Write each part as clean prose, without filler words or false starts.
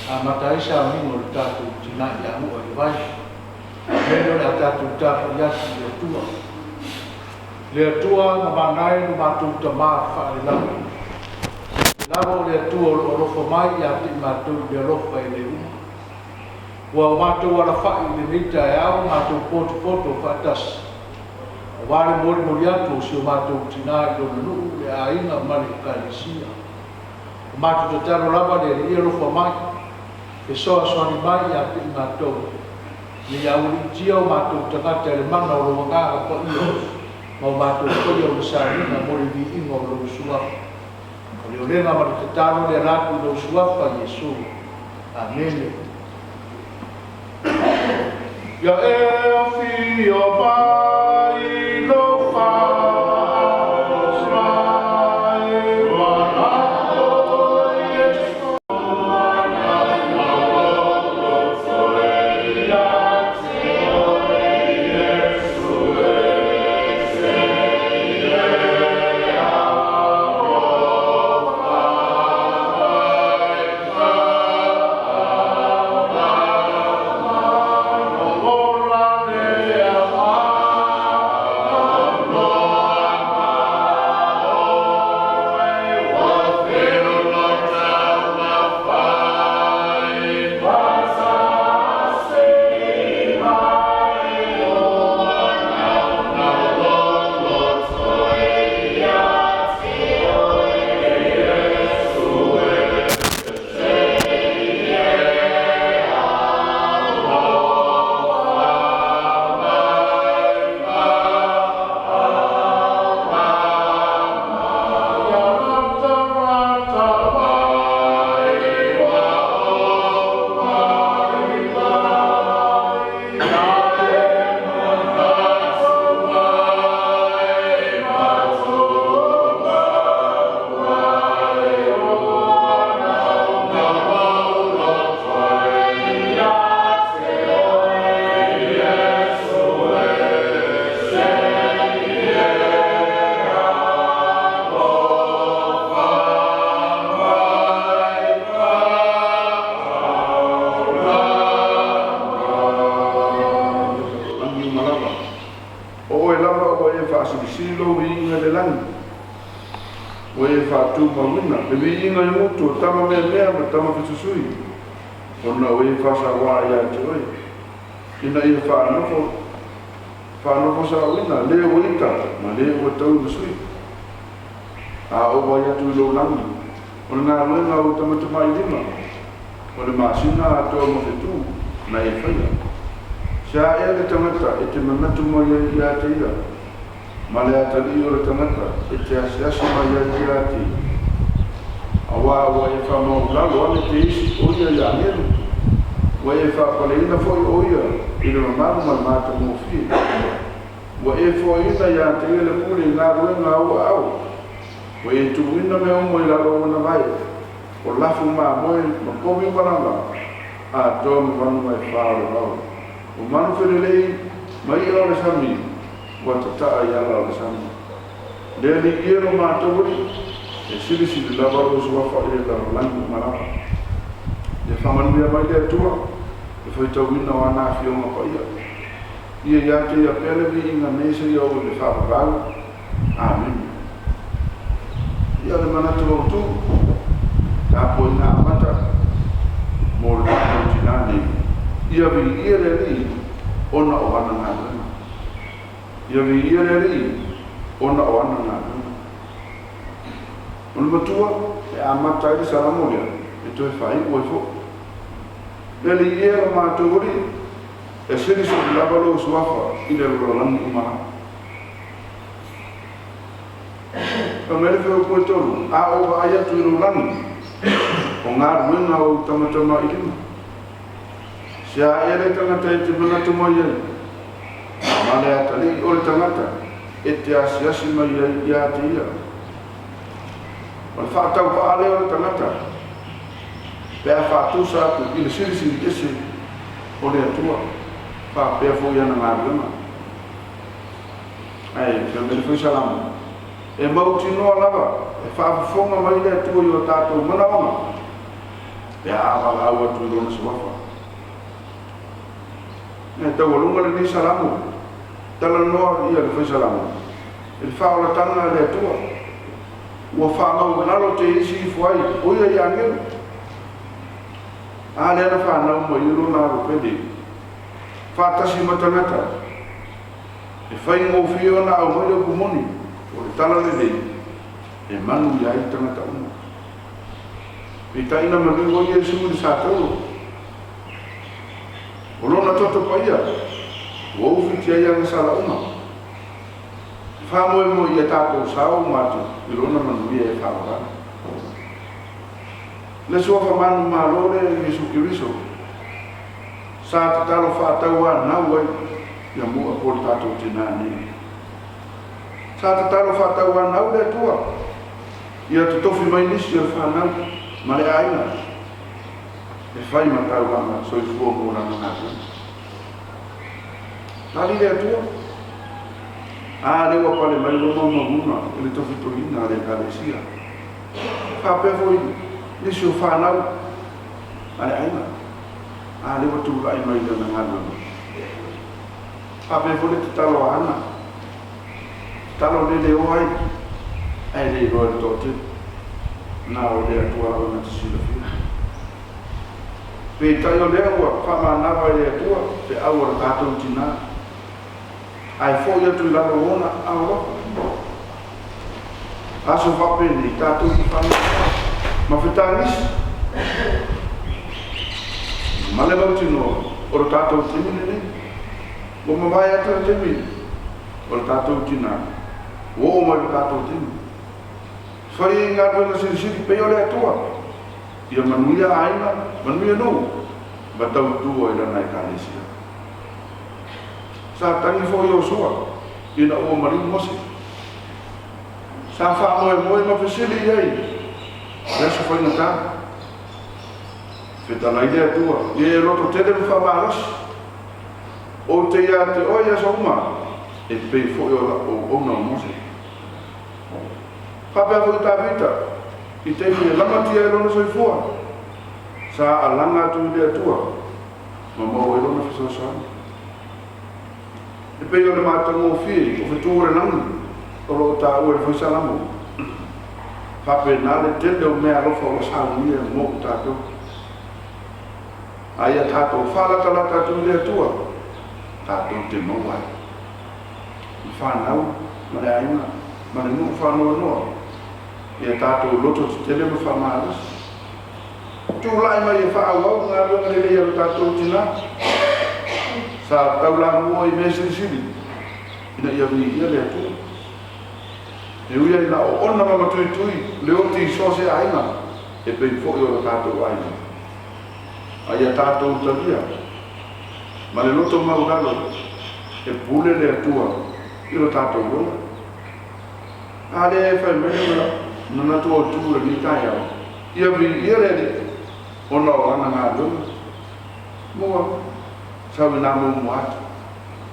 Mataisa mingo le tatu tina ia mo i vai. Meno le tatu tapu yasi le tua na manai no matu tama fa le lago. Lago le tua o rofo mai ia ti matu le rofa i le uma. Wa matu wala fa i le mita e au matu poto fa tas. Wale mori atu si o matu tina i lo nunu le aina mali kalisia. Matu tataro lava le ia rofo mai. E soa ni mai ia ti matu. Ni ia uri tia o matu tangata le mana o lo ngaka pa iyo. Mau matu ko yo sarina mo li ingo lo suwa o le lenga ma te tano le ratu lo suwa pa Yesu amen ya e fi o pai lo fa pe awa awa tu lona suafa ne tau alunga le ni salamu tala noa ia le fai salamu il faola tanga le atua ua whanau nalo te isi fuai oia i angelu a le ana whanau ma i rona aro pede whatasi matanata e whai ngō whio na au mai o kumoni o le tala le lei e manu i ai tangata uma e taina manu o Iesu ni sātau o lona toto paia o uwhiti ai anga sala uma whamoe mo i a tātou sao mātu i lona manu i e whaorana le sofa manu mālore Iesu Kiriso sa te talo whātau nau ai ia mua po le tātou tina ni sa te talo whātau nau le tua ia te tofi mai nisi o whanau ma le aina e whai matau anga soi fua mo rana ngātu tali le tua a le wa pale mai loma mamuna le tofi toina le kalesia whapefo i nisi o whanau ma le aina a le wa tūrai mai lana ngātu Pape te talo ana, talo le oai, ai le roa le tote, na o le atua o na tisila fina. Pe tai o le ua, whama nawa le atua, pe au o tātou tina. Ai fo ia tui lalo ona, au roka. Aso wape ni tātou ki whama, ma whetangisi. Ma le mautino, o tātou timine ni. O mawai ata te mi, o le tātou tina, o mai le tātou tina. Whai ngā tuenga siri pe o le atua, ia manuia aina, manuia nou, ma tau tua i rana i kālesia. Sa tangi fo i o sua, ina o mari mosi. Sa wha moe ma whesili iei, resu whai ngata. Whetana i le atua, i e roto tele mwha marasi. O te ia te oia sa uma, e pei fo o ona o mose. Whapea fo i tā vita, i te mea lamatia e lona soifua, sa alanga atu i le atua, ma mau e lona whisosani. E pei o le mātango o whii, o whetūre nangu, o lo tā ue whisalamu. Whapea nā le tende o mea rofa o sāngia mō tātou. Aia tātou whalatalata atu i le atua, tātou te mawai. I whanau, ma le aina, ma le nuku whanau noa. Ia tātou loto te tele ma whamaras. Tūlai mai e whaawau ngā runga le lea o tātou tina. Sa taula mua i mea siri. Ina ia vi ia le atua. E uia ina o ona mama tui tui, le o ti sose aina. E pei fo i o tātou aina. Aia tātou tavia. Ma le loto mauralo e pule le atua i lo tātou rola. A le e whai mea nana tua tua ni tai au. Ia vi ia le ona o ana ngā runga. Mua, sawi nā mumu atu.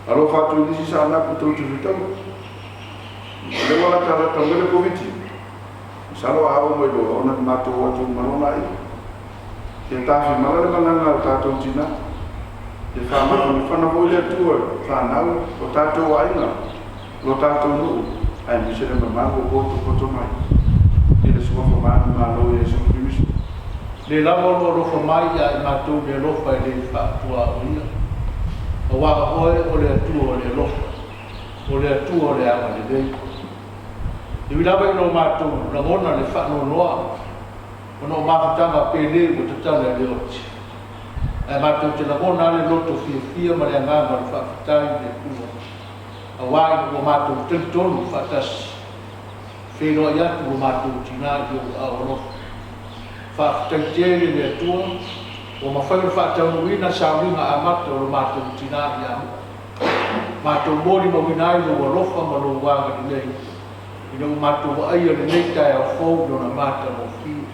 Alo whātu nisi sa anaku tau tu whitau. Le wala tala tangere koviti. Salo ao mo i lo ona mātou atu marona i. Ke tāwhi malare mananga o tātou tina. E whamana me whanau le atua, whanau, o tātou aina, lo tātou nuu, ai misere mamango koto mai. E le sua whamana mālo e Iesu Kiriso. Le lawa lo rofa mai ia i mātou le lofa e le whaatua o ia. O waka oe o le atua o le lofa, o le atua o le ama le dei. E wilawa i no mātou, rangona le whanau noa, o no māwhatanga pele o tatana le oti. E mātou te lagona ale loto fia ma le anganga le whaafitai le kua. A wai o mātou tentonu whaatasi. Whenua i atu o mātou tina i o aorofa. Whaafitai tere le atua, o mawhairu whaatau ina sa winga a mata o mātou tina i amu. Mātou mori ma winai lo arofa ma lo wanga ni nei. Ina o mātou wa aia le nei tai au fau no na mātou o fia.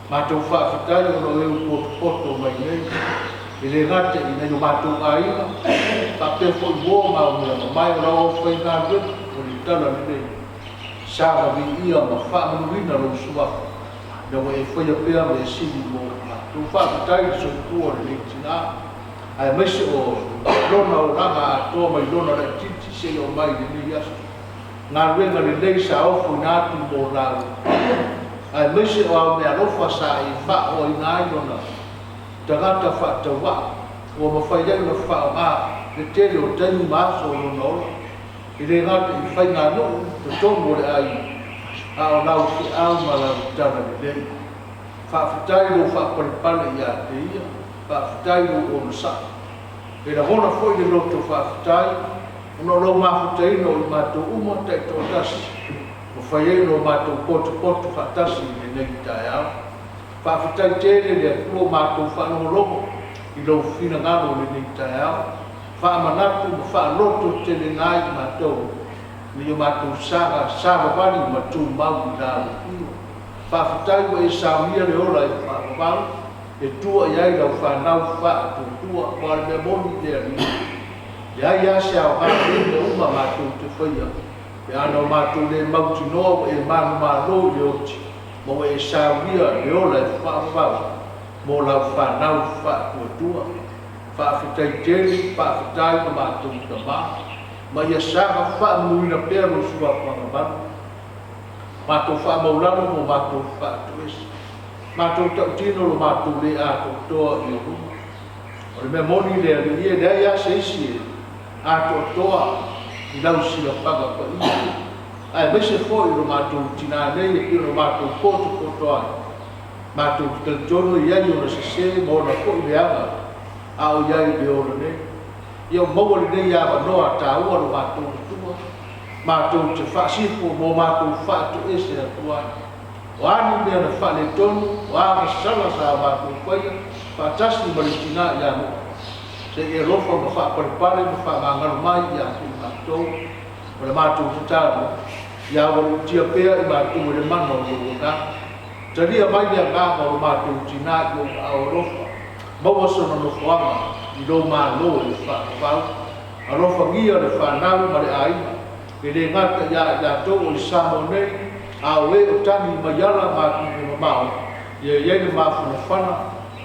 Mātou whaafetai o no eu poto mai nei. I le ngate i nei o mātou aina. Pape fo i mua mau mea ma mai o rao whai ngā rin o ni tala ni nei. Sāra vi ia ma whaamanuina lo suafa. na wa e foi pea me si mo tu fa tai so ku o le tina ai me se o lona o langa to mai lona le titi se o mai ni ya na wenga le dei sa o fu na tu mo la ai me se o me alo fa sa i fa o ina lona tangata fa te wa o ma fa ya na fa ma le te o tani ma so no i le ngata i fa na no to mo le ai a o lau ki au ma lau tana ni lei. Whaafitai lo whaapalipale ia te ia, whaafitai lo o nasa. E na hona foi le loto whaafitai, ono lo mafutai no i mātou uma tai tō tasi. O whaiei no mātou potu whaatasi ni nei tai au. Whaafitai tēne le kulo mātou whaanohologo i lo whina ngano ni nei tai au. Whaamanatu ma whaaloto tēne ngai mātou. Ni o mātou sāga wani ma tū mau i rāu io. Whaafitai wa e sāmia le ola i whaakawau, e tua iai lau whanau wha tua kwa le moni te ari. Iai ase au hana le uma mātou te whaia. E ana o mātou le mauti noa e manu mālo le oti. Mo e sāmia le ola i whaakawau, mo lau whanau wha tua. Whaafitai tēli, whaafitai wa mātou ta maa. Ma ia sanga wha muina pēr o sua whangabanu. Mātou wha maulano mo mātou wha tuesi. Mātou tau tino lo mātou le ātou toa i o ruma. O le mea moni le ali ia dai a se isi e ātou toa i lau sila whaga pa ia. Ai mese fo i lo mātou tina nei e kiro mātou koto ai. Mātou kalitono i ai o na se mo na ko i le anga a o iai le ora nei. Ia maua le nei awa noa tā ua lo mātou tua. Mātou te whaasipo mō mātou whaatu ese a tua. O anu mea na whale tonu, o anga sala sa mātou whaia, whaatasi maritina i anu. Se e rofa ma whaaparepare ma whaangangaro mai i atu mātou. O le mātou tutaru, i awa le tia pēr i mātou le mano o wana. Taria mai ni a ngāma o mātou tina i o ao rofa. Maua sona no whaanga. I lo malo le whaakawau, a lo whangia le whanau ma le aina, e le ngata ia tō o le samo nei, a o e o tangi maiala mātu me mamau, ia iei le mawhana whana,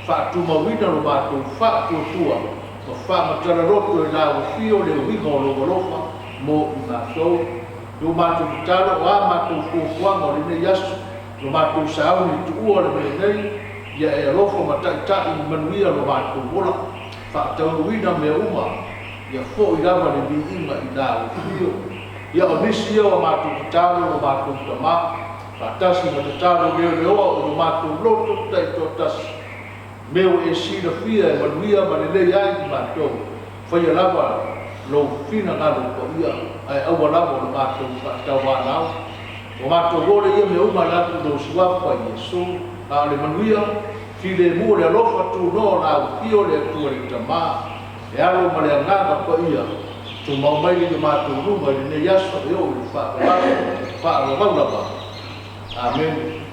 whaatuma wina lo mātou whaatua, ma whaamatara roto e la o fio le wingo lo golofa, mo i mātou, lo mātou kitalo o a mātou kōwhanga o le nei yasu, lo mātou sauni tu ua le mele nei, ia e rofo mataitai manuia lo mātou wola, whaatauruina mea uma, ia fo i lama le bi inga i nā o fio. Ia o nisi ia o mātou kitalo o mātou tamā, whaatasi ma te talo leo leoa o lo mātou loto tai tō tasi. Meo e sina fia e manuia ma le lei ai i mātou, whaia lama lo fina ngalo ko ia, ai aua lama o lo mātou whaatau wānau. O mātou rore ia mea uma latu lo suafa i Yesu, a le manuia, ki le mua le alofa tu no na au pio le atua le tamā, e alo ma le anganga pa ia, tu maumai le mātou ruma le ne yaso e o le whaakawaulama. Amen.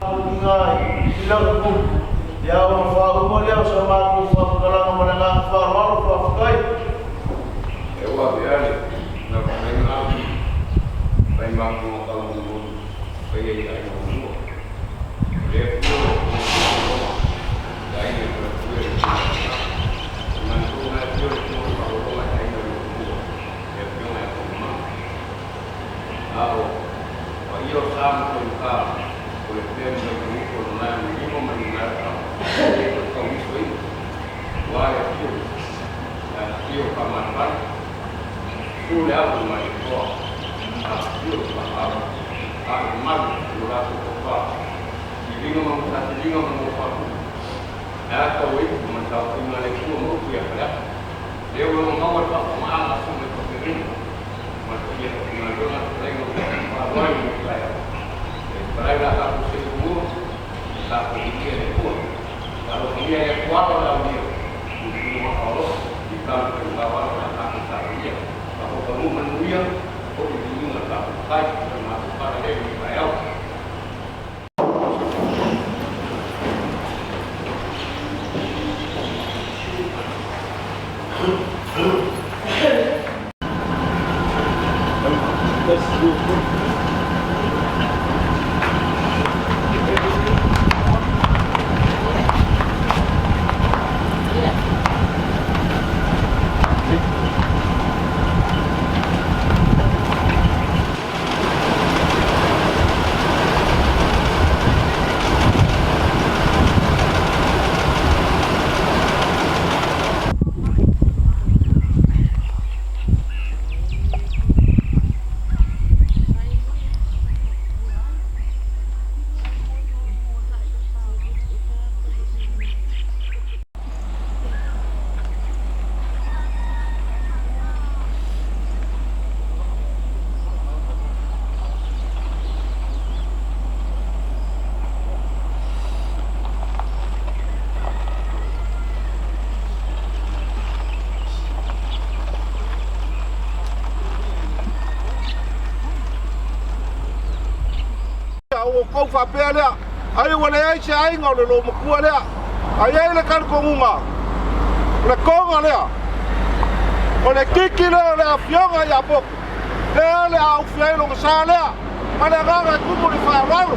Ngai, ilang pun, dia orang faham dia sama aku faham kalau mana faham faham. Ewa biar, nak mengenal, baik mampu kalau mungkin, baik yang mungkin, dia o kou whapea lea. Ai wale ai se ai ngau le lo makua lea. Ai ai le karkongunga. Le konga lea. O le kiki lea le a fionga i a poku. Lea le au fiailo ka sa lea. Ma le nganga e kumu ni whaararo.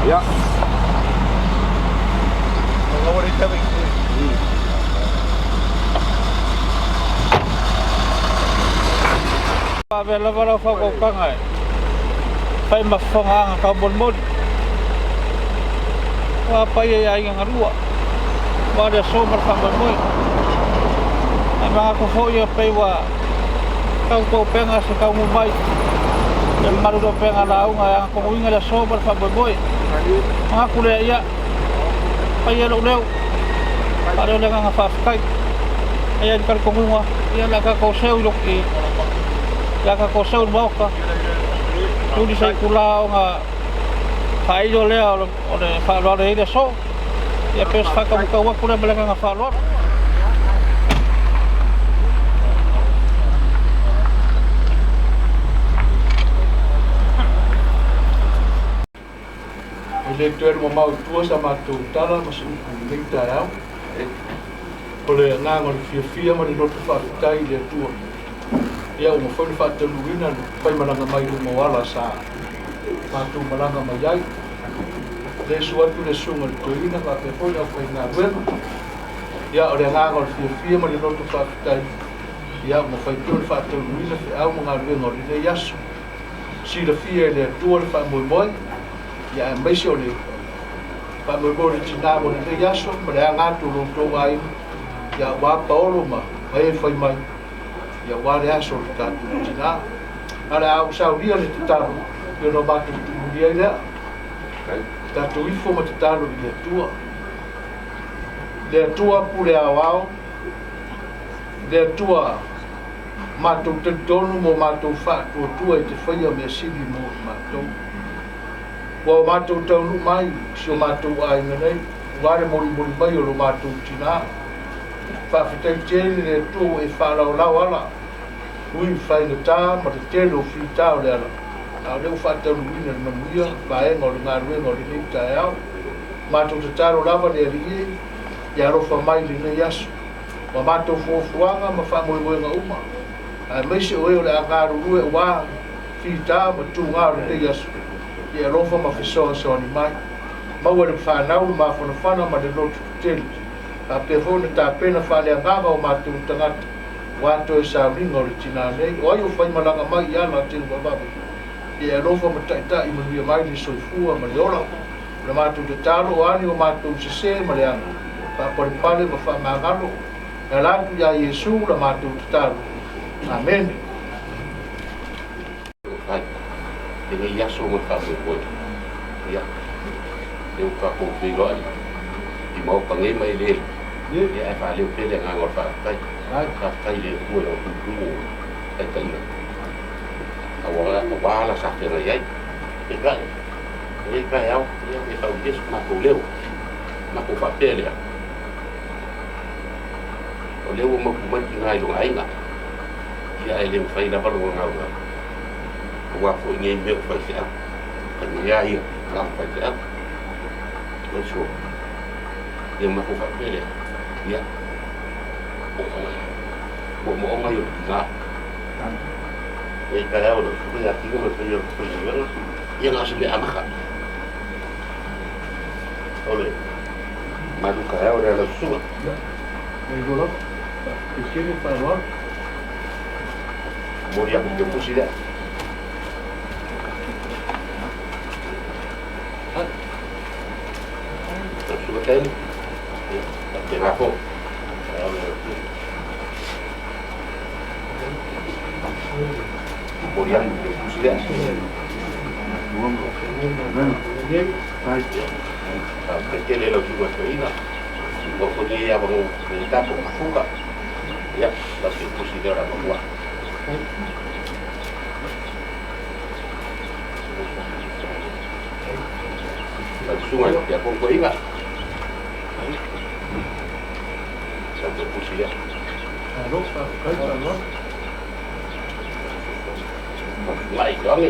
Yeah. Vela vara fa ko kangai. Pai ma fonga ka bon mod. Wa pai ai nga rua. Wa de so mar fa bon moi. Ai ma ko fo ia pai wa. Ka ko penga se ka mo mai. E maru do penga la unga ko winga de so mar fa bon moi. Ma ku le ia. Pai ia lo leu. Para le nga fa kai. Ai kar ko ngua. Ia la ka ko seu lo ki. Ya ka ko seu boka. Tu di sai kula nga fai jo le o le fa lo re de so. Ya pes fa ka ka wa kula bela nga fa lo. Ele tuer mo mau tua sama tu tala mas ning ta ya. Ole nga ngol fia ma no fa tai le tua. Ia uma foi fato luina pai malanga mai mo wala sa matu malanga mai ai le suatu le sunga tuina ka pe foi a foi na web ia ore nga ngol fia ma no tu fa tai ia uma foi tu fato luina fe au mo ngal ngol le yasu si le fia le tu fa mo boy ia mai so le fa mo boy ti na mo le yasu ma le nga tu lo to ai ia wa paolo ma ai foi mai ia wale aso le tatu tina ala au sauria le tataru yo no batu dia ia tatu ifo ma tataru le tua pule awao le tua matu tonu mo matu fa tua te faia me sibi mo matu wa matu tonu mai so matu ai nei wale mo mai lo matu tina fa fitai tele le tu e fa la wala ui fai le ta ma te tele o fi ta le ala a le fa ta lu ni na muia ba e ngol nga lu ngol ni ta ya ma tu te ta ro lava le ri ya ro fa mai le ne yasu ma ma tu fo fuanga ma fa mo nga uma a me se o le nga ru e wa fi ta ma tu nga le yasu ya ro fa ma fi so ni mai ma wa le fa na ma fa na ma de lo tele a pe fone ta pena fale ngava o matu tanga wato sa ringo le tina nei o yo fai malanga mai ya na tin baba e no fo mata ta i mo mai ni so fu ma yola le matu te talo ani o matu se ma le anga pa por pale ma fa magalo e la tu ya yesu le matu te talo amen ai e ya so mo fa mo ya eu ka ko fi lo ai di mau pangai mai le ya fa le pele nga ngor fa tai le ku lo ku tai tai awala sa te ai e ka ya e fa dis ma ko leo ma ko fa pele o leo mo ku mai ngai lo ai nga ya ele fa ina pa lo nga wa fo ngai me fa sia ya ia la fa sia no so yang aku fakir ya mau ngayu nggak kayak udah sudah tiga masih yang nggak sudah anak kan oleh madu kayak udah ada sudah Mengolo, kiri palor, mau yang jemput sih dah sudah kan dengan aku kemudian sudah kecil lalu juga ini waktu dia abang minta buka Ya, tapi pusi dia orang tua. Tapi sungai dia pun kau ingat. Sampai pusi dia. Lúc cái giờ lúc Lại đó nghe.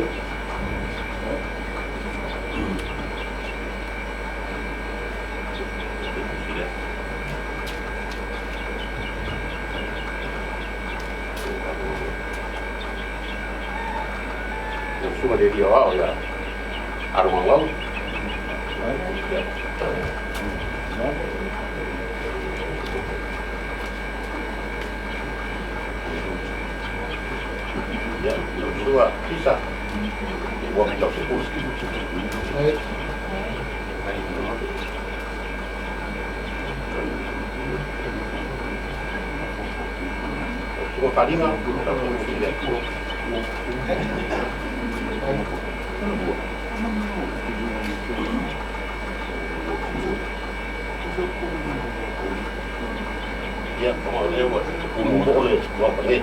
Cuma dia dia awal ya, arwah awal. Ya, dua bisa. Buat kita sepuluh. đấy Cuma kali kan, ya, kalau dia buat boleh buat apa ni?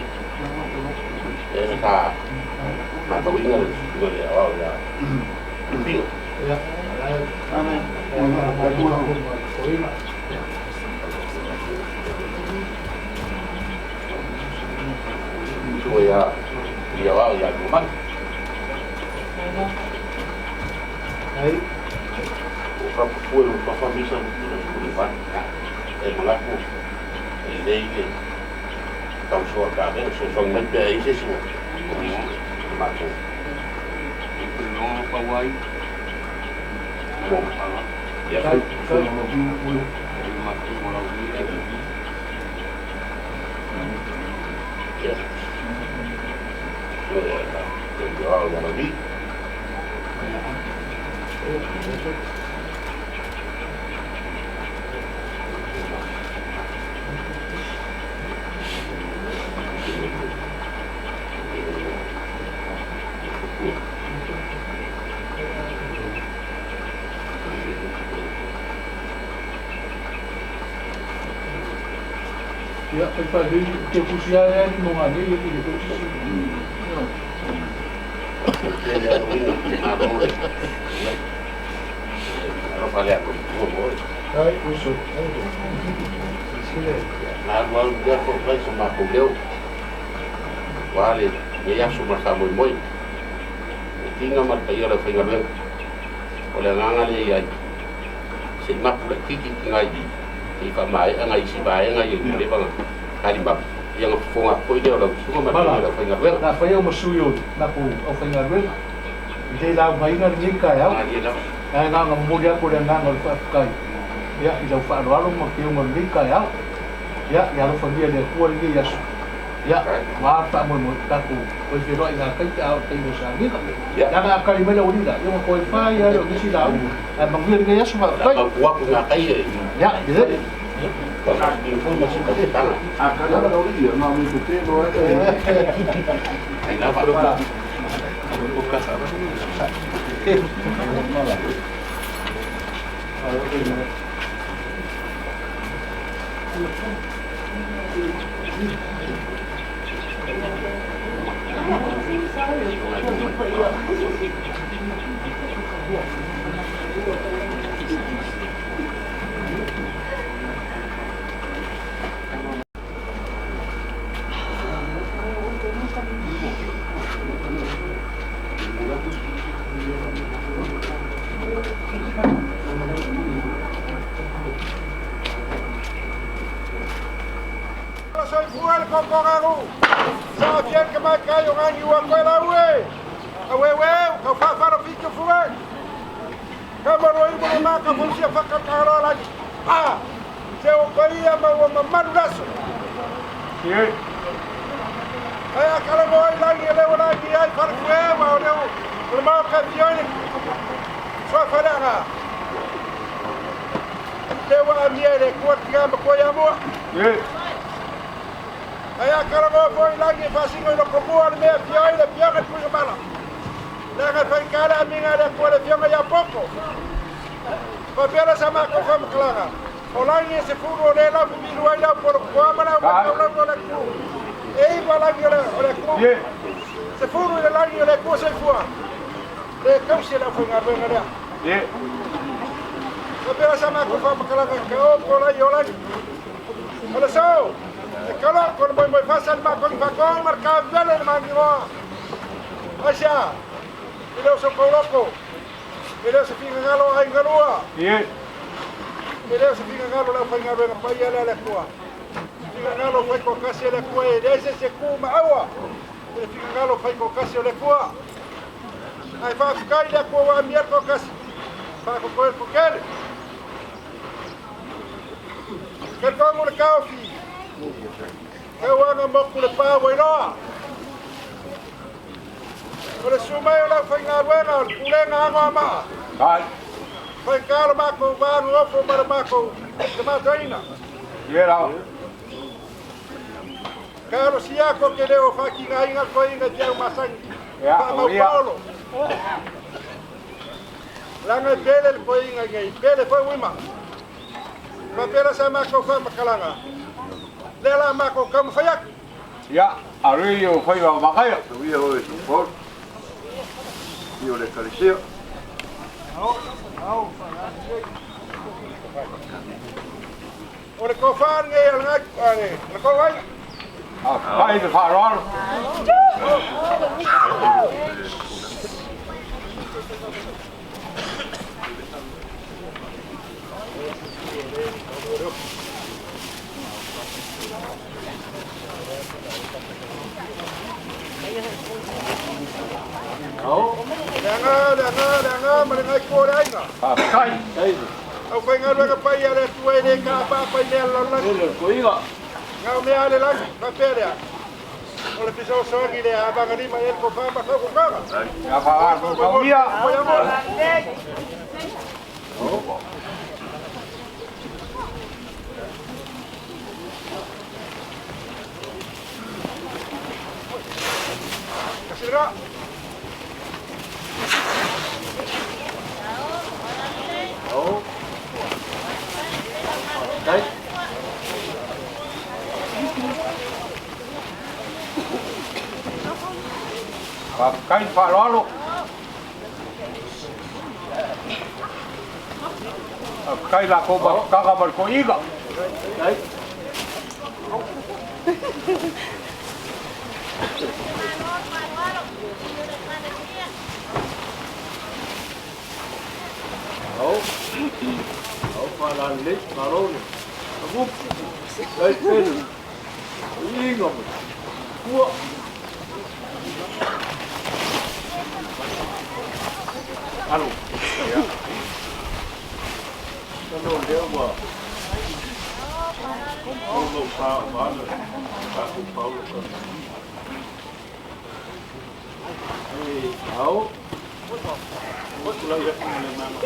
Sa atau ingat juga dia awal ya. Pil. dạ Amen. cái đua không có ý mà Cuma ya dia awal ya cuma đấy orang pun apa bisa buat mengaku ini tahu soal kabe soal mereka itu semua macam itu long pawai ya cái cái mati orang ini ya dia awal yang lebih dạ phải đi tiêu thụ xe ấy mong hàng đi thì tôi Kalau kalian boleh, đấy tôi số kalau dia pergi sama beliau, wali dia semua sama moi. Tinggal mat bayar apa yang ada, oleh ngangal ya, semak pula kiki ngaji, jika mai ngai si bay ngai yang dia bang, kali bang, yang fonga koi dia orang semua mat bayar apa yang ada. là phải ông suy yếu là phụ ông phải ngờ biết thì là mấy người nghĩ cái áo Ngaji dah. ai ngang ngầm mua dia kuda ngang ngồi phải cây ya jauh pak luar lu mau kêu ngồi nghĩ cái áo ya lu phải dia dia kuat lagi ya mà tak mau aku kau kira ingat cái áo tay lu sang biết Ya. jangan akal mana uli dah yang kau fai ya lu mesti dah emang dia dia semua kai Waktu ngakai ya jadi kalau info masih ada tangan. Akan ada orang dia nak minta telo. Kenapa lupa? Bukas apa? Soy fuel con Cogaru. Sa bien que me cayo gangi wa kwela we. Awe we, ka fa fa ro ficho fuel. Kama ro ibo ma ka funsia fa ka karo la. Ah. Se o koia ma wa mamaru raso. Ye. Ay akala mo ay la ni le wala ni ay far fue ma o le. O ma ka fione. So fa la ga. Le wa miere ko tigamba ko ya mo. Ye. Ay akala mo foi lagi fasingo no komua me fioi le fianga tu mala. La ga fa kala minga de ko le fianga ya poco. Pa pera sama ko fam klara. Olani se furu le la mi luai la por kwa mana ma la la ku. Ei wala ni le ku. Ye. Se furu le la ni le ku se fua. Le kam se la funga be ngara. Ye. Ko be sama ko fa makala ka o ko la yola. Ala so. E kala ko mo fasan ma ko fa ko marka vele ma ni wa. Asha. Ele so ko loko. Ele se finga ngalo ai ngalua. Ye. Ele se fica ngalo la fai ngalo na pai ala la kua. Fica ngalo fai ko kasi la kua e dese se ku maawa. Ele fica ngalo fai ko kasi la kua. Ai fa fikai la kua wa mier ko kasi. Fa ko ko kele. Ke ko mo le ka fi. Ke wa nga mo ku le pa wa ina. Ole sumai la fai ngalo na ku le nga ma. Ai. Fai kalo mako vanu ofo mara mako te mataina. Ye la. Kalo siako ke leo faki nga inga ko inga tia masangi. Ya, Ma Paulo. Langa pele ko inga ngai pele ko wima. Ma pele sa mako fa makalanga. Lela mako kam fayak. Ya, arriyo fai wa makaya. Tuia hoje, não pode? E olha, carecia. Ore ko fa ngai alnga ale. Ko wai. Ai de farol. Danga, malingai ko ainga. Kai. Au fai ngā ruanga pai ale tuai ne ka pa pai ne ala Ko inga. ngau me ale langi, pa perea. Ole piso soangi le abanga ni mai ko fa ma ko kanga. Ya fa ko ia. Ko ya mo. Kasira. Oh. Dai. Kai farolo. Kai la ko ba ka ba ko iga. Dai. Para lei, marone. Abu. Dai pelo. Inga. Ua. Alô. Alô, deu uma. Paulo, Paulo. Paulo. Ei, ao. Muito legal aqui na mama.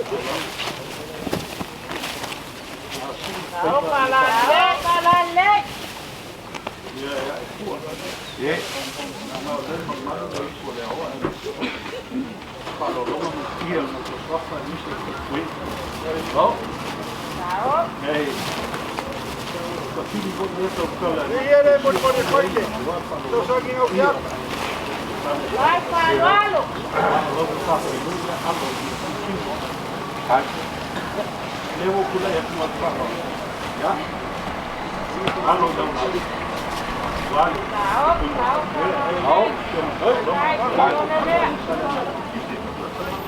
Palale. Ye. Iere mo ko ne koile. To so ngi au ya. Vai falalo. Kai. Levo kula ya kuma paro. Ya. Alô, dá um lado. Vale. Ao.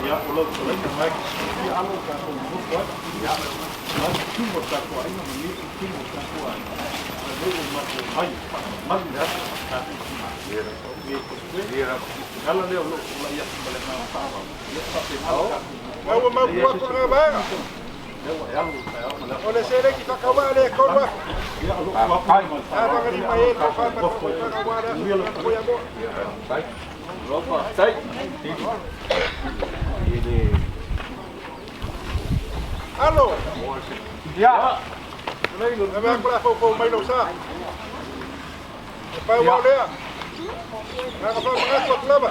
Ya, o logo também não vai que alô tá com o pode. Ya. Mas que botar com aí não me que botar com aí. Mas eu não vai. Mas já tá em cima. Era. Ela deu logo lá ia se levar na tava. E essa final. Mau ma ku ko nga ba. Ole sele ki ka kawa le ko wa. Kai. Abanga ni mai ko fa ma ko ka wa le ko ya mo. Kai. Opa, sai. Alô. Ya. Na me ko la fo mai lo sa. Pa wa le. Na ko fa ma ko klaba.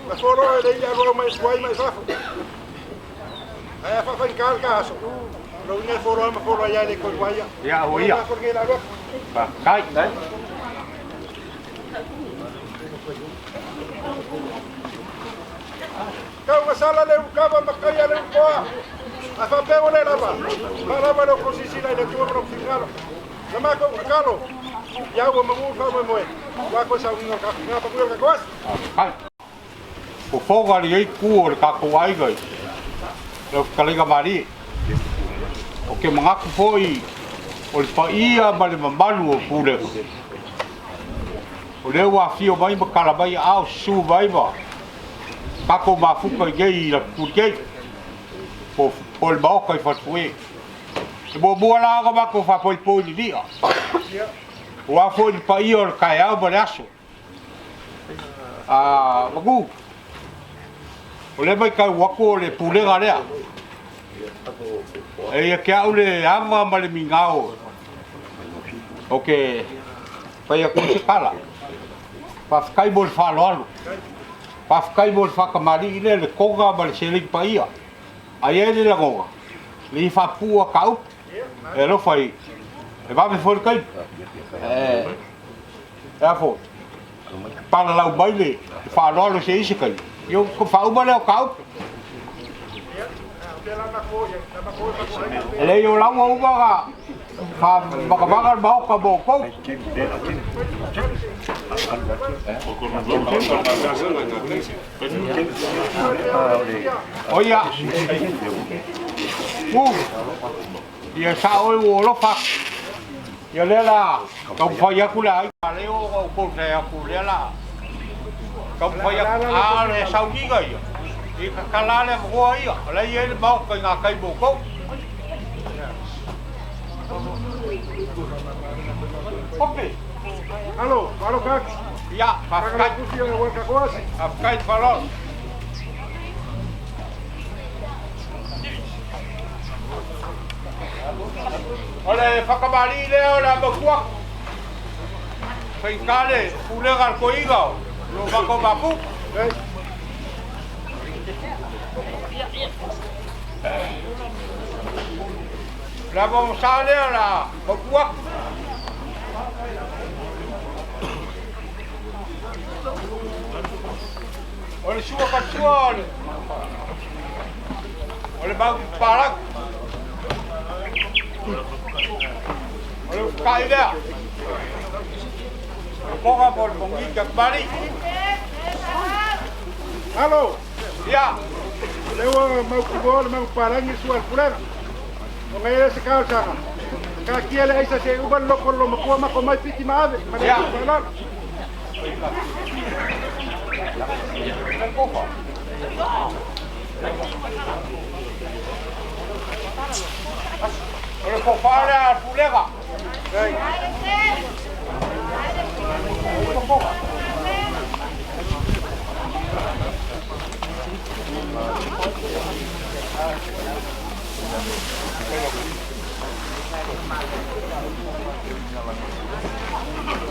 Ma fo ro le ya ro mai swai mai sa. Ai fa fa kal ka so. Lo ne foro ma foro ya le ko waya. Ya o ia. Ko ke la ro. Ba kai. Ka masala le ka ba makaya le ko. Afa pe ole la ba. Para ba lo kosisila le tu ro finalo. Nama ko kalo. Ya wo mo fa mo mo. Wa ko sa un ka nga pa ko ka kwas. Hai. O fogo ali ai ku o ka ko ai gai. Lo kalinga mari. O ke mangaku foi o le paia ma le mamalu o pule. O le wa fio mai ma kala mai au su vai ba. Kako mafuka gei la putei. Po le bao kai fatue. E bo la ga ba ko fa po ni dia. Wa fo ni pa io kai au ba aso. Magu. O le mai kai wako le pule ga lea. E ke au le ama ma le mingao. Ok. Pa ia ko se kala. Pa kai bol fa lo. Pa kai bol fa ka mari ile le koga ba le sele pa ia. Ai ele la goga. Li fa pu a kau. E lo fai. E va me for kai. E fo. Para la baile, fa lo se ise kai. Yo ko fa u ba le kau. Ele yo la mo ba ga. Fa ba ga ba ka bo ko. Oia. Ia sa oi wo lo fa. Ia le la, ka fa ya ku la, le o ko se ya ku le la. Ka fa ya a le sa ki ga ia. I ka la le mo ia, le ye ba ka nga kai bo ko. Ope. Allo, allo kak. Ya, pa kai ku si o ka kwas. A kai falol. Ole whakamari leo la makua. Whaikale, pulega ko igao. Lo wako mapu. La vamos a leo la makua. Ole sua katua ole. Ole bang parak. Ole kai dia. Ponga por mongika bari. Allo. Ya. Lewa mau ku bol mau parangi sual pulera. O ngai se ka sa. Ka kiele ai sa se uban lo ko lo makua ma ko mai piti ma ave. Ma Ya. Ole ko fara pulega.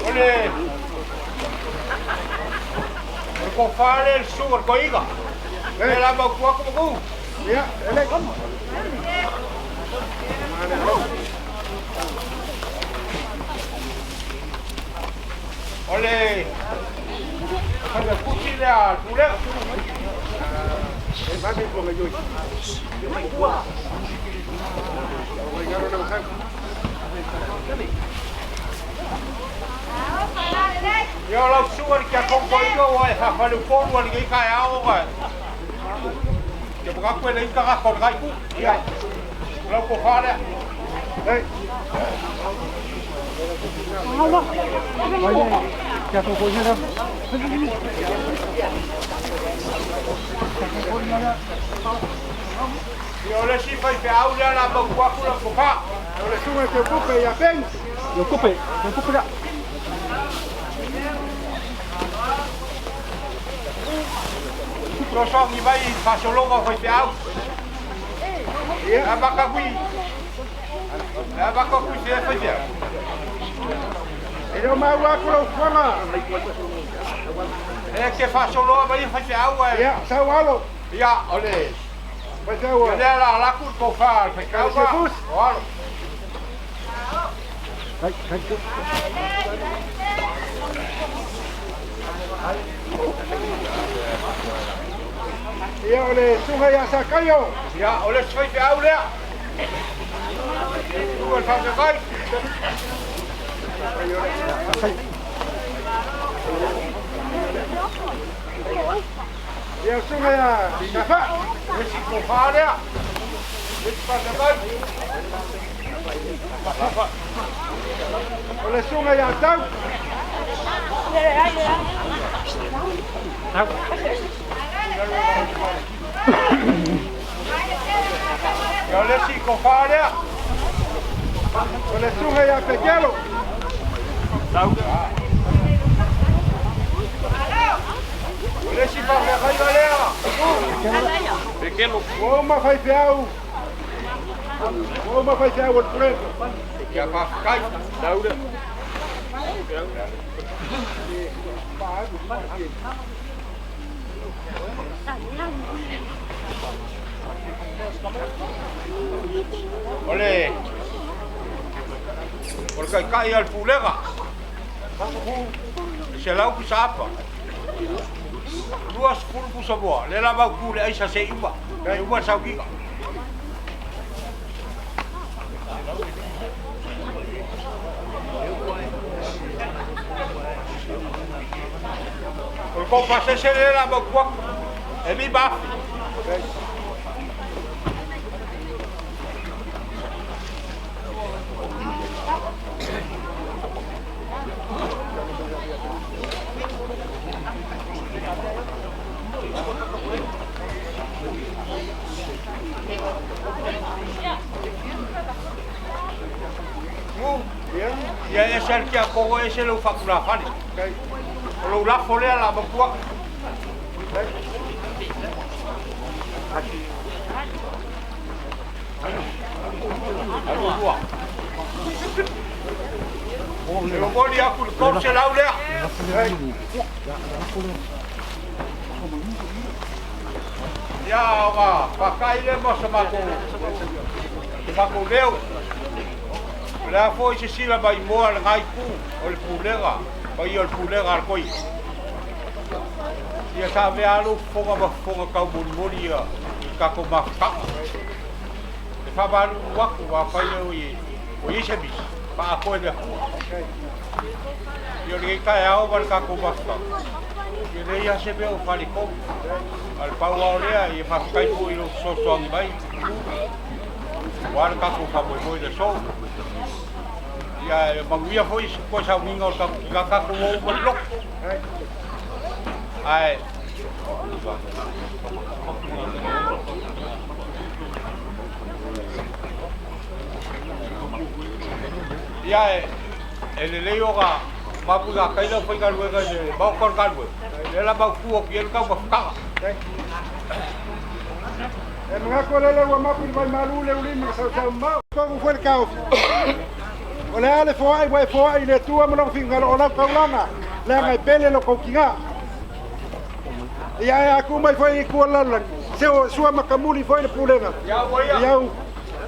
Ole ko fare il suo ko iga. E la ba ko ko. Ya, ele kom. Ole. Kada kuchile al pule. Va bien con ellos. Yo la suar que acompanhou o fa fa o fogo ali que cai a água. Que por cá ele encara com gai cu. Ya. Lá com fora. Ei. Já tô com ele. Yo le si fai pe aula la ba ku ku la ku fa. Yo le sume te ocupe ya ven. Yo ocupe la. Prosok ni vai fa solo ko fai pe au. Apa ka kui? Apa ka kui se fai pe? Ele ma wa ku lo fama. É que fa solo vai fai pe au. Ya, sa walo. Ya, ole. Vai ser o. Ia le la ku ko fa, pe ka wa. Ora. Ia ole sunga ia sa kaio. Ya, ole soi te au lea. Tu el fa de kai. Ia sunga ia kafa. Esi ko fa lea. Esi fa de kai. Ole sunga ia tau. Ya ole si ko fa lea. Ole sunga ia pequeno. Tau. Ole si fa de kai lea. Pequeno. Uma vai fiau. Uma vai fiau o preto. Ya fa kai. Tau de. Ole. Porque kai al pulega. Se lau ku sapa. Duas pulpu sabua. Le la ba ku le aisa se iba. Kai uba sa ki. Por ko pase se le la ba ku. E mi ba. Ya es el que acogo ese lo factura fani. Lo la folea la bakua. Lo boli a cul corse laulea. Ya va, pakai mo sa mako. Mako leo. La foi se sila vai moa le ngai ku o le pulega, vai o le pulega al koi. Ia sa ve alu fonga ba fonga kau mori ia ka ko ma ka. E fa ba lu wa ku wa fa o i se bis. Pa ko de. Yo le ka ya o ba ka ko ba ka. Ye le ia se be o fa li ko. Al pa wa olea e fa kai ku i lo so so ngi bai. Wa ka ko fa mo de so. Ya manguia foi coisa minha ka ko o lok. Ai. Ya ele leo ga mapu ga kaila foi ga luega de ba ko ga luega. Ela ba ku o que ele ka ba ka. E mga kolele wa mapu vai malu le ulima sa sa ma. Ko foi ka. Ole ale foi vai foi le tua mo finga ona kaulanga. Le ngai pele lo kokinga. Ya aku mai foi ku lalan. Se sua makamuli foi le pulenga. Ya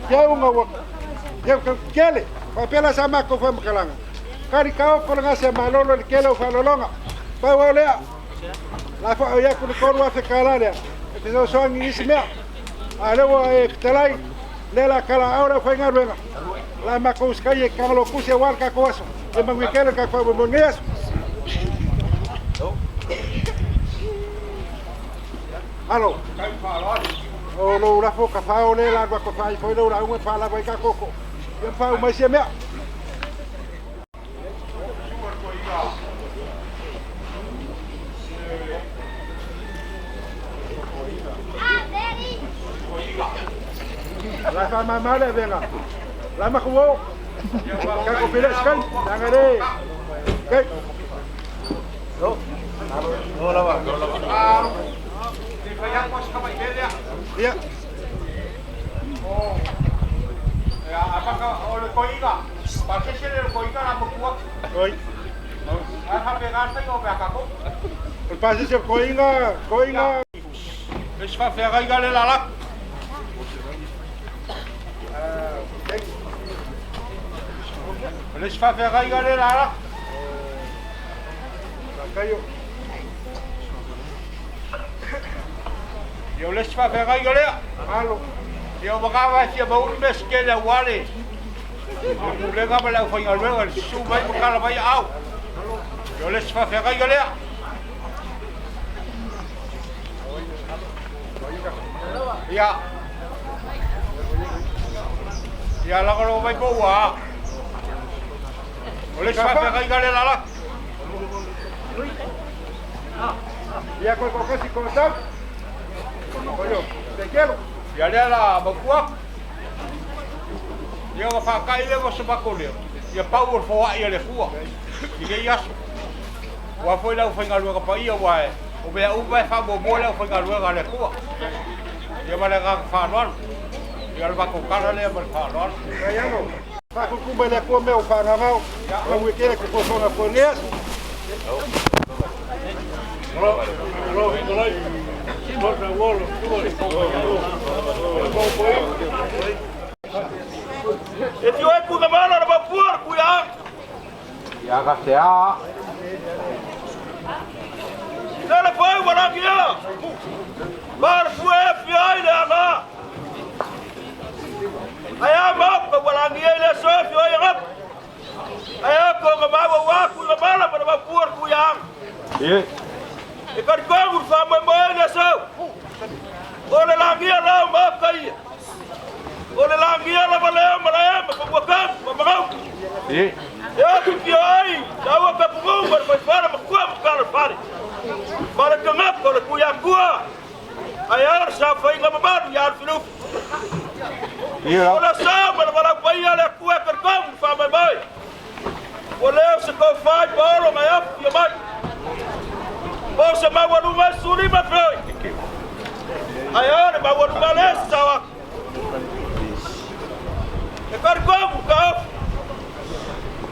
ngawa. Ya kele. Pa pela sama ko foi makalanga. Kari kao ko nga se malolo le kele o falolonga. Pa ole. La fa ya ku ko wa fe kala le. E so so ngi ismea. Ale wa e talai le la kala ahora foi ngaruenga. La makoska ye kangalo kuse walka ko aso. E mangwekele ka fa bo ngeas. Alo. O lo la foca fa o le la va ko fa foi lo la un fa la vai ka koko. Yo fa mai se mea. La fa mamá le venga. La ma ko. Ka ko pele skan. Dangare. Kai. No. No la va. Iya. Oh. Ya, apakah oleh koiga? Pasti sih oleh koiga nama kuat. Oi. Apa pegar saya o pegar aku? El pase se coinga. Es para pegar y darle la lac. Le fa fe ga ga le la. Kayo. Yo le fa fe ga ga le. Alo. Yo ba ga va si ba un mes ke la wale. Le ga ba la fa luego el su vai ba la vai au. Yo le fa fe ga ga le. Ya. Ya la ko vai bo wa. Oleh sebab kali kali lala. Ya kau kasih kontak. Oyo, te quiero. Ya le la bakuak. Ya wa fa kai le wa sebakole. Ya power for ya le fua. Dia yas. Wa foi la foi ngalu ka pa ia wa. O be u ba fa bo bo la foi ngalu ka le fua. Ya ba le ka fa non. Ya ba ko kala le ba fa non. Kayano. Pak ku bele ko meu fa na mau. Ma we kere ko ko na fornes. If you ain't put mano na vapor, cuidado. Ya ka se a. Nada foi wala kia. Bar fue FBI le ama. Aya ma ko wala kia le so FBI ngap. Aya ko ma wa ku na bala na vapor cuidado. Ye. Ikan kau sama mana so? Oleh lagi lah makai. Oleh lagi lah malam pembukaan pemangau. Ye. Ya kiai, tahu kapung berfara makua makar fari. Balik kengap kalau kuyang gua. Ayar sampai ngamaman ya filuf. Ye. Oleh sama malam bayar le kuah kerkam sama bay. Oleh sekolah faj baru mayap ya bay. Bau sama warungan suri matroy. Ayah, bawa warungan les sawak. Ekar kau kau.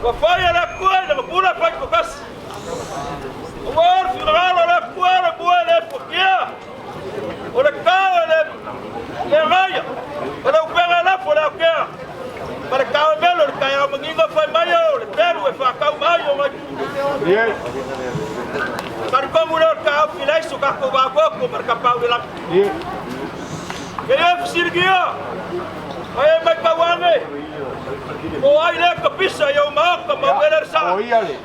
Kau fire aku ada pula faj bekas. War funeral aku ada buat les pekia. Oleh kau ada leraya. Oleh upaya lah oleh kia. Pada kau melor kaya mengingat faj mayo. Lepas itu kau mayo mayo. Ye. Kan kau mulai kau pilih suka kau bawa kau berkapau bilang. Ye. Kaya fisir dia. Ayah mai kawange. Kau ayah kepisa yang mau kau benar sah. Oh iya le.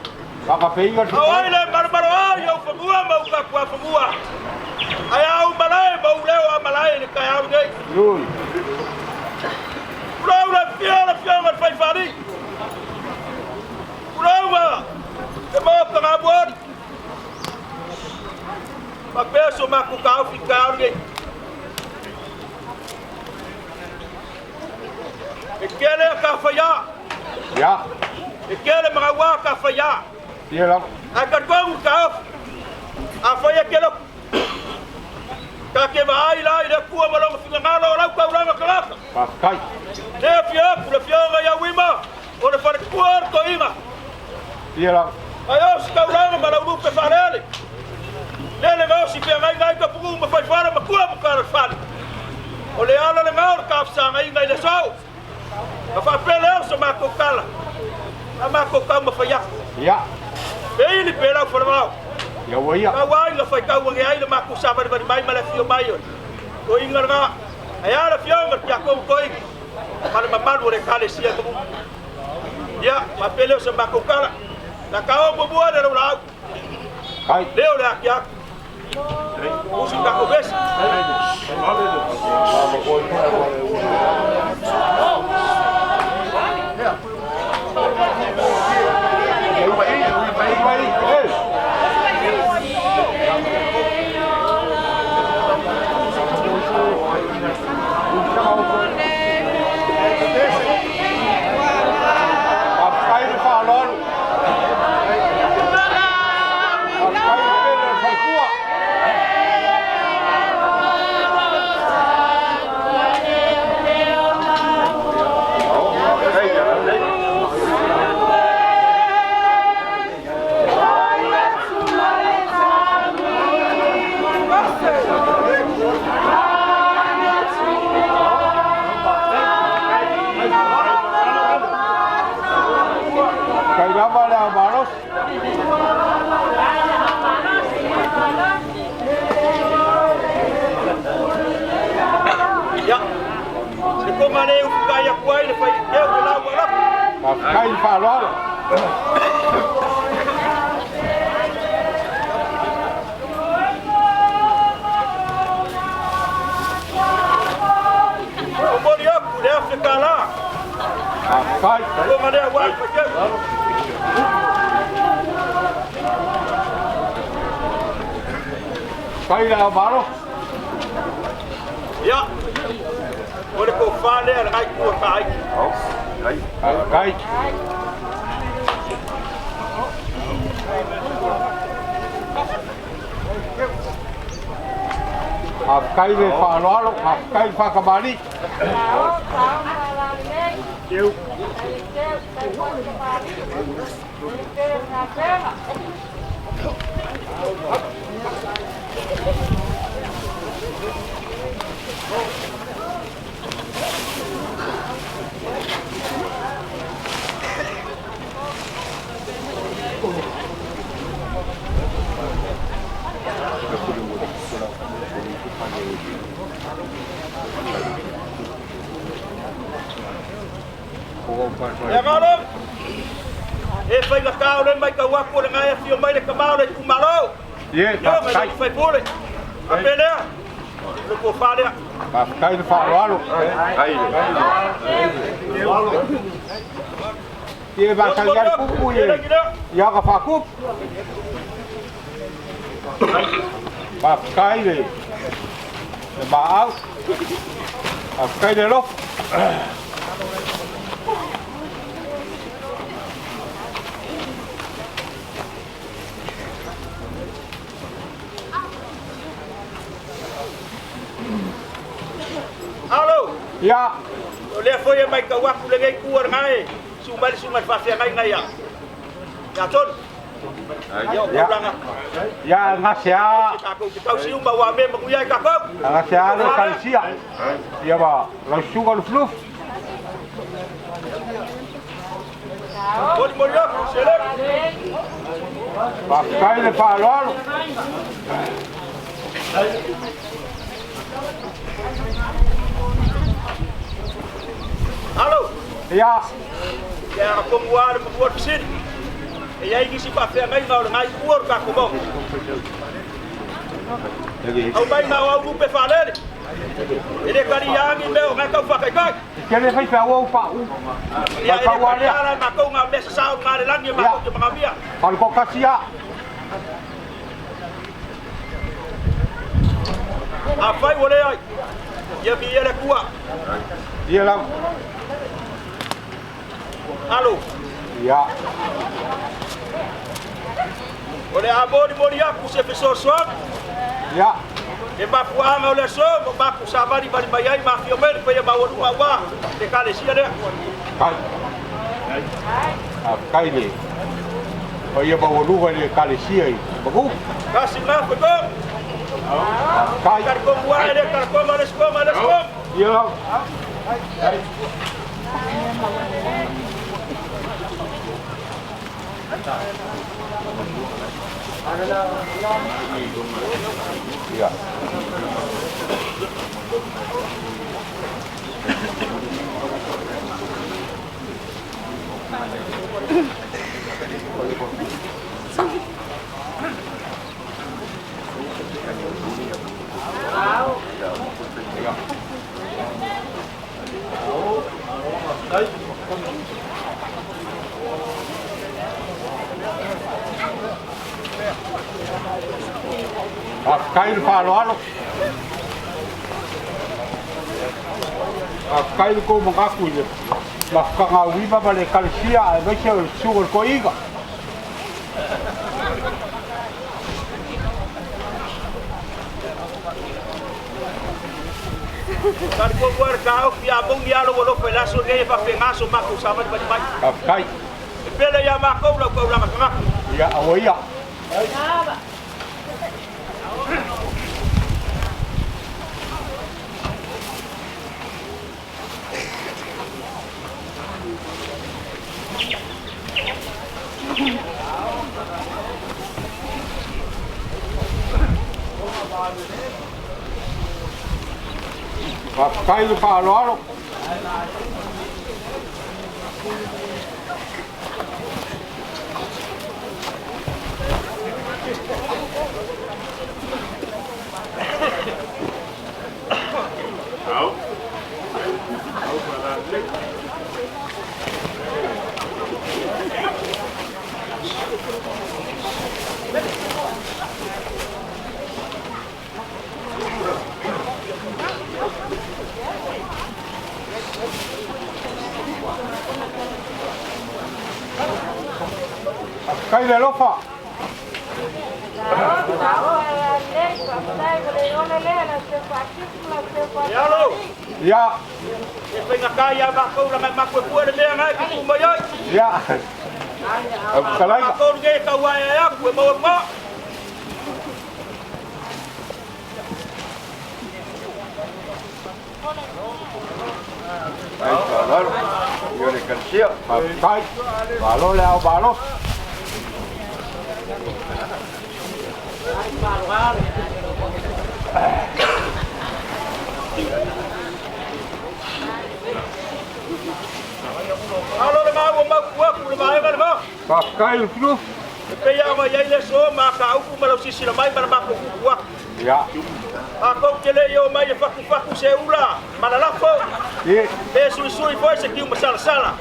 Baka peinga tu. Kau ayah baru yang pemua mau kau pemua. Ayah malai mau lewa malai ni kaya ni. Yul. Pulau fiar berfai fari. Pulau mau kengabuan. Magbeso maku kau fikar ni. Ikele kafaya. Ya. Ikele magawa kafaya. Ye la. Agar kau kau. Afaya kelo. Kake vai lá ida kuwa malong fingalo la kau la kalaka. Paskai. Ne fia ya wima. Ora far kuar ko inga. Ye la. Ayo kau la malau pe farele. Lele ngau si pia ngai ka pugu ma fai fara ma kua ma kara fari. Ole ala le ngau ka fsa ngai le sau. Ka fa pele so ma ko kala. Ma ko ka ma fai ya. Ya. Ei ni pela fora mau. Ya wa ya. Ka wai la fai ka wangi ai le ma ko sa ba mai ma le fio mai. Ko inga nga. Aya la fio ma ya ko ko i. Para ma malu re kale sia ko. Ya, ma pele so ma ko kala. Na ka o bo de la. Kai. Leo le akia. Usi ka ko bes. alo. Mori aku dia sekala. Kai. Ko mana buat macam. Kai dah baru. Ya. Boleh kau fale ai ku kai. Kai. Kai về phá nó lúc Kai phá cả bà đi. Kêu. Ya kalau fai la kau le mai ka wa ko le ngai fio mai le ka mau le ku malo. Ye, Ya Kai. mai fai pole. Apele. Lu ko fale. Kai phá nó lúc. Ye ba sang yan pupu ye. Ya ka phá cúp. Kai về. Bà áo. Kai để lúc. Alo. Ya. Le foi mai ka wa ku le ngai ku ngai. Sumal fa fe ngai ngai ya. Ya ton. Ya ulanga. Ya ngasia. Kau siu ba wa me ma ku ya ka ko. Ngasia le kalsia. Ya ba, lo sugar fluff. Mori ya, sele. Kai le phá nó lúc. Alo. Ya. Ya ko muar mo buat sin. Ya iki si pa fe ngai ngau ngai kuor ka ko bo. Au bai na au lu pe fale. Ele kari yangi me o ka fa kai kai. Kele fai fa wo fa. Ya ele kari ala na ko ngau me sa ngare langi ma ko ma bia. Al ko kasia. Afai wole ai. Ya bi ele kuwa. Ye la. Alo. Ya. Oleh abori mori aku se pesor soak. Ya. E ba puanga oleh so, ba ku savari bari bayai ma fio mer pe ba wonu wa. De kale sia de. Kai. Kai ni. O ye ba wo lu le kalisia i. Bagu. Kasih ma ko ko. Kai. Kar ko wa de kar ko ma les ko ma les ko. Ye la. Ya. Kai phá nó lúc. Kai ko mo ka ku le. La ka nga wi ba le kalsia e ba che sugar ko iga. Kar ko war ka ya bong ya lo lo pe la so ge pa pe ngaso ma ku sama bari bai. Kai. Pele ya ma ko la ma. Ya awai ya. Kai phá nó lúc. kai le lofa. Ya. E whainga kai a makau la mai makua kua le mea ngai kuku mai ai. Ya. Kalai. Makau nge kau ai ai aku e mau ma. Ai, claro. Yo le cansía. Kai. Balo le au balo. Alo le mau mau kua ku le mai ba ba. Pa kai flu. Pe ya ma ya le so ma ka u ku ma lo sisi le mai ba ma ku kua. Ya. A ko ke le yo mai fa ku se ula. Ma la fo. Ye. E sui foi se ki uma sala.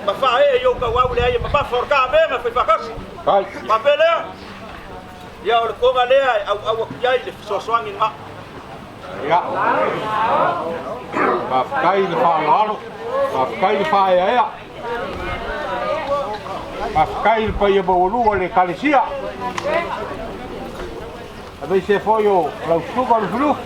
Ma fa e yo ka wa le ai ma for ka be ma fa kas. Kai. Ma pele. Ya o ko ga le ai au ya le so soangi ma. Ya. Pa kai le fa lalo. Pa kai le fa ya. Pa kai le pa ye bolu le kalisia. Abe se foi o la sugar flu.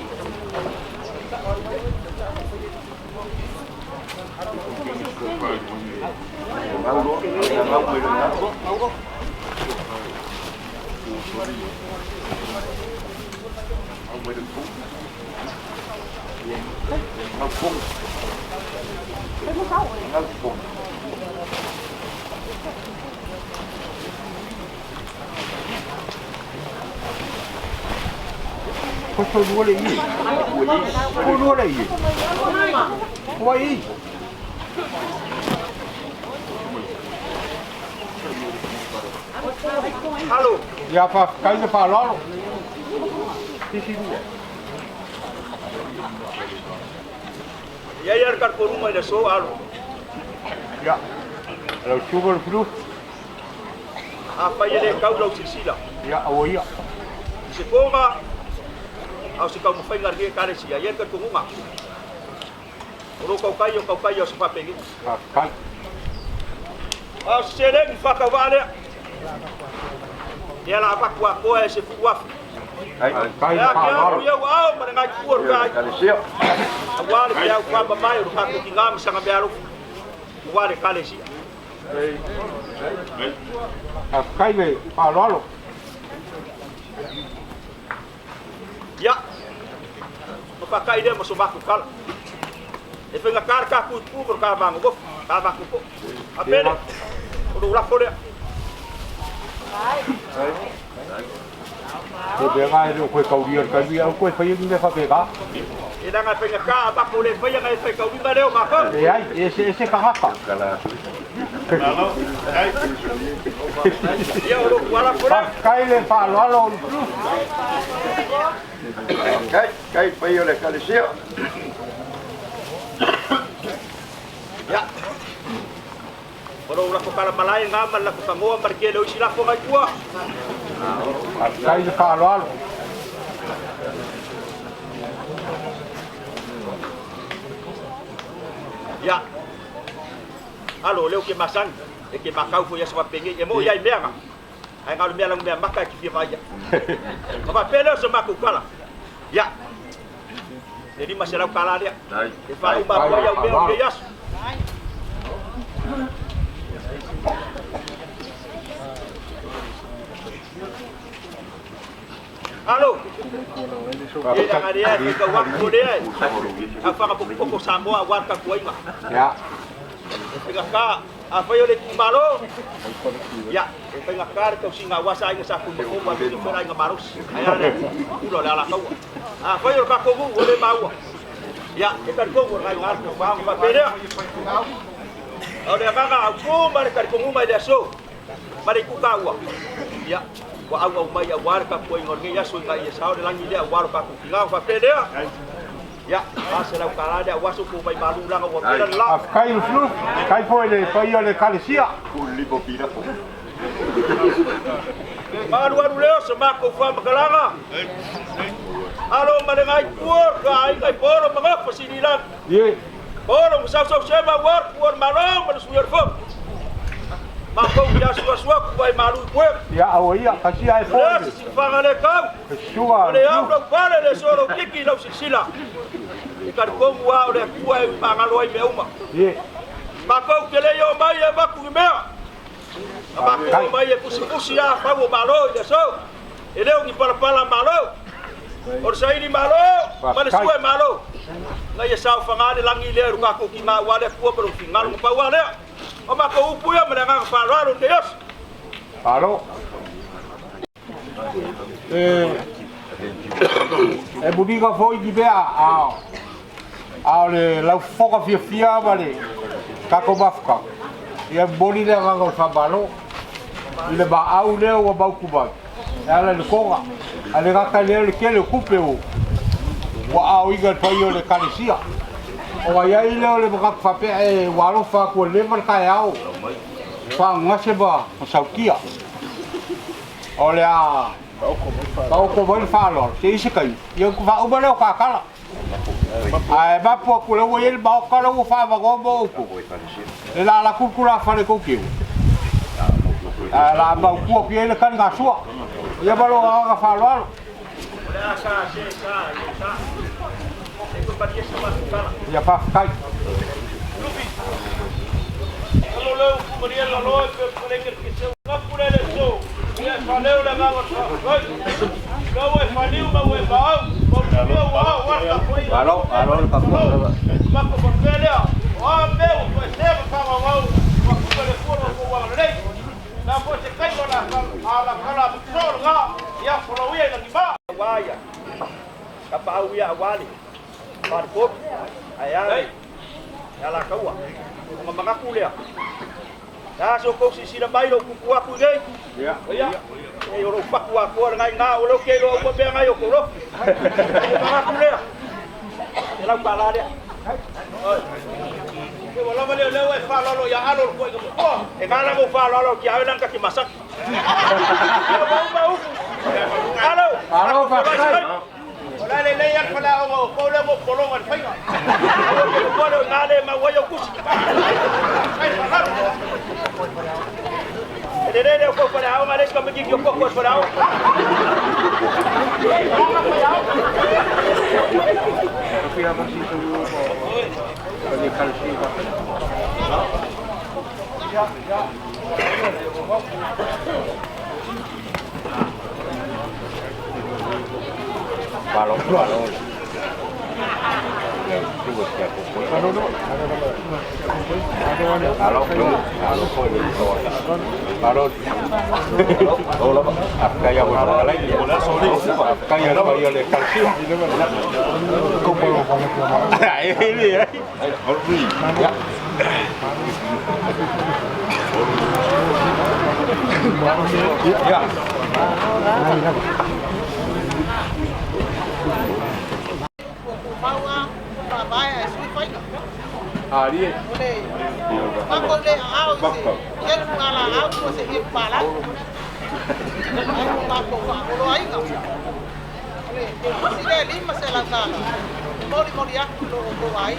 Questo vuole io. Vuole io. Vuoi? Halo. Ya pa kai le fa lalo. Sisi dua. Ya ya kar ko rumah le so halo. Ya. La sugar flu. Apa ya le kau lo sisila. Ya awoia. Se ponga au se kau mawhai ngar ke kare si ayer ka tungunga. Oro kau kai o se papengi. Pa kai. Au se le ni whaka wale. Ia la apa kua koe se fuaf. Kai le Ya fa kia lalo. ia wao ma ngai kuor kai. Cansía. Wale kia kua ba mai ro ka ki ngam sanga be aro. Wale kale si. Pa kai le fa lalo. Ya. No pa kai de mo so baku kala. E whenga kar ka ku ku ka mango go. Ka baku ko. Apele. Oro la fore. Ko be ngai ro ko kau ri ka ri ko fa ye me fa pe ka. E nga whenga ka baku le whenga ngai whenga winga leo ma ko. E ai ese ka haka. Ya oro wala fore. Pa kai le fa lalo. Kai, yo le cansía. Ya. Oro la ko kala malai ngama la ko kangoa marke lo sila ko ngai kua. Pa kai le fa lalo. Ya. Alo leo ke masang. E ke makau fo ya sa pengi e mo ya meanga. Ai ngalo mea lang mea maka ki fia ya. Apa pele so maku kala. Ya. Jadi masalah kala dia. E fa umba ko ya mea yas. Halo. Dia dah ada ke waktu dia. Apa ka pokok Samoa warka kuai ma. Ya. Tengah ka apa yo le malo. Ya, tengah ka ke singa wasa ai sa ku ko ba ni fera nga marus. Ai ale. Ulo la la kau. Apa yo ka ko ole mau. Ya, kita ko ngai ngar ko ba pere. Ole ka aku mari ka ko mai dia so. Mari ku ka wa. Ya. Wa au mai ya warka ko ngorngi ya so ngai ya sa de langi dia war ka ku ngau ba pere. Ya, asal aku kalah dia wasu ku bai malu lang wa pera la. Kai le flu. Kai foi le fa yo le kalisia. Kuli bopira. Maru leo sama ko fa makalanga. Alo malengai kuor kai kai poro mangap pasinilan. Ye. Poro musau sema war kuor malong manus suyer fo. Ma ko ya suasua ku vai malu koe. Ya au ia kasi ai fo. Le si fanga le kau. Sua. Le au no pale le solo kiki no sila. Ikan ko wa le ku ai mangalo ai meuma. Ye. Ma ko ke le yo mai e ba ku mea. Ma ko mai e kusi ya fa wo malo ya so. Ele ngi pala malo. Or sai ni malo, ma le sua malo. Na ia sa fanga le langi le ruka ko ki ma wa le ku pro fingal mo pa wa le. O ma ko upu ya me nga fa raro de yos. Alo. Budiga foi di bea a le lau foka fia vale kako bafka. Ia boli le nga fa balo. Ile ba au le o ba ku ba. Ala le konga. Ale ga ka le ke le kupe o. Wa au iga toyo le kalisia. O ia ile o le ba fa pe e walo fa ko le mal ka au. Fa ngase ba saukia. O le a Kau ko voi fa lo, te ise kai. Yo ku fa o bale o ka kala. Ai ba po ku le wo il ba o kala o fa ba go bo ku. E la kula fa le ko ki. La ba ku ki le kan ga sua. Ia ba lo ga fa lo. Ia pa kai. Kalau lo ku maria lo pe le ke se na ku le so. Ya faleu la gawa. Lo e faleu ma we ba. Alo ka ko. Ma ko ko le. O meu, ko se pa ma wa. Ko ko le ko ko wa le. Na ko se kai ko na ala kala so nga. Ya ko lo ye na ki ba. Wa ya. Ka pa u ya wali. Ba ko. Ai. Ya la ka wa. Ko ma ka ku le. Ya so ko si sira mai lo ku aku dei. Ya. Ya. E ro pa ku aku ngai nga o lo ke lo ko be ngai o ko lo. Ma ku le. E la pa la dia. Ke wala male le wa fa lo ya alo ko ko. E ka la mo fa lo ki a lang ka ki masak. Alo. Alo fa kai. Wala le le ya pala o ko le mo ko lo ngan fa. Ko lo ngale ma wa yo ku. Dede ko para ao mares como que ko ko para ao. Balon. Ari. Ako le au se. Ye ngala au ko se ye pala. Aku ngako fa ko ai ka. Le, si le lima se la sala. Mori aku lo ko ai.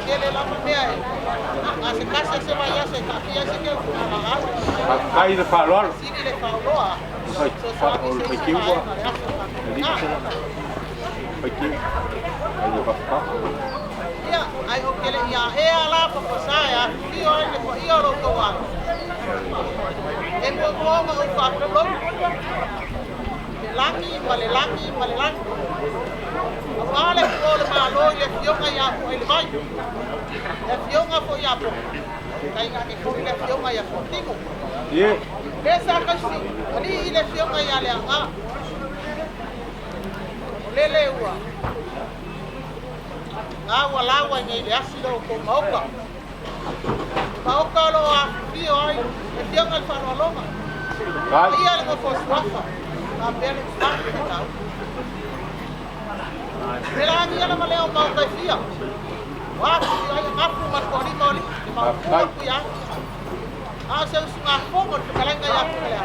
Kele la mea. Ase casa se vaya se café se que ngala au. Ai de falor. Si le faloa. Ya, ai o kele ya e ala pa pasaya, ki o le ko io lo ko wa. E mo mo ma o fa lo. Laki, vale laki. Vale ko le ma lo le fionga ya ko le mai. Le fionga fo ya po. Kai ka ke ko le fionga ya ko tingo. Ye. Esa kasi, ali ile fionga ya le anga. Lele ua. Lawa ni le asilo ko mauka. Mauka lo a fio ai, e fionga fa no loma. Ia le ko swafa. Na pele fa ta. Pela ni ala maleo mauka fia. Wa ai ngapu ma ko ni moli. Ma ku ya. Asa sunga fongo kalanga ya kala.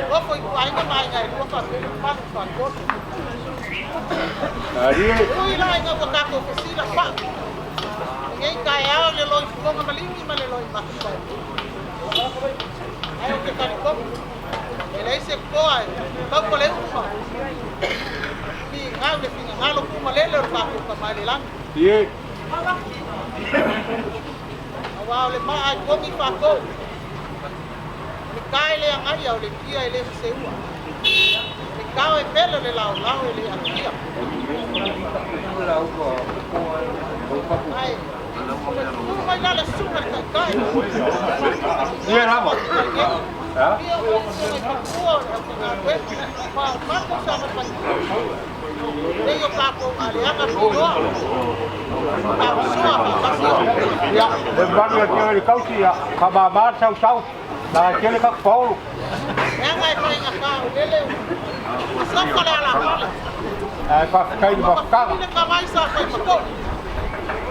Wo ko ai nga mai ngai wo fa fa ko. Ari. Ui lai ngā waka ko kusina wha. Ngai kai ao le loi fukonga malingi ma le loi makukai. Ai o ke kari koku. E lei se koa e kau ko le uma. Ni ngau le pinga ngalo kuma lele o kaku ka mai le langi. Ie. Awao le maa ai kongi whakou. Le kai le angai au le kia e le mseua. Le kau e pelo le lau lau e le akia. Ai, mai la le sunga le kai. Ie rama. Ha? Ia o le pakua o le pakua. Ma ko sa ma pakua. Le yo kako ale anga pinoa. Ja, de banu e tio le kausi ya. Ka ma ma sau. Na kele ka Paulo. Anga e kai ngaka lele. Sa fala ala fala. Ai fa kai ba ka. Ile ka mai sa kai pakua.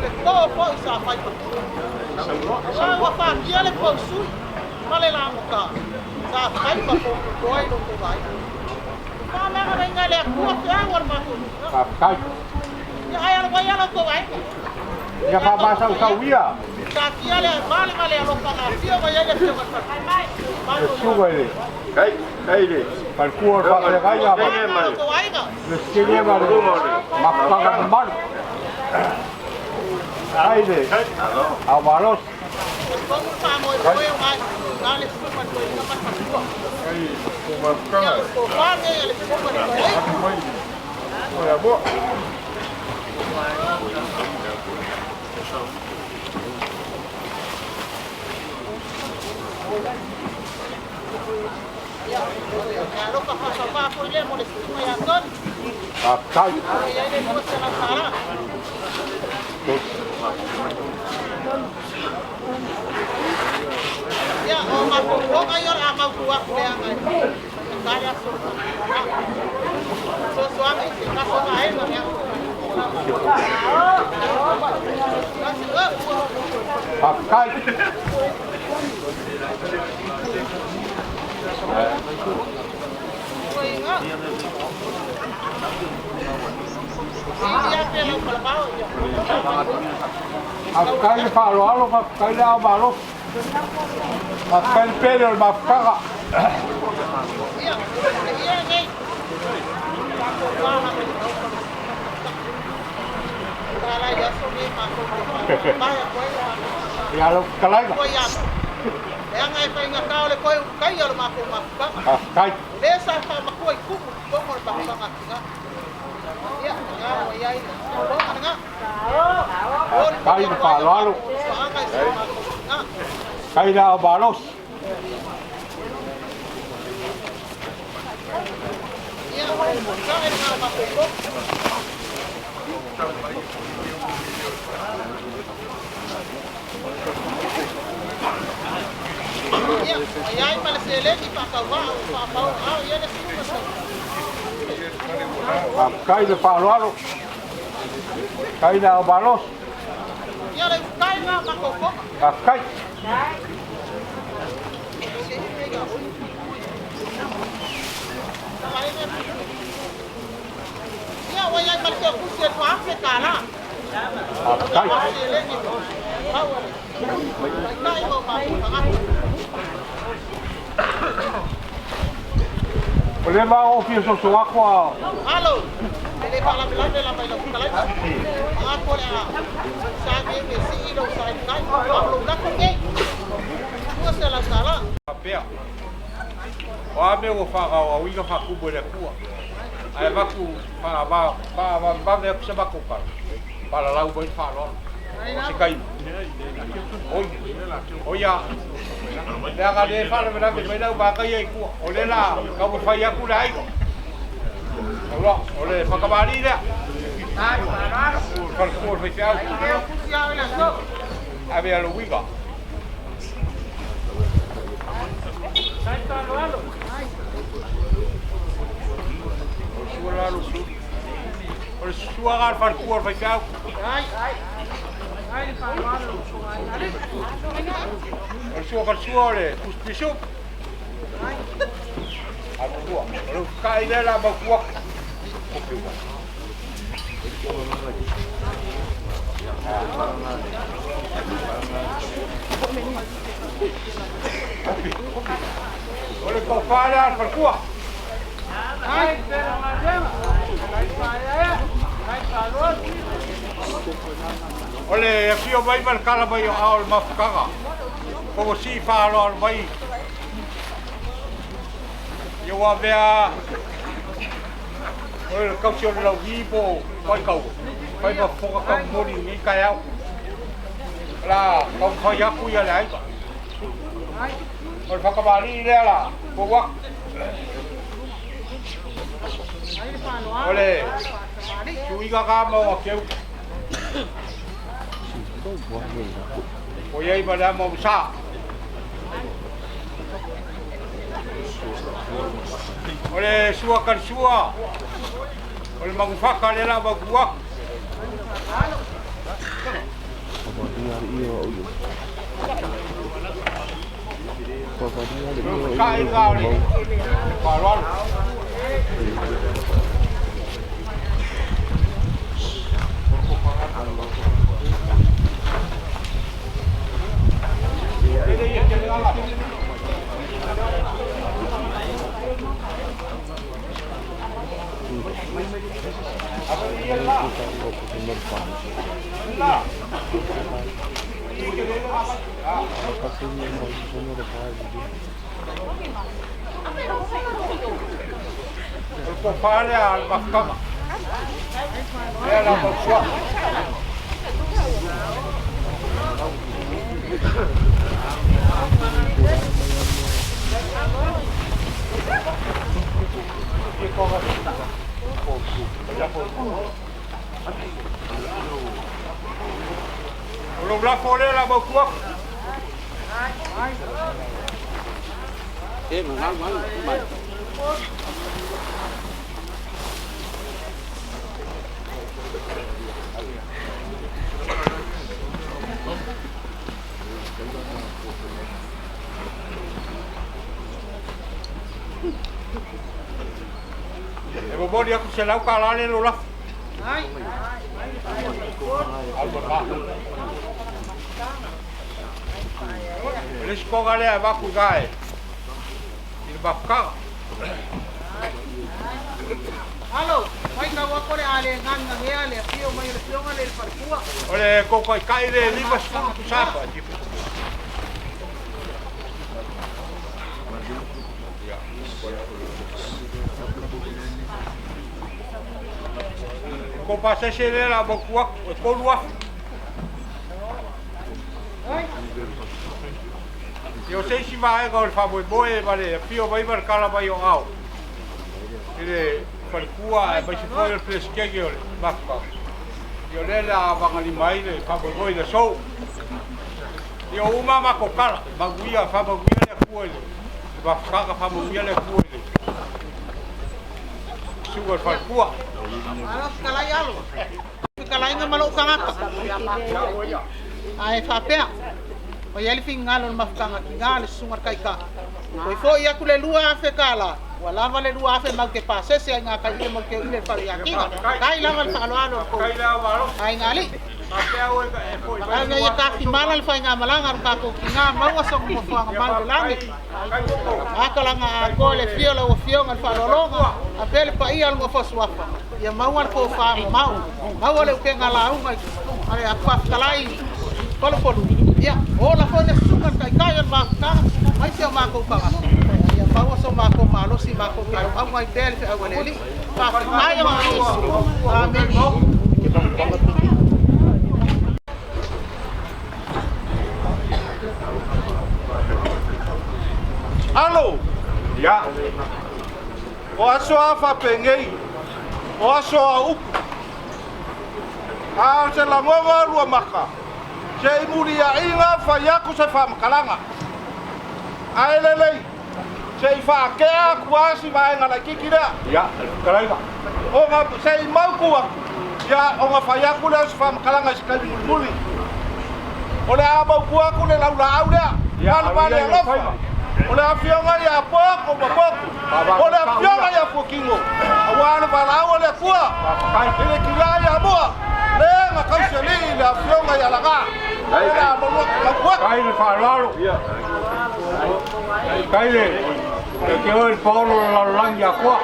Le ko po sa kai pakua. Sa wa fa kia le po su. Male la muka. Sa kai pakua ko ai no ko vai. Ka me ga nga le ku te awar ma ku. Ka kai. Ya ai ala vai ala ko vai. Ya ka ma sau ia. Sa kia le male ala ka na fio vai ele te ma. Suga ele. Kai le. Par kuor fa le kai ya ba. Ko vai ga. Le skele ba le. Ma pa ga mal. Ai le. A balos. Como fa mo e foi mai. Dale su ma ko na ma pakua. Ai, kuma ka. Ko fa me ele su ma ko. Olha, boa. Ya, lo ka fa sa pa ko le mo le su ma ya kon. Ka kai. Ya le mo se la sala. Ya, o ma ko ga yo la ma ku wa ku le anga. Kaya so. So ame se ka so ga e no ya. Ka kai. Kai le fa lo ka kai le a ba lo. Ka kai pele ma ka. Iya, iya ni. Kalau ya suami masuk, banyak kau Ya lo kalai ka. kau ya. Yang ai pa inga kau le kau kai ya lo masuk masuk. Ka kai. Desa pa makau ikut, kau mau bangsa ngah. Ya, ngah ya ini. Kau ngah. Kai le fa lo. Angai sa masuk ngah. Kai le a ba lo. Ya, kau ngah masuk. Ya, ayai malesele di pakawa, pakau, ya le semua. Ka kai le fa lo. Kai le a ba lo. Ya le kai ngah makau. Ka kai. Ya, ayai malesele kusir faham sekala. Ka kai. Malesele ni. Kai mau masuk sangat. Ole ma o fi so ako. Halo. Ele fala bilande la mai lo kalai. Ako le a. Sa ke me si lo sa kai. Lo da ko ke. Ko se la sala. Papea. O ame o fa o wi ka fa ku bo le ku. Ai va ku fa ba le ku se ba ku pa. Para la u bo fa lo. Si kai. Oi. Oia. Le aga le fa le me la ba ka ye ku. O le la ka bo fa ya ku lai. O le fa ka ba ni le. Ai, para. Ka ku fa ya. Ya le so. Ave a lo wi ka. Por su agar far kuor fa ka. Ai. Ai le fala lo so ai. Por su agar suore, us pisu. A ku. Lo kai le la ba ku. Oleh kau faham perkuah. Oleh fio bai berkala bai awal mafkara. Kau si faham bai. Yo avea. Oleh kau si orang vivo bai kau. Bai berfoka kau mori ni kaya. Lah kau kaya aku ya lagi. Oleh pakai balik dia lah. Buat. Oleh, cui kakak mau kau. Oyai pada mau besar. Oleh suakan sua. Oleh mangufakar dia lah buat. Kai kau ni, kawan. Apa dia lah? Lah. Kau faham bakal? Dia nak bersuap. Belum lapor dia lah berkuak. Memang. Bobo dia aku selau kalah ni lolah. Eles kogale baku gai. Ini bakka. Halo, mai ka wa kore ale nganga he ale pio mai le pio ale parkua. Ole ko kai le liba tu sapa. Kau pasal sini lah berkuak, kau luah. Yo sei si vai kau faboi boy vale, pio vai berkala vai yo au. Ini berkuak, basi kau fresh kegi ole, bakka. Yo lela bangali mai le faboi boy le show. Yo uma ma kokala, baguia fabaguia le kuele. Bakka fabaguia le kuele. Sugar berkuak. Alas kalai alo. Kalai nga malo kangaka. Ai fapea. O yali fingalo mafkanga kingali sungar kaika. Oi fo ia kule lua afe kala. Wala vale lua afe mag ke pase se nga kai mo ke ile pari yakinga. Kai la val palo alo ko. Kai la valo. Ai ngali. Fapea oi ka e foi. Ai nga ka fi malal fa nga malanga ka ko kinga mawa so mo fa nga mal langi. Akala nga ko le fio la o fio nga fa longa. Apele pa ia ngo fo suafa. Ya mau ko fa mau le ke nga la unga. Ai apa kalai. Polo. Ya, ola fo le sunga kai kai ma ka. Mai se ma ko pa. Ya mau so ma ko malo si ma ko kai. Au mai bel fe awaleli. Pa ai ma amen. Halo. Ya. O aso afa pengei. O aso au. Ah, se la ngova lua maka. Se imuri ya inga fa yaku se fa makalanga. Ai lelei. Se fa ke kuasi vai ngala kikira. Ya, kalaiga. O nga se mau kuwa. Ya, o nga fa yaku le se fa makalanga se kali muli. O le aba kuwa ku le laula au le. Ya, vale ngofa. O le afionga ia poko ma poko. O le afionga ia pokingo. Awana para o le kua. Ile kila ia moa. Le nga kauseli le afionga ia laga. Ela mo la kua. Kai le whalaro. Kai le. Ke oi polo la lang ia kua.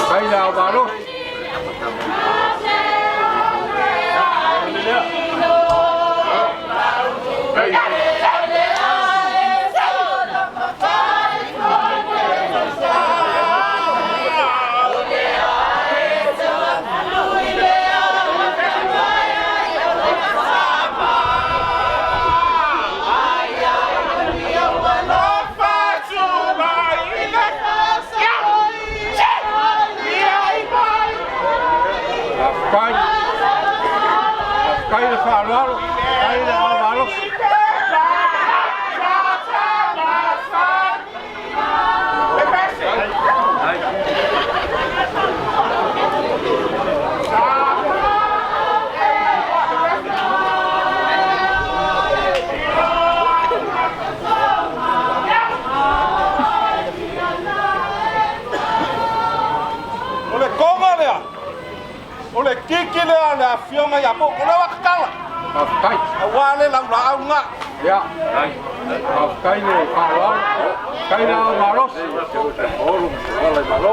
Kai la walo. Kai le whalaro. Kai le whalaro. O le kiki lea le afionga ia po, o le wakakala. Kai. Awale lau la au nga. Ya. Kai le whalaro. Kai le whalaro. Olu. Ole malo.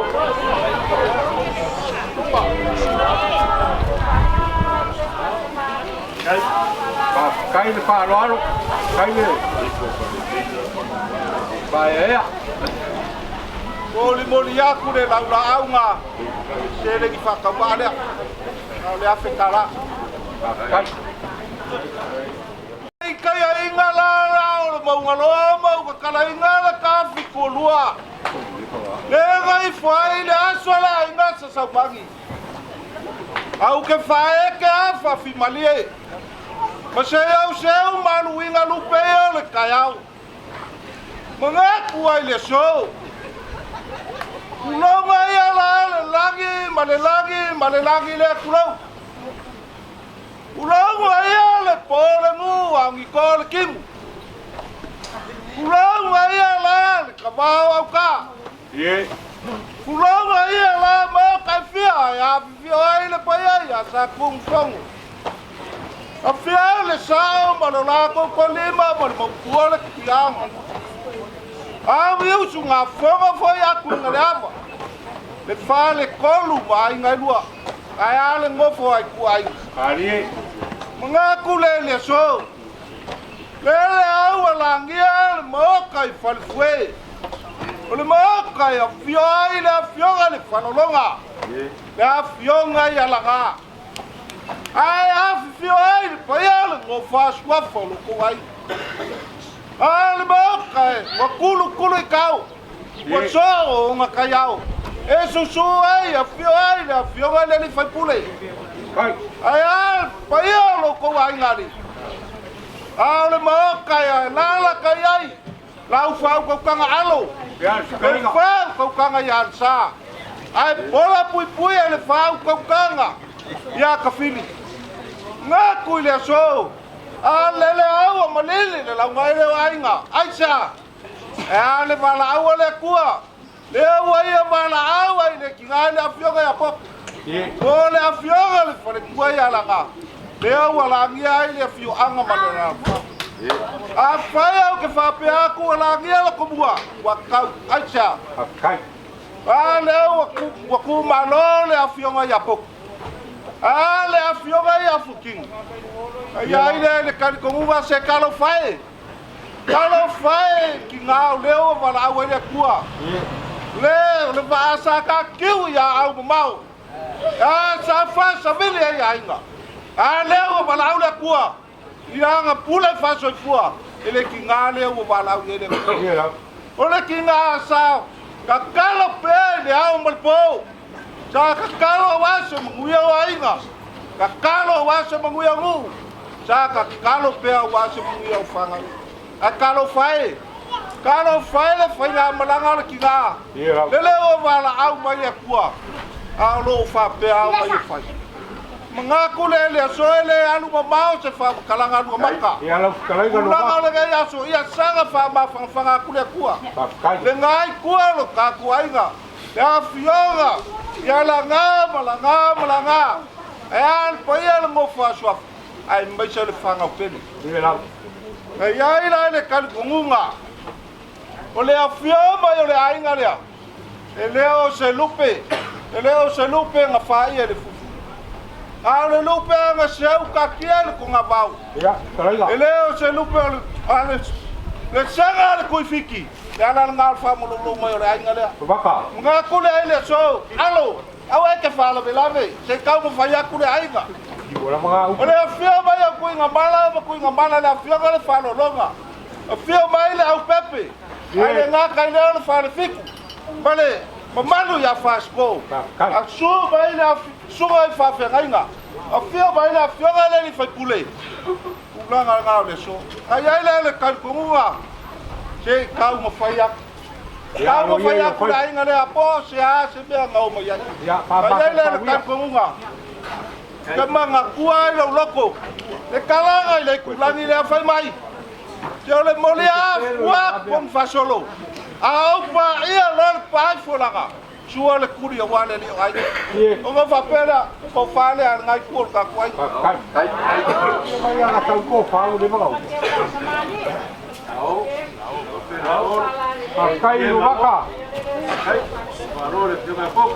Kai le whalaro. Kai le. Vai ea. Moli aku le lau la au nga. Se le ki whakawā lea. Au le awhekara. Kai. Kai a inga la o le maunga loa mau ka kala inga la ka whiko lua. Le ngai whai le aswa la inga sa saumangi. Au ke whae ke a whawhimalie. Ma se au seu manu inga lupe o le kai au. Mga kuai le show. Kulonga ia la le lagi le kulau. Kulonga ia le pole mu angi ko le kimu. Kulonga ia la le kabao au ka. Ye. Kulonga ia la mo ka fia ya fia ai le pai ya sa kung song. A fia le sao ma no la ko lima mo mo ko le kiang. A viu sunga fonga foi a kunga lava. Le fale kolu vai ngai lua. Ai ale ngofo ai kuai. Ari. Mga kule so. Le au alangia le mokai falfue. Le mokai a fioi le fionga le fanolonga. Le fionga ya langa. Ai a fioi le paiale ngofa swafo lo kuai. Al mokai wakulu ikau. Waso nga kayao. Eso suai a fioi le fionga le fai pule. Kai. Ai paialo ko ai ngari. Ale mokai a lala kayai. Lau fau ko kanga alo. Ya, sekarang. Fau ko kanga yansa. Ai bola pui ele fau ko kanga. Ya kafili. Ngaku ile so. Alele au malele le lau ngai le ainga. Aisa. Ale bala au le kua. Le wai bala au ai le kinga le afioga ya pop. Ole afioga le fale kua ya langa. Le wala ngia ile afio anga malena. A faya o ke fape aku ala ngia la komua. Wakau aisa. Kai. Ale waku malole afioga ya pop. Ale afioga ya fuking. Ai ile le kan komua se kalo fai. Kalo fai ki ngau leo wala au ele kua. Le bahasa ka kiu ya au mau. Sa fa sa vile ya inga. Leo wala au le kua. Ia nga pula fa so fua. Ele ki ngale o wala au ele. Ole ki nga sa ka kalo pe le au malpo. Sa ka kalo wa so nguia wa inga. Ka kalo wa so nguia ngu. Sa ka kalo pe wa so nguia fanga. A kalo fai. Kalo fai le fai na malanga le kinga. Le o wala au mai kua. A lo fa pe au mai fai. Mengaku le soele alu mau se fa kalanga alu maka. Ya lo kalai ga lo Kalanga le ga so ia sanga fa ma fanga ku le kua. Le ngai kua lo ka kuainga. Ya fionga. Ya la nga. Ai poia le mo fa so. Ai mai se le fanga pele. Ni la. Ai ai la le kal kunga. O le afioma yo le ainga le. Leo se lupe nga fa ia le ale lupe nga seu ka kiel ko nga bau. Ya, kalai ga. Leo se lupe ale le sanga le kuifiki. Ya la nga fa mo lo mo le ainga le. Baka. Nga ku le ile so. Alo, awe ke fa la belave. Se ka mo fa ya ku le ainga. Ora mga Ole afia ba ya ku nga bala le afia le fa lo longa. Afia mai le au pepe. Ale nga ka le fa le fiku. Bale, mamanu ya fasko. Aksu mai le suga fa fe ngainga. Afia mai le afia le fa pule. Ulanga nga le so. Ai le kan kunga. Se ka mo fa ya. Ka mo fa ya ku ainga le apo se a se be nga mo ya. Ya, pa. Ai le kan kunga. Kama nga kuai lo loko. Le kalanga le kulangi le fa mai. Yo le molia wa pon fa solo. Au pa ia lor pa folaga. Sua le kuri o wale le ai. O nga fa pera ko fale al ngai kur ka kuai. Kai. Mai ana ka ko fa le mau. Kai lu baka. Kai. Parole te me pop.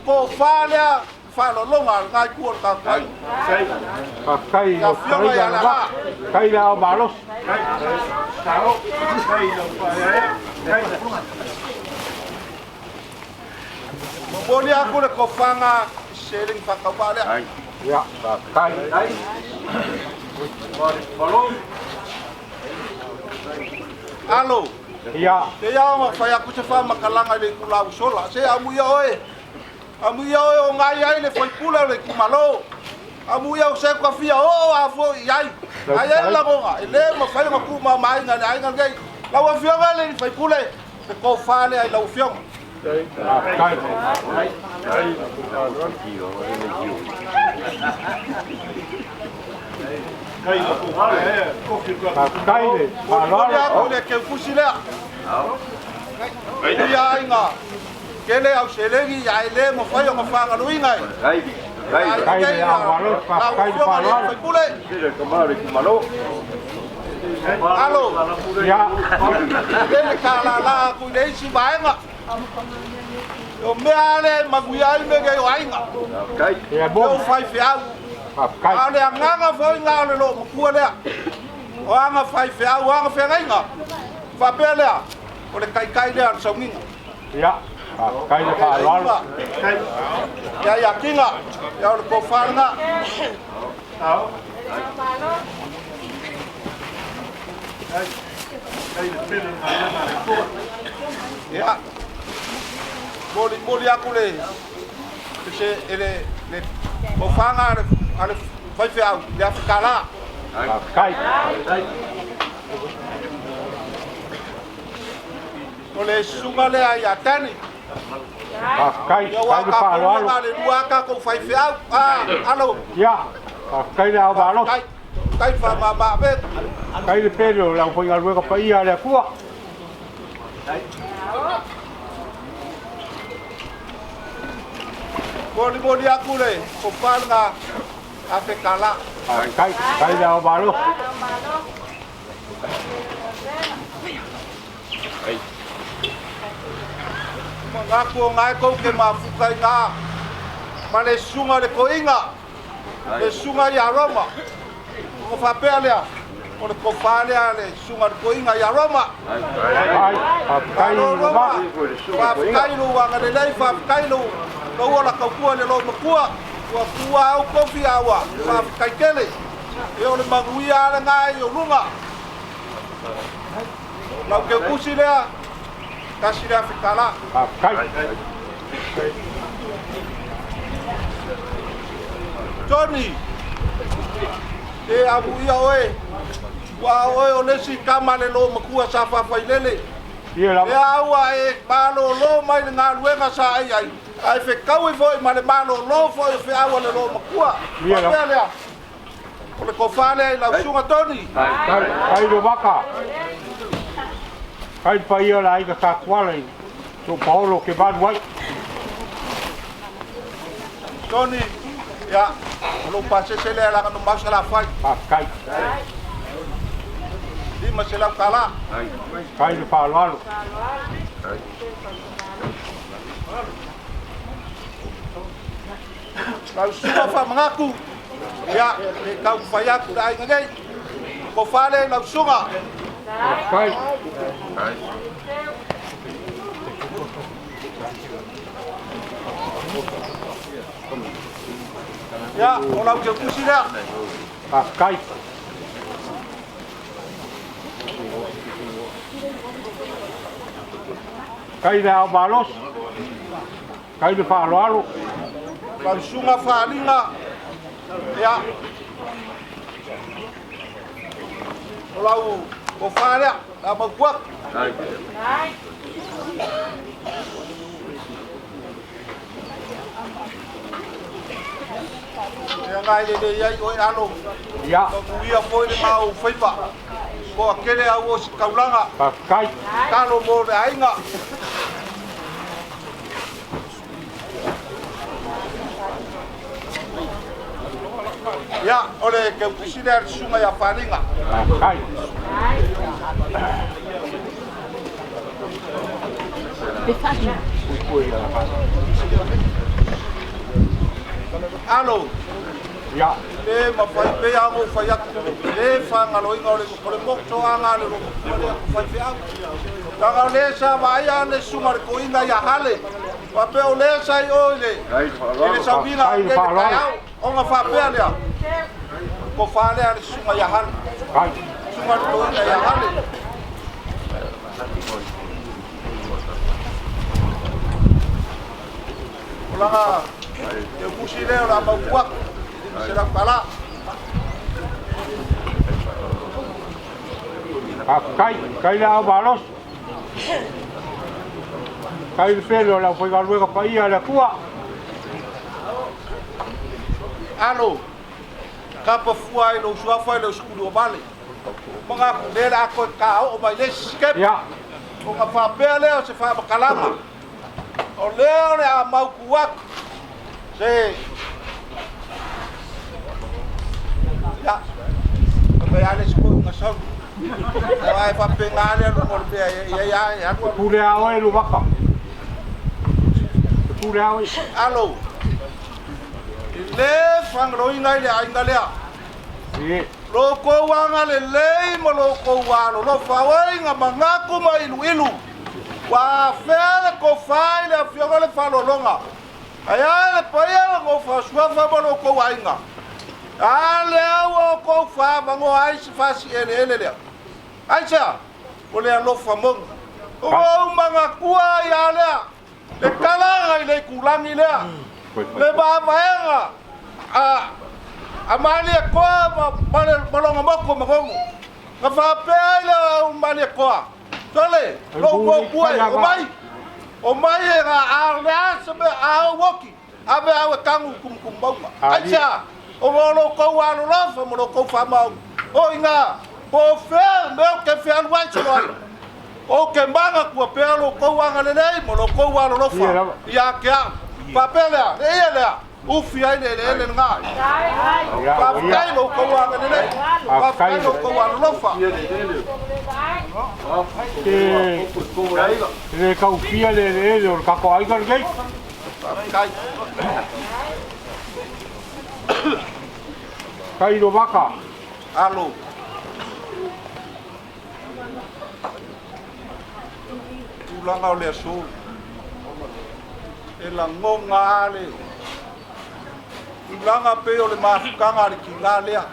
Ko fale falo longa ngai kur ka kuai. Kai lo kalai ga ba. Kai la balos. Boleh aku le kofanga sharing pakabale. Ya, kai. Alo. Ya. Dia ma fa aku se fa makalanga le kula usola. Se amuya oe. Amuya oe o ngai ai le foi pula le kumalo. Amuya o se ko fia o afo yai. Ai la gonga. Ele ma fa ma ku ma mai nga ai nga gai. La wa fia le foi pula. Se ko fa le ai la fia. Kai. Kai le. Boleh aku le ke kusile. Ai dia inga. Kele au selengi ya ele mo fa yo fa nga luinga. Kai le balos pa kai pa. Foi pula. Alo. Ya. Ele kala la ku le si baenga. Yo me ale maguia me ge yo ainga. Ya Yo bom. fai fiau. Kai. Ale nganga foi nga le lo ku le. O anga fai fiau, o anga fe nga. Fa pele. O le kai le so nginga. Ya. Kai le pa lo. Ya kinga. Ya le ko fa nga. Au. Ya. Boli aku le. Se ele ko fa nga ale fai fiau, ya fikala. Kai. Ole sunga le ai atani. Kai. Yo Kai le pa lo. le dua ka ko fai fiau. Alo. Ya. Kai le balos. Kai fa ma ba be. Kai le pelo la foi algo pa ia le kua. Boli aku le. Ko fa nga afe kala. Kai le balos. Mengaku ngai ko ke mafukai nga. Mane sunga le ko inga. Le sunga ya Roma. Ko fa pele. O le ko fa le sunga le ko inga ya Roma. Kai lu ba. Fa kai lu wa ngale lai fa kai lu. Ko wala ka ku le lo makua. Wa kuwa au ko fi awa. Fa kai kele. E o le maguia le ngai o lunga. Lau ke kusi lea. Kasi lea fikala. Kai. Johnny. E abu ia oe. Wa oe o nesi kama le lo makua sa fa failele. Ia la. E aua e malo lo mai ngā luenga sa ai ai. ai fe kau i foi ma le malo lo foi fe awa le lo makua lea o le kofale ai lau sunga toni Kai do baka. Kai pa ia la ika ka kwale. So Paulo ke bad wai. Toni ya lo pase se le la no mas la fai Kai. di ma se la kala Kai do pa lo. lau sunga fa mangaku ya le kau fai aku dai ngai kofale lau sunga Kai. ya o lau je kusi la Kai. Kai da balos. Kai do pa lo. lau sunga fa linga ya o lau kofale la makuak ya ngai le ai oi alo Ya. ko ia foi le mau faipa ko akele au o kaulanga Kai. talo mo le ainga ya ole ke kusider sunga ya falinga Kai. alo Ya. le ma fai pe a mo fai ak le fa ngalo inga ole ko le mo to anga le ro fai pe ak ta le sa vai a le sumar ko inga ya hale pa pe ole sai ole le sa bina ke ka o nga fa pe ale ko fa le ale sunga ya hale Kai. sumar ko inga ya hale Olanga ke kusile ora ba kuak serap kala Kai. Kai da balos. Kai felo la foi luego pa ia la cua. alo kapa fuai lo sua fai lo skudo vale manga le la ko ka o mai le skep Ya. o nga fa pele o se fa kalama o le ole a mau kuak se ya ko ya le sko nga so ai fa pengale lo mo be ya Pure ao e lu baka. Pure ao. alo le fang lo inga le ainga le Si. lo ko wanga le lei mo lo ko wa lo fa wa inga manga ko mai ilu wa fele ko fai le fioga le fa lo longa aya le paia ko fa sua fa mo lo ko wa inga ale wo ko fa bango ai si fa si ele le aicha o le lo fa mo o manga kua ya le kala le kulangi le le ba vaenga a mali ko ba balonga moko mo ka fa pele mali ko tole lo ko kuai o mai era a le sabe a woki abe a kangu kum bauma acha o lo ko wa lo fa mo lo ko fa ma o inga po fe me ke fe al wa chlo o ke manga ko pelo ko wa ngale mo lo ko wa lo fa ya ke papela ele ufi ai le nga pa kai lo ko wa ngale pa kai lo ko wa lo fa Le caufia le o ka ko ai ka ngai. kai Kai do baka. alo ulanga o le so e la ngonga ale ulanga pe o le mafukanga le kingalea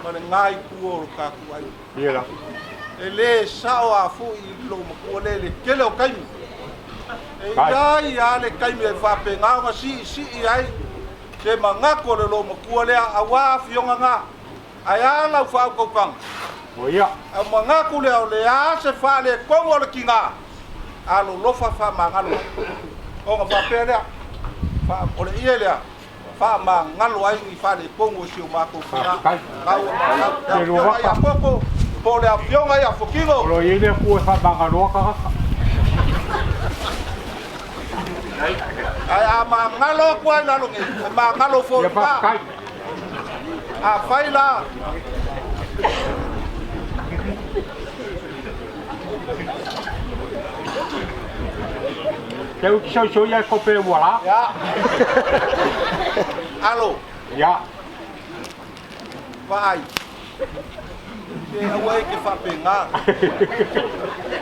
ma le ngai ku o ka ku ai Ia. ele sao a fu i lo mo le kele o kai e ia le kai me fa pe nga si ai te manga ko le lo mo le a wa fionga nga aya la fa ko kang O ia. a manga ku le o le a se fa le ko o le kinga a lo fa manga lo o nga fa pe le fa o le ia le fa ma ngalo ai ni fa le pongo si o ma ko fa ka ya popo po le avion ai a fokingo lo ile ku fa banga lo ka ai a ma ngalo ku ai la lo nge ma ngalo fo pa a fai la Kau kisah ya kopi wala. Ya. Alo. Ya. Vai. Ke awai ke fa penga.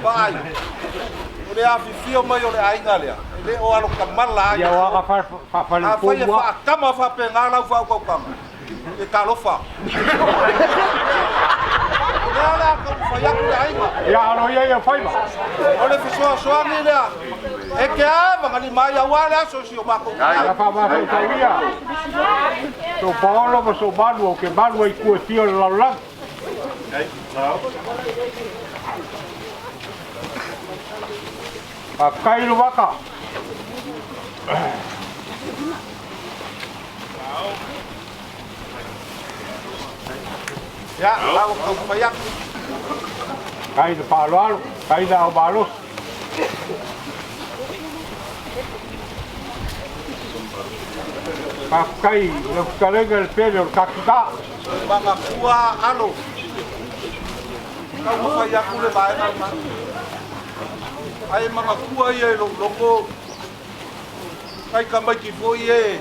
Vai. Ore a fifio mai ore ainga lea. Le o alo kamala. Ya wa fa a fa kama fa penga la fa ko kama. E kalofa. Ala ko fa ya ku ainga. Ya alo ya fa ba. Ole so ni lea. E ke ava ngani mai awala so si o mako. Ya fa ma fa tawia. So Paulo ma so balu ke balu ai ku tio la la. Pakai lu waka. Ya, lawa ko payak. Kai de palo, kai da balos. Pakai lo carrega el pelo kakita. Banga kuah alo. Kau payak ku le bae na. Ai mga kuah ye loko. Kai kamai ki foi ye.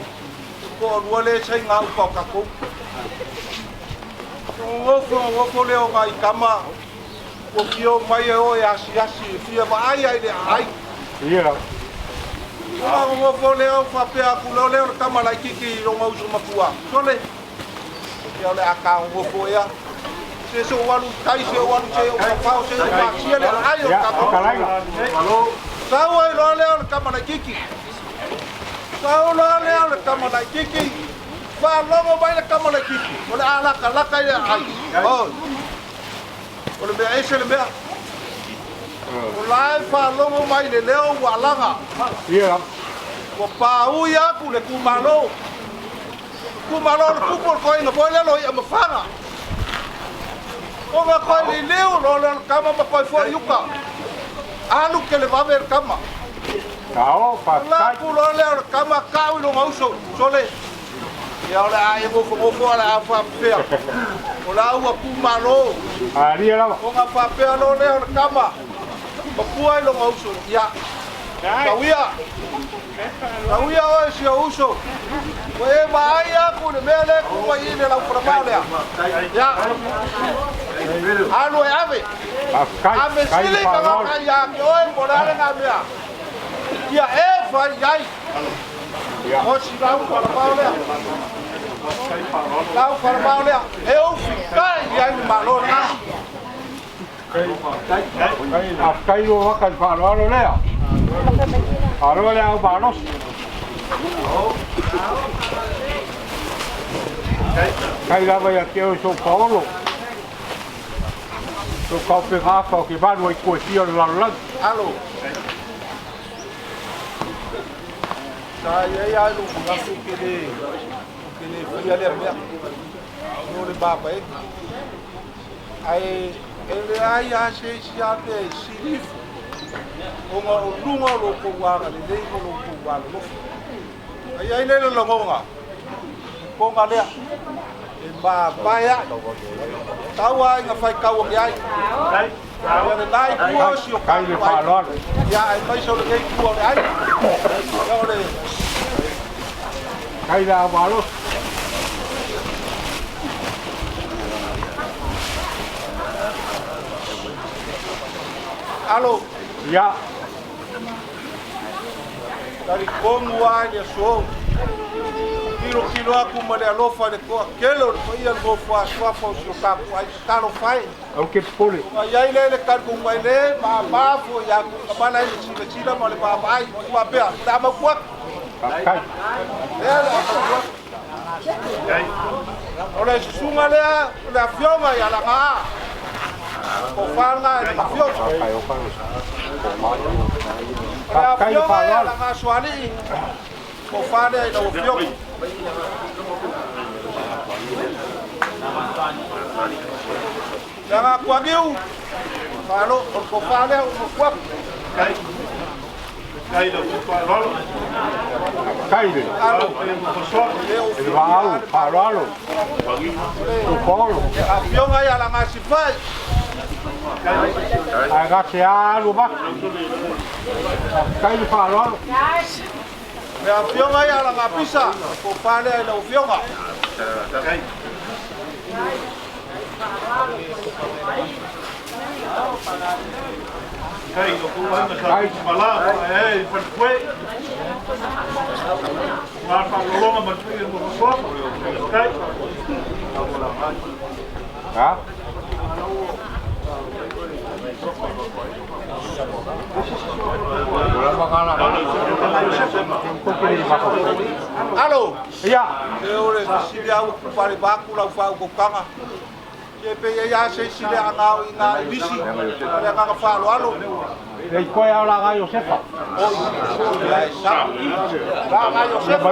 Ko wale sai nga upa ka ko. Ngofo leo mai kama. O kio mai o ya si fia mai ai le ai. Iya. Ngofo leo fa pe aku leo kama la kiki lo mau suma kuah. Sole. Ya le aka ngofo ya. Se walu kai se walu se o fa se ma sia le ai o ka kalai. Halo. Sawa lo leo kama la kiki. Sawa lo leo kama la kiki. Fa logo vai le kama la kiki. Ole ala kala kai ai. Oh. Ole be ai se le be. Olai fa logo mai le leo walanga. Iya. Ko pa u ya ku le kumalo. Kumalo ku por ko ina bola lo ya mafanga. O nga ko le leo lo kama ma ko fo yuka. Alu ke le va ver kama. Kau pakai. La ku lo le kama kau lo mauso. Sole. Ya ole ai mo ala fa pe. Ola u ku malo. Ari la. O nga fa pe lo le kama. Ba puai lo mauso. Ya. Kawia. Kawia o si uso. We vai aku ne mele ku wa ine la formale. Ya. Alu ave. Pakai. Ave sili ka ya ke oi bolare na mea. Ya eva yai. Ya. O si la formale. La formale. Eu ficar yai malona. Pakai lu waka palo lo lea. Aro le au balos. Kai la vai aqui o São Paulo. So kau pe ngafa ki balu ai ku tio la la. Alo. Saya ya lu ngafu kele fia le mea. No le baba e. Ai ele ai a se ate silif. Onga lunga lo ko wanga le le lo ko wanga lo. Ai le lo ngonga. Ko nga le. E ba ba ya. Tawa nga fai kau ki ai. Ya le nai ku si o Kai le palo. ya ai mai so le ku ai. Ya le Kai la balos. alo. Ya. Dari kongu ai so. Kilo aku male alofa de ko kelo ko ia go fa swa fo so ka ai talo fai. O que pole. Ai ai le kan ku mai le ba fo ya ku ka bana ni chila male ba ai ku ape ta ma ku. Pakai. Olha sunga le la fioma ya la ga. Ko fa nga la fioma. Pakai o palos. Kai fa la lo. nga swali. Ko fa le no fio. Nga kwa giu. Fa lo ko fa le ko kwa. Kai lo fa lo. Kai le. Alo. E va au fa lo. O polo. A fio nga ya la nga si fai. Ai ga se a lu ba. Kai le fa lo. Me a fio nga ya la nga pisa. Ko fa le no fio nga. Kai. Kai lo ku wa na kai mala eh fa kwe. Ma fa lo ma tu mo so. Kai. Ha? Alo. Iya. E ore si dia u pare ba ku la fa ko kanga. Ke pe ya se si le anga ina bisi. Le anga fa lo alo. E koe au la ga Josefa. Ya sa. La anga Josefa.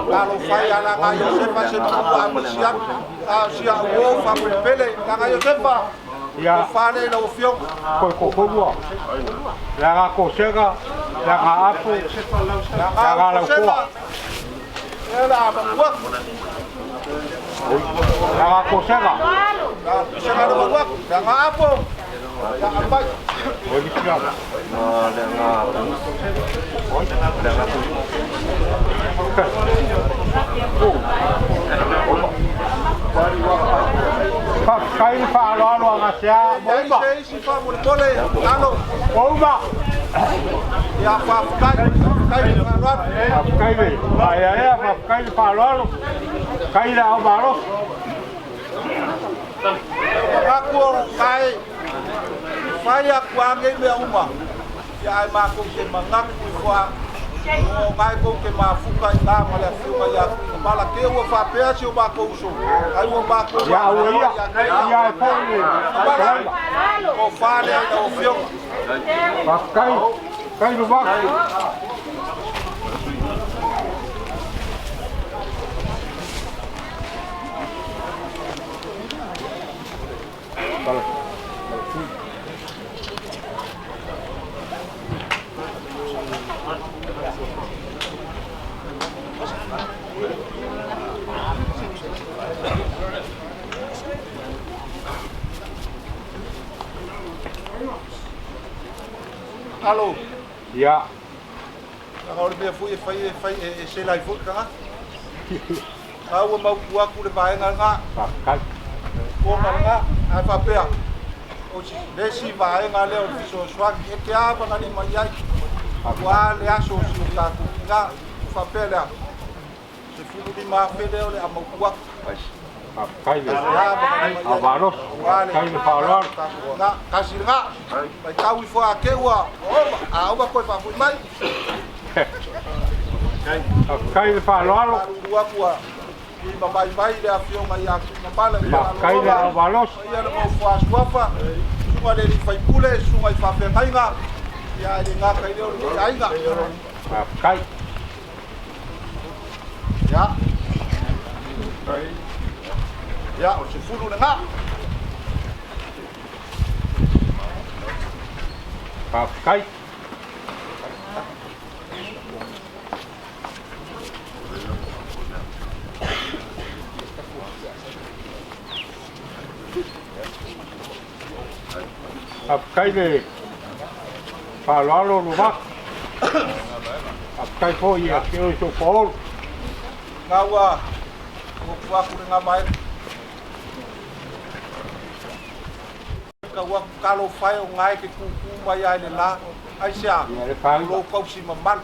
La lo fa ya la anga Josefa se tu a misia. A si a wo fa pele la anga Josefa. Ia Fa le no fio. koe ko ko la ga ko sega, la ga apu, La la ga la Josefa. ko. Ela ba wa. La ga ko sega. La se ga lo wa. La ga apo. La apa. O di sia. Ka kai fa lo nga sia, Ya bomba. se si fa mo pole. Alo. Bomba. Ya fa kai. Kai fa lo. Kai le. Ai ai fa kai fa lo. Kai la o ba lo. Aku kai. Faya kwange me uma. Ya ai ma ko ke mangak ku fa. O ngai ko ke ma fuka ina ma le fuka ya. Mala ke wo fa pe si o ba ko so. Ai wo ba ko. Ya o ia. Ya fa le. O fa le o fio. Fa kai. Kai lu ba. Alo. Ya. Agora be fu e fai e se lai fu ka. Au ma ku aku le vai nga. Fa kai. O nga ai fa pe. O si le si vai nga le o so swag e ke a ba ni mai ai. Wa le aso si ka ku nga fa pe le. Se fu di ma pe le o le ama ku aku. Fa kai le. A ba lo. Kai le fa lo. Nga kasi nga. Mai tau i fo a ke wa. O a ba ko fa fu mai. Kai le fa lo. Ku aku a. I mai le afio mai aku na bala. Kai le a ba lo. Ia le mo fa swafa. Sunga le fai pule, sunga i fa fe ngai nga. Ia le nga kai le o ai nga. Fa kai. Ya. Ya, o se fulu le nga. Fa kai. Fa kai le. Fa lo lu ba. Fa kai fo ia ke o so por. Nga wa. Ko ku aku le nga mai. Ka wa kalo fai o ngai ke ku mai ai le la. Ai sia. Le fa Lo ko si maman.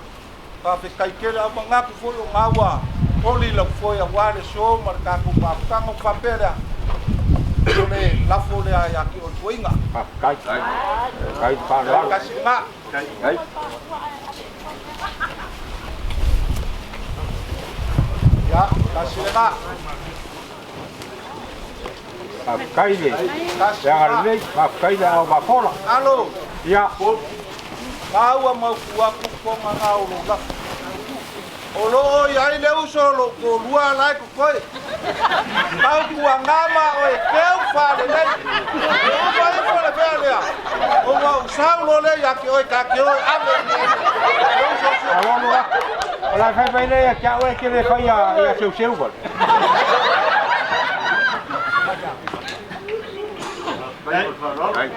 Ka fe kai ke le ama nga ku fo o nga wa. Oli la fo ya wa le so mar ka ku pa ka mo pa pera. Le la fo le ya ki o tuinga. Fa kai. Kai fa lo. Ka si nga. Kai. Ya, ka si nga. Fa kai le. Ya le fa kai le a ba fola. Alo. Ya. Ngāua mau kuaku konga ngāu lo la. O lo ia i leu so lo ko lua lai ko koe. Mau kua ngama o e keu whare nei. O mai kore pēr lea. O ngau sau lo le ia ki oi ka ki oi ame ni. Alo la. Ola fai vai le kia oe ke le fai ia seu bol.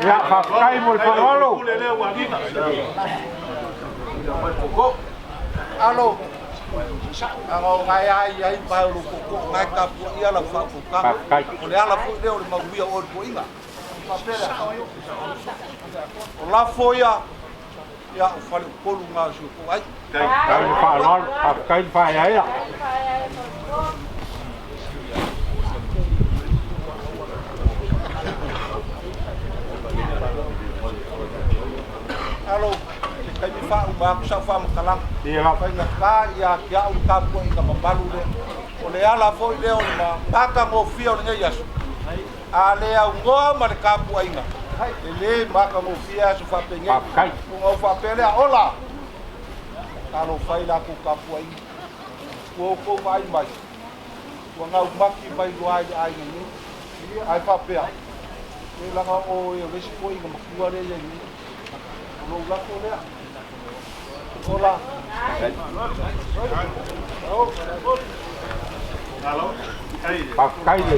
Ya fa kai mol farolo. Alo. Ang ngai ai pa lu ko ngai ka pu ia la fa ku ka. O le ala fu le o ma wi o ko inga. O la foia ya fa ko lu nga su ko ai. Kai fa lol, kai fa ai la. Alo. Kai mi fa u ba ku sa fa makalang. Dia Fa na ka ya kia u ka pu inga mabalu le. O le ala fo le o ma paka mo fia o ngai yasu. A le au ngoa ma le ka pu inga. Le maka mo fia su fa pe ngai. Kai. O fa pe le ola. Alo fai la ku ka pu inga. Ko mai mai. Ko ngau maki mai do ai ni. Ai fa pe. Le la o yo le si ko inga makua le ni. Lo la ko le. Hola. Kai le.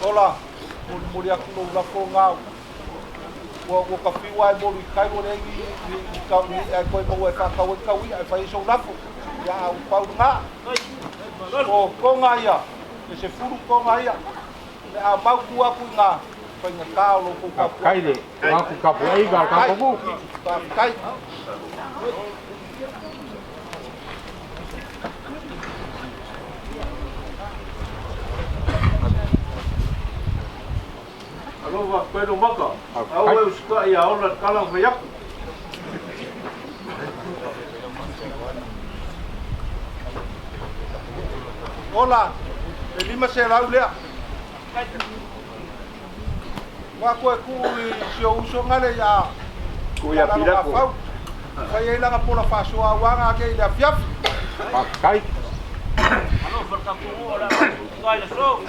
Hola. Muri aku lo la ko ngau. Wo ka fi wai mo kai mo le ni ka ni ai ko mo ka ka wi ai fai so la fu. Ya u pa nga. Ko nga ya. Se furu ko nga ya. Le a mau ku aku nga. Fai ka lo ko ka. Kai le. Aku ka pu ai ga ka ko. Kai. Alo wa koe no maka. Au e uska ia ona kala vai aku. Hola. E lima se lau lea. Wa koe ku si o uso ngale ya. Ku ia pira ko. Fai e langa pola fasoa wanga ke ila fiaf. Kai. Alo farkapu ora ngai la so.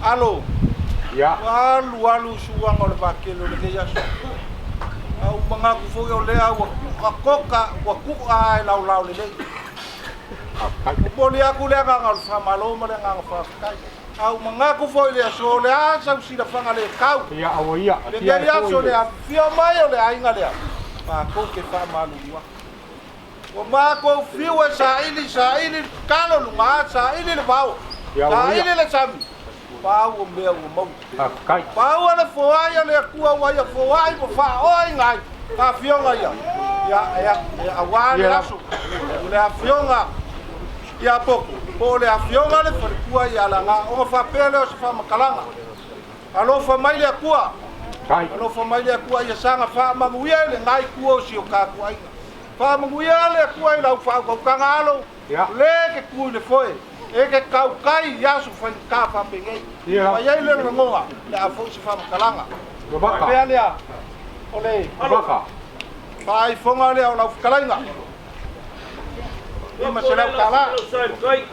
Alo. Ya. Walu suang o le bakelo le ke yaso. Au manga ku fo o le au ka koka wa ku ai lau le le. Boli aku le nga ngal fa malo ma le nga fa kai. Au manga ku fo le so le a sa si da fanga le kau. Ya au ia. Le ke yaso le a fio mai o le ai nga le. Ma ko ke fa malu wa. Wa ma ko fio sa ili kalo lu ma sa ili le bau. Sa ili le sami. Pau o meu o mau. Kai. Pau le foai le kua wa ya foai po fa oi ngai. Ka fionga ya. Ya awa le aso. Le fionga. Ya poko. Po le fionga le kua ya la nga o fa pele o fa makalanga. Alo fa mai le kua. Kai. Alo fa mai le kua ya sanga fa manguia le ngai kua o si o ka kua. Fa manguia le kua la fa ko kangalo. Ya. Le ke ku le foi. E ke kau kai ya su fa ka fa pengei. Ya. Ya ile ngonga le afo si fa makalanga. Baka. Pe ale. Ole. Baka. Pai fonga le o la kalanga. Ima se la kala. Sai kai.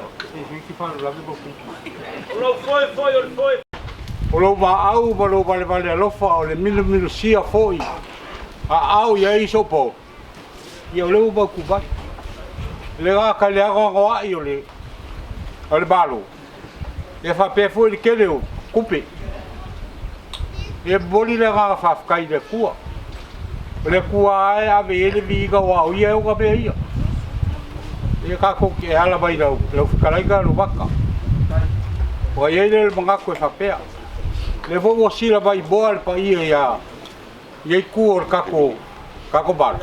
Ki fa la bo ku. Olo foi. O lo va au va lo vale alofa o le mil sia foi. Au ia iso po. Ia le ba ku ba. Le ga ka le ga ga i o le. O le balo. E fa pe foi ke le o kupe. E boli le ga fa kai le kua. Le kua e ave ele vi ga wa o ia o ga be ia. E ka ko ke ala bai lo kalai ga lo baka. O ia le manga ko fa pe. Le vo sila vai boal pa ia ia ku or kako bal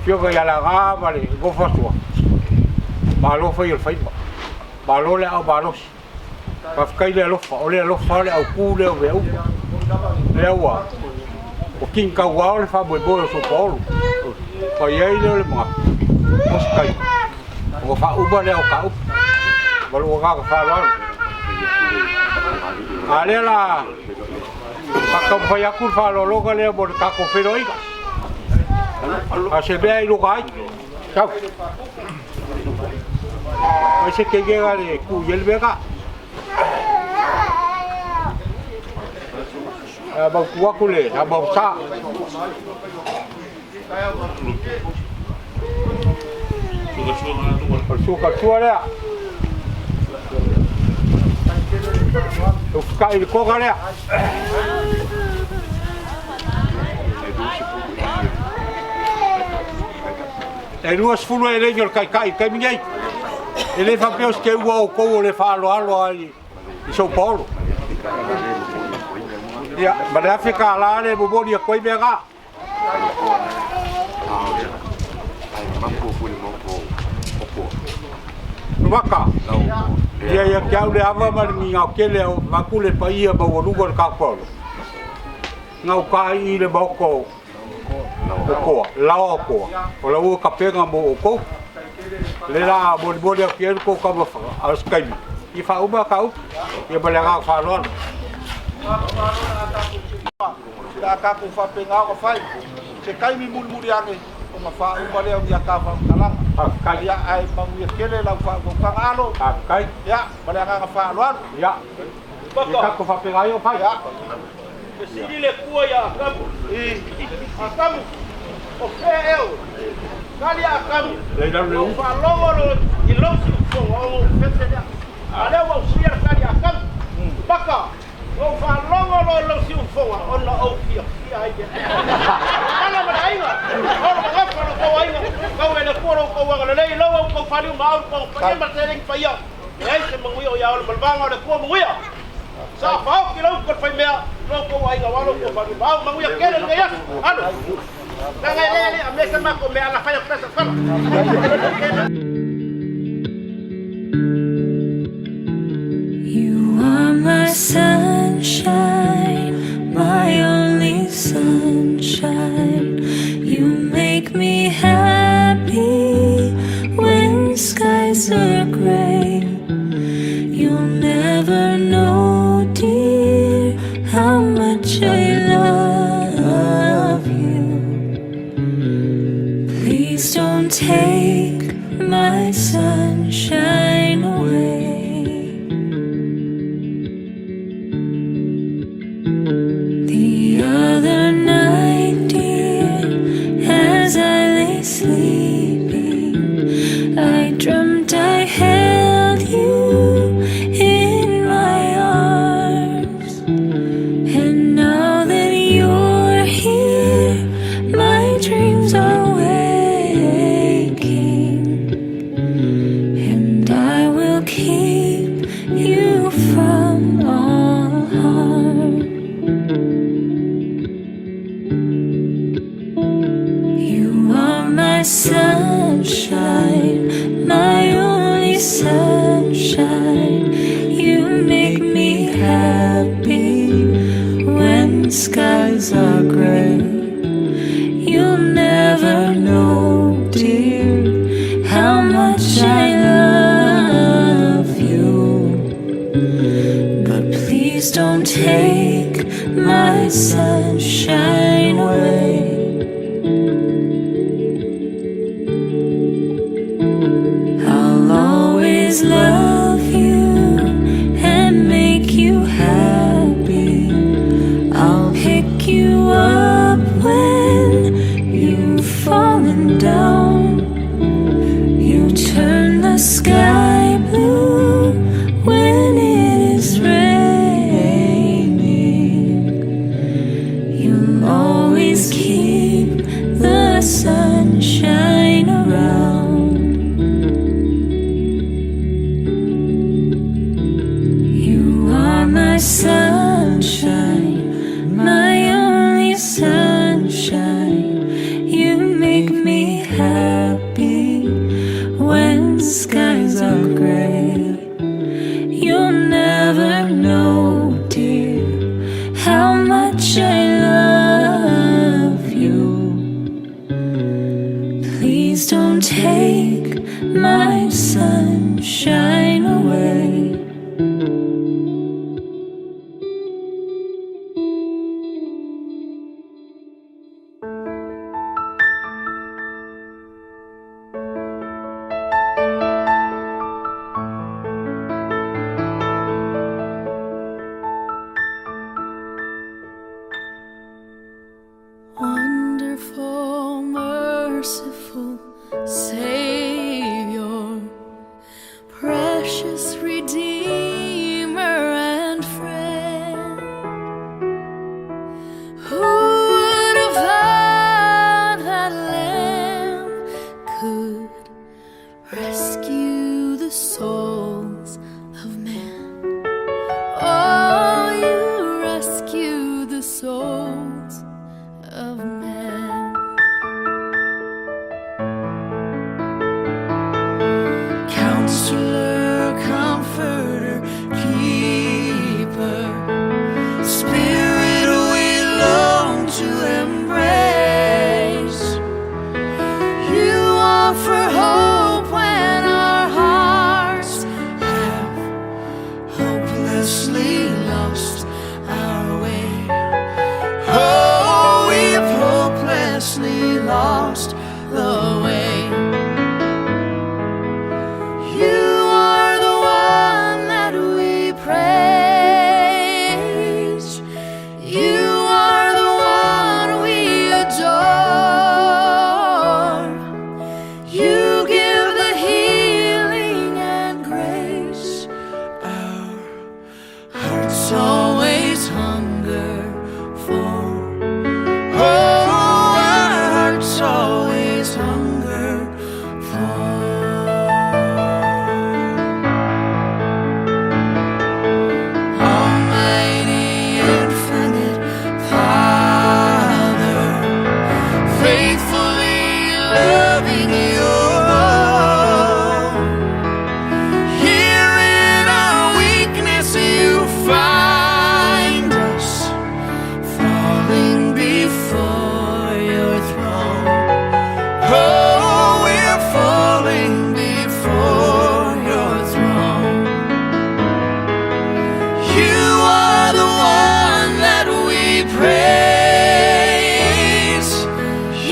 fio ga ya la ga vale go fatua malo foi el fai malo le au balos pa kai le lofa ole lofa le au ku le veu le wa o kin ka wa le fa bo so polo pa ia le ma os kai o fa uba le au ka valo ga fa lo Ale la pakai aku falo loga le bo ka ko fero ika. Ase be lo kai. Ciao. Ase ke ga le ku yel be ka. Abang tua ku le, abang sa. Suka le. Suka il ko ga le. E duas fulu e leño kai mingai. Ele fa peos que o ko le fa lo ai i São Paulo. Ya, bada Afrika la le bobo dia koi bega. Maka. Ya kau le ava ma ni ngau kele ma kule pa ia ba wo lugar ka polo. Ngau kai le boko. Ko la ko. O la wo ka pega mo ko. Le la bo dia kier ko ka ba as kai. I fa uba ka u. Ya bala ka fa lon. Da ka ku fa penga ko fai. Se kai mi mulmuri ake ko ma fa u bale o ya ka fa kalang. Kai ya ai mang ya kele la fa ko kangalo. Kai. Ya, bale ka fa lon. Ya. Ka ko fa penga yo fa ya. Sini le kua ya kamu. Akamu. O feo. Kali akamu. Le dan le. Fa longo lo ilosi ko o fete ya. Ale wa usia kali akamu. Baka. O fa longo lo si un fonga ona o kia ai ke. Ala ma dai wa. Ora ma fa lo ko ai wa. Ko ele ko ko wa le lo ko fa lu ma ko pa ma tering pa ya. Ai se mo yo ya o balbanga le ko mo ya. Sa fa ki lo ko fa mea. Lo ko ai ga wa lo ko fa lu ma mo ya kele le ya. Alo. Nanga ele ame se ma ko me ala fa ya pesa fa. My sunshine, my only sunshine. You make me happy when skies are gray. You'll never know, dear, how much I love you. Please don't take my sunshine away. The other night, dear, as I lay sleeping, I dreamt I held you in my arms. And now that you're here, my dreams are waking, and I will keep you from all harm. My sunshine, my only sunshine. You make me happy when skies are gray. You'll never know, dear, how much I love you. But please don't take my sunshine away. Love you and make you happy. I'll pick you up when you've fallen down. You turn the sky blue when it is raining. You'll always keep the sunshine around. My sunshine, my only sunshine. You make me happy when skies are gray. You'll never know, dear, how much I love you. Please don't take my sunshine away. merciful Savior, precious Redeemer and friend. Who would have thought that Lamb could rescue the souls of men? Oh, you rescued the souls of men. Counselor, comforter, keeper, Spirit we long to embrace. You offer hope when our hearts have hopelessly lost our way. Oh, we've hopelessly lost the way. You are the one that we praise. You are the one we adore. You give the healing and grace. Our hearts always hunger for. Oh, our hearts always hunger for. Almighty infinite Father, faithfully loving your own. Here in our weakness you find us, falling before your throne. Oh, we're falling before your throne. You are the one that we praise.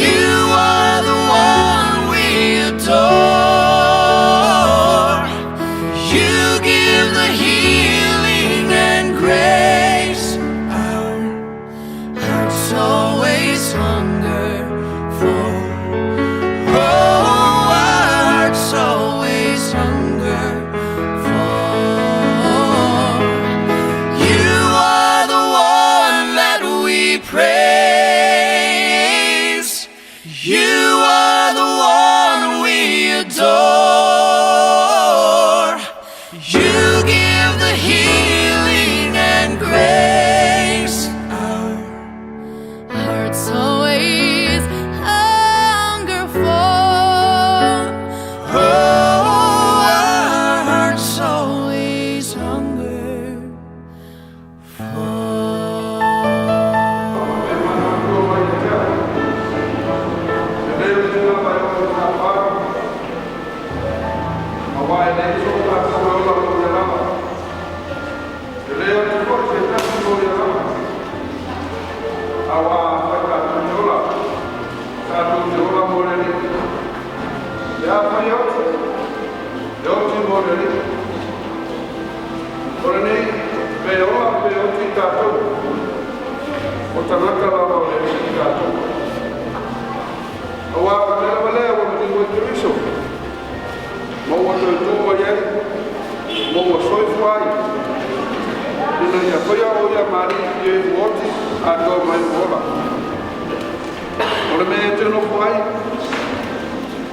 You are the one we adore. You give the healing and grace. Our hearts always hunger for. Oh, our hearts always hunger for. You are the one that we praise. You are the one we adore. You give the healing and grace. Our hearts always hunger for. Oh, our hearts always hunger for.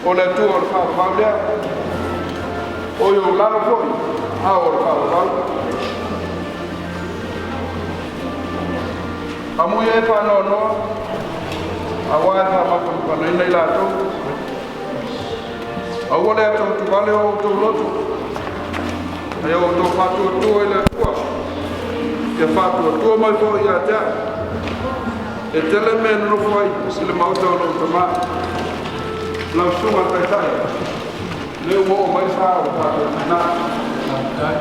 Ole tu or fa fa o yo la no foi a or fa fa amu ye fa no no a wa ta ma ko no nei la to a wo le to tu vale o to lo to ayo to fa tu ele tu ke fa tu mai fo ya ta e tele men no foi se le mau to no to ma Lau suma tai tai, leu mo mai sa o ta na tai.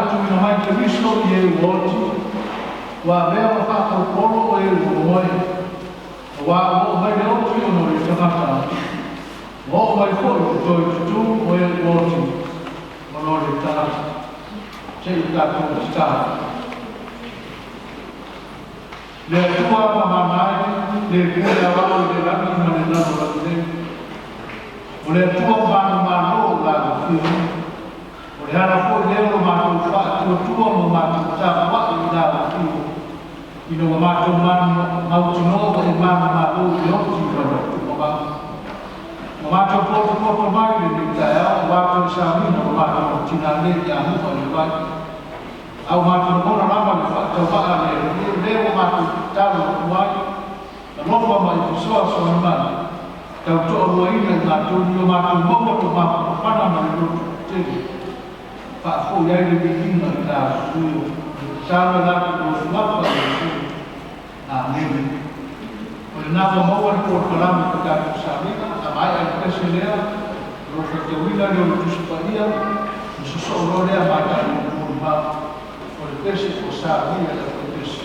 tu ina mai te visto i e woti. Wa mea wa whakapolo e uomoe. Wa o mai leo tu ono i tamata. O mai koi toi tu o e woti. Ono le tā. Te i tātou i tā. Le tua mamamai, le kua wau le rami ma le nano la te. O le tua mamamano la te. O le hana fo leo mātou wha, tua mo mātou tā wha i la te. Ino ma mātou manu mautunoa e manu mātou i oti wala o ma. O mātou poto mai le ni tai au, mātou sāmina o mātou tina le i ahupa le vai. Au mātou mona rama le whakatau waka le leo mātou tālo kuai. Na lofa mai ku soa soa mai. Tau toa rua ina i mātou ni o mātou momo o mātou whana mai roto tegi. Whakafo iai le bikina i tā suyo. Tālo laki o suapa i suyo. Amen. O le nāwa maua ni kua kalama ka tātou sāmina. A mai ai kese lea. Rofa te wina leo le tusipaia. Nisuso o lea mātai o kua mātou. O le kese o sāmina le kua kese.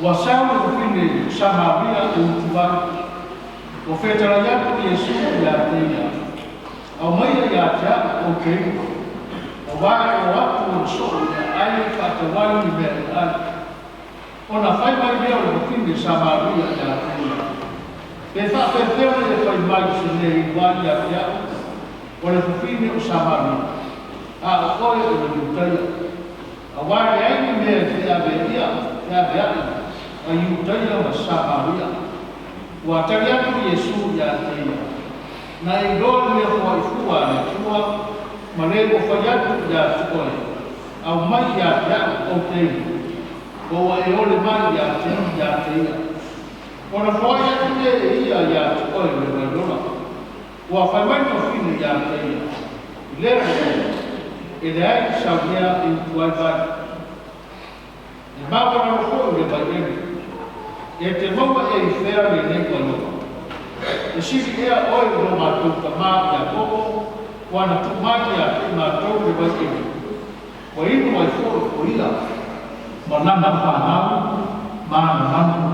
Wasawi kufine Samaria utubai. Wafetara yako Yesu ya teia. Au maia ya tia o kei. Wawai o watu o soo ya aile katawai ni mele ali. Ona fai mai leo kufine Samaria ya teia. Pefa pefeo ya fai mai sene iwani ya tia. Wale kufine o Samaria. A okoe o yutaya. Awari aini mele ya beia. Ya beia. Ayutaya wa Samaria. Wa tariatu Yesu ya teia. na i doa me ko i fua na tua ma le ko fa ya tu ya tu ko au mai ya ya o te ko e ole mai ya te ona fo ya tu e ya tu ko le ma dona wa fa mai no fine ya te le e le ai sa via in tua va ma ko no fo le ba e te mo e fera le ne ko no e si ea oi no mātou ka mā kia koko, wana tu mātou ia ki mātou le wai kini. Wa inu mai fōru ko ila, ma nana whanau, māna nana.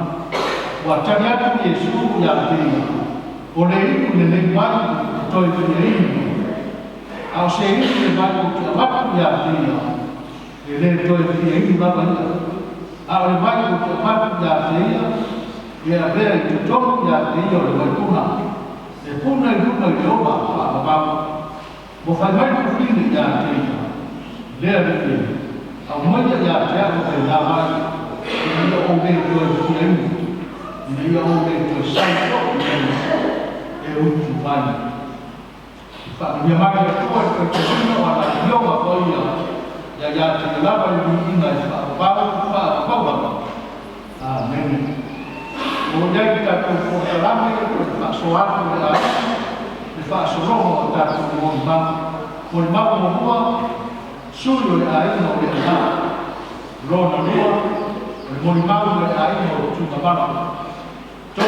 Wa tani atu Yesu ia tēia, o le inu le le mai toi kia inu. Au se inu le mai ki a matu ia tēia, le toi kia inu lava ia. Au le mai ki a matu ia tēia, ia vera i tutoku ia te ia le waipuna. E puna i luna i oba whaakapau. Mo whai mai ku whine ia te ia. Lea rike. Au maia ia te ako te nā mai. Ina ia o mei koe kia imu. Ina ia o mei koe sai toku e utu mai. Ia mai e koe koe te whine o ana i oba koe ia. Ia te lava i ina i whaakapau. Amen. O dai kita ko salame ko fa soatu da le fa soro ta ko mo mo sulu le ai no le na lo no mo le ai no tu ba to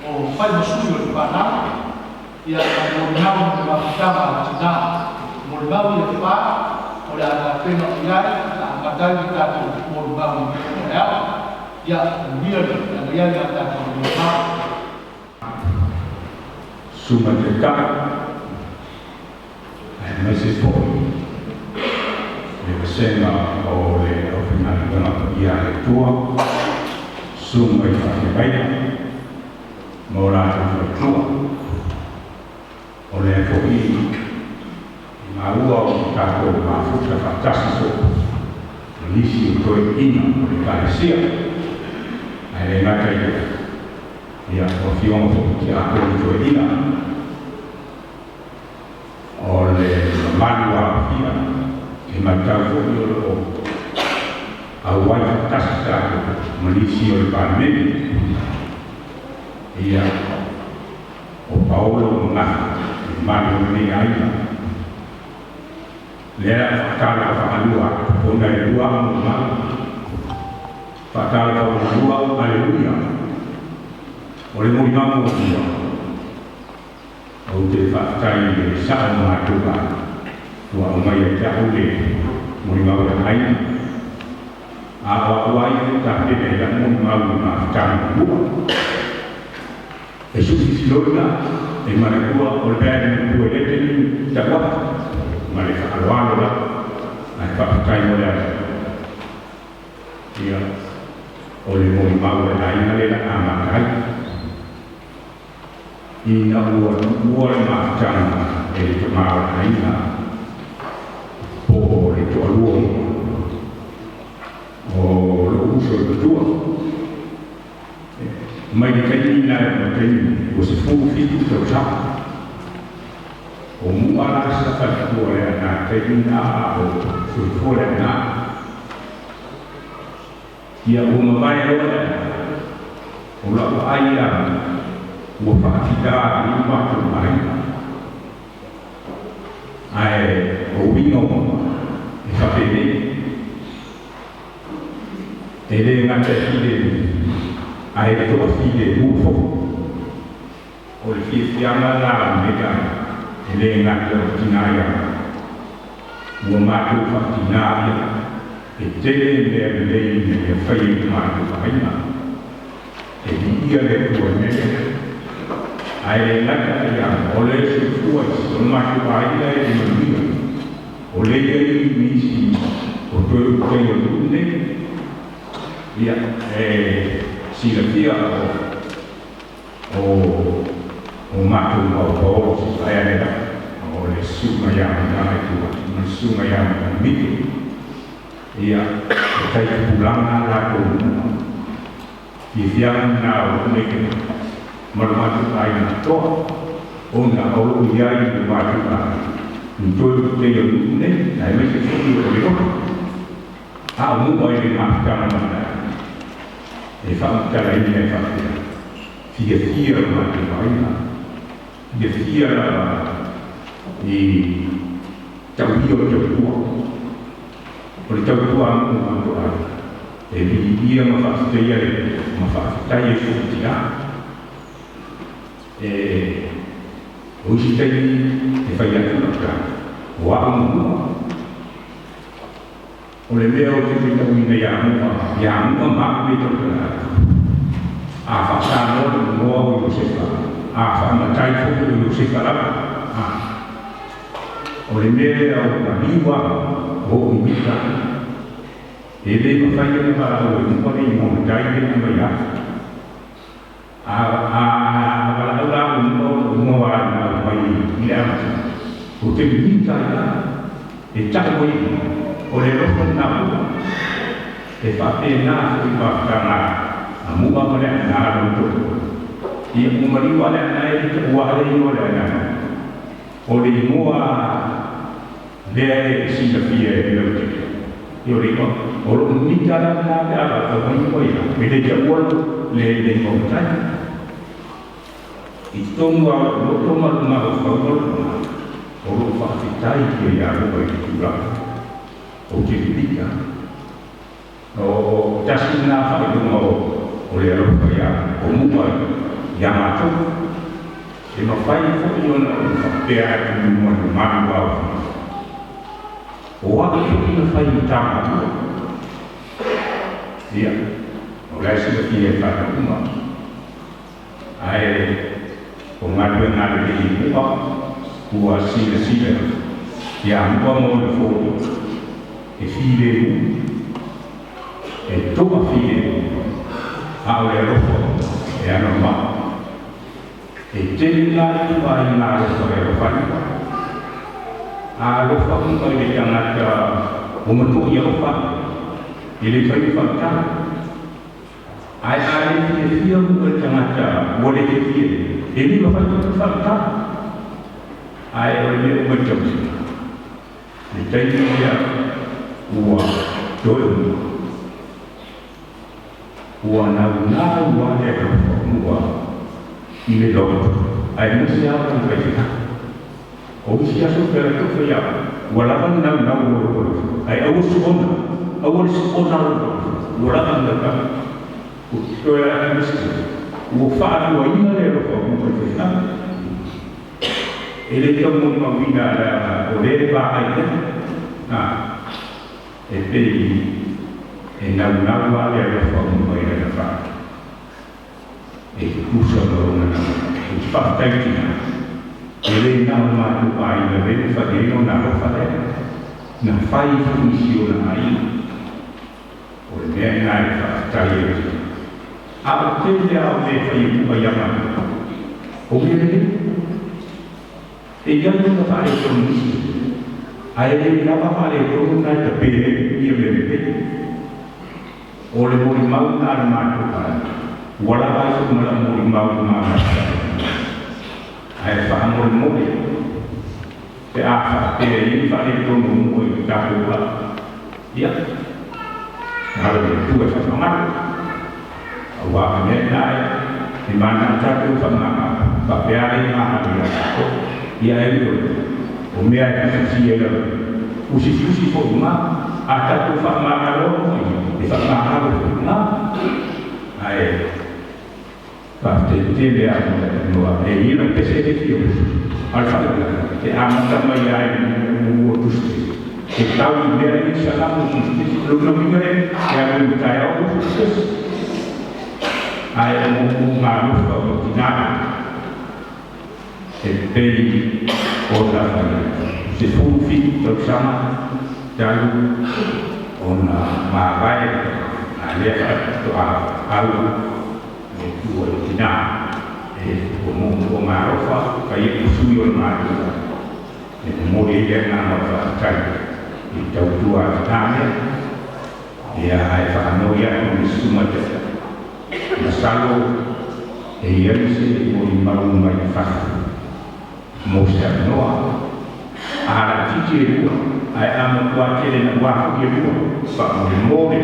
o fa mo sulu le ba na ia mo le ba ta ba ta mo le fa o le ana pena ia ta dai kita ko mo ya ya dia ya ta ko ma suma de ka ai se po le sema o le o fina de na ia le tua suma i fa vai mo la tua o le fo i ma ua o ta ko ma fu ta fantastico lisi ko ina o le paresia ai na kai ia o fion ki a ko to ina o le manua ia e ma ka fo o a wai fantastica malisi o le parmeni ia o Paolo na manu ni ai lea kala whakalua o nei lua ma whakala whakalua aleluia o le mui mamu o tua o te whakai le saa mātua tua o mai e te ahu le mui mamu e hai a wai ta hene la mui mamu ma whakala lua e suki silona e marekua o le pēne kua e te ni ta waka ma le whakaloano la ai whakakai mo le ia o le mui mau e haina le la amakai ina ua le maatanga e le te mau e haina o le toa lua o le uso e patua mai le kainina e matei o se fuku fitu te o sapa o muara sa whakatua le ana kainina o fuifo le ana ia o mamai roa o lau aia ua whakatita i matu mai ai o wingo e whapene e le ngata fide ai toa fide mufo o le fiafianga la mega e le ngata o tinaia ua matu whakatinaia e tele mea lei me whai mātu whaina e ia le kua mea ai e naka ia o le se fua o mātu whaina e manuia o le ei misi o tōru kei o tūne ia e sila fia o mātu o si whaia o le sunga iama nai tua ma sunga iama mitu ia kai pulanga la ko i fiang na o ne ke marmatu ai na to o ona o iai le mātua ntoi te o ne nai mai se fui o leo a o mua i le mātana mana e whamatara i nei whakira fia o mati maina fia i tauhio o tautua o le tautua amu mātua e vi ia ma whakitaia le ma whakitaia e whukitia o isi tei e whai atu naka o a mua o le mea o te tau ina ia mua maa me tokana a whakano le moa o Iosefa a whamatai foko o Iosefa lava o le mea o na liwa o imita e le mawhai ana wala o e mware i mōna taide na mai a wala au la o mua na mai i le amata o te mita e tako i o le rofo na ua e whape nā i whakana a mua mo le ana alo toko i umari wale ana e te ua ale i o le ana o le mua lea e sina fia e lau te i o riko o lo mita la na te ala o mai koe me le te ua le mautai i tongu a lo toma luna o whaumaro o lo whakitai ki e a roa i te tura o te ripika o tasi nā whaidunga o le aropa ia o mua ia mātou e mawhai fōi ona o whapea e kumi mua ni māru au o waki fōi na whai i tāma ia o laisi na ki e whaka uma ae o ngātua ngātua i mua ua sila ia mua mo le fōi e file e toka file a o le rofo e ano ma e teni la i wa i ngā rofo e rofani a rofo unga i le tangata o matu i rofa i le whai whakta ai a le fia unga i tangata o le te fie e li wa whai whakta ai o le unga i tausi le teini ia ua doe ua nau ua e ua i le logo ai musi au kan kaita o isi aso pera tuka ia ua lakan nau ai au suona ua lakan naka ua lakan musi ua wha ua ina le rofa ua kaita e le tau moni mawina o le ba ai e pei e nau ale a refa o mai na wha e te kusa o na e te whakataitina e le nau mātu ai na rene whakerino na rofa le na whai whunisi o na ai o le mea ngā e whakatai e a o te le au le whai e kupa iama o me le e ianu na whae whunisi ai le lava vale o na te pere i le pere o le mori mau na le mātu para wala ai so mala mori mau na ai fa mori mori te a fa te i fa le to mo i ta ko la ia na le tu e fa ma wa ne na i mana ta ko fa ma fa pe ai ma ha ia e o mea e si e la usi fo uma a tatu fa mahalo e fa mahalo uma ai fa te le a no e ina pese de fio al fa te amata mai ai o tusti e tau mea ni sala mo tusti lo no mi e a mo tai o tusti ai mo mahalo fa o tinana e pei o la se fufi to sama jalu ona magai ale to au e tuo tina e o marofa kai usui o maru e mo le na ma kai e tau tua tane e ai fa no ia o suma te na salo e ia se o maru mai fa Mosa noa. Ara titi e lua. Ai ama kua tele na wafu e lua. Wha mole mole.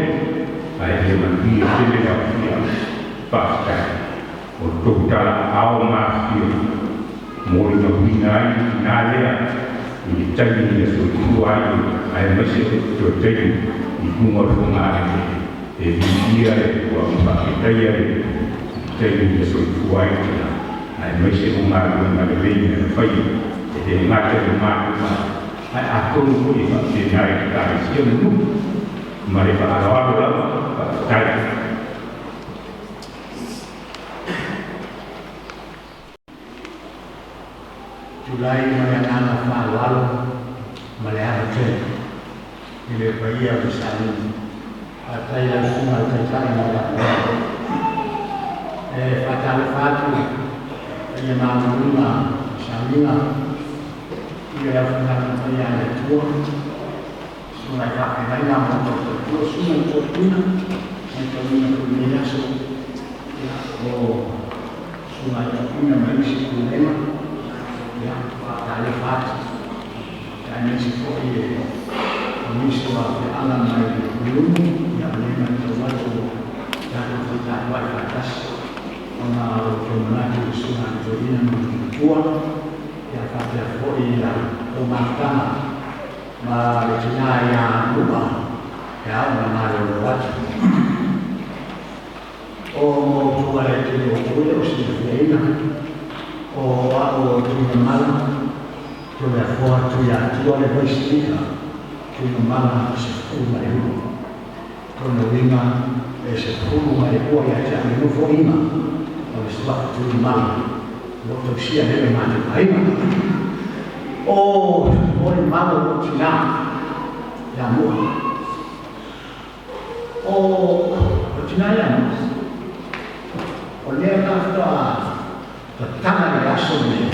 Ai e mani e tele na fia. Whaftai. O tokutala ao mafia. Mole na huina ai na lea. I taini ni so tu ai. Ai masi o to taini. I kunga runga ai. E visia e kua mpakitaya e. Taini ni so tu ai. Ai masi o maru na leini na whai. E ngata o maru ma. Ai a tonu ko i whakte nai kai sia nu. Mare pa arawaru la. Tai. Julai Mariana Falwalo Mariana Chen ile baia besani ataya suma taitai Mariana fatale fatu ia mama lima samina ia afana Mariana tua suma ka mai na mo to suma to tuna então minha so o suma to tuna mais problema ya tale fatu kanya sipo ile komisho wa alam mai belum ya lema watu ya kufanya watu atas ona kemana usuhan jodina mtua ya kabla foi ya mahakama malejina ya lupa ya mana watu o tuwa ile o usifiina o ao tunamala tunafuata tuyatua le baisika tunamala sifuru marihu tunawima sifuru marihu ya jami nufo ima waliswa tunamala wotoshia nele mani haima o ole malo kutina ya mua o kutina ya mua ole kafta Tana ya somme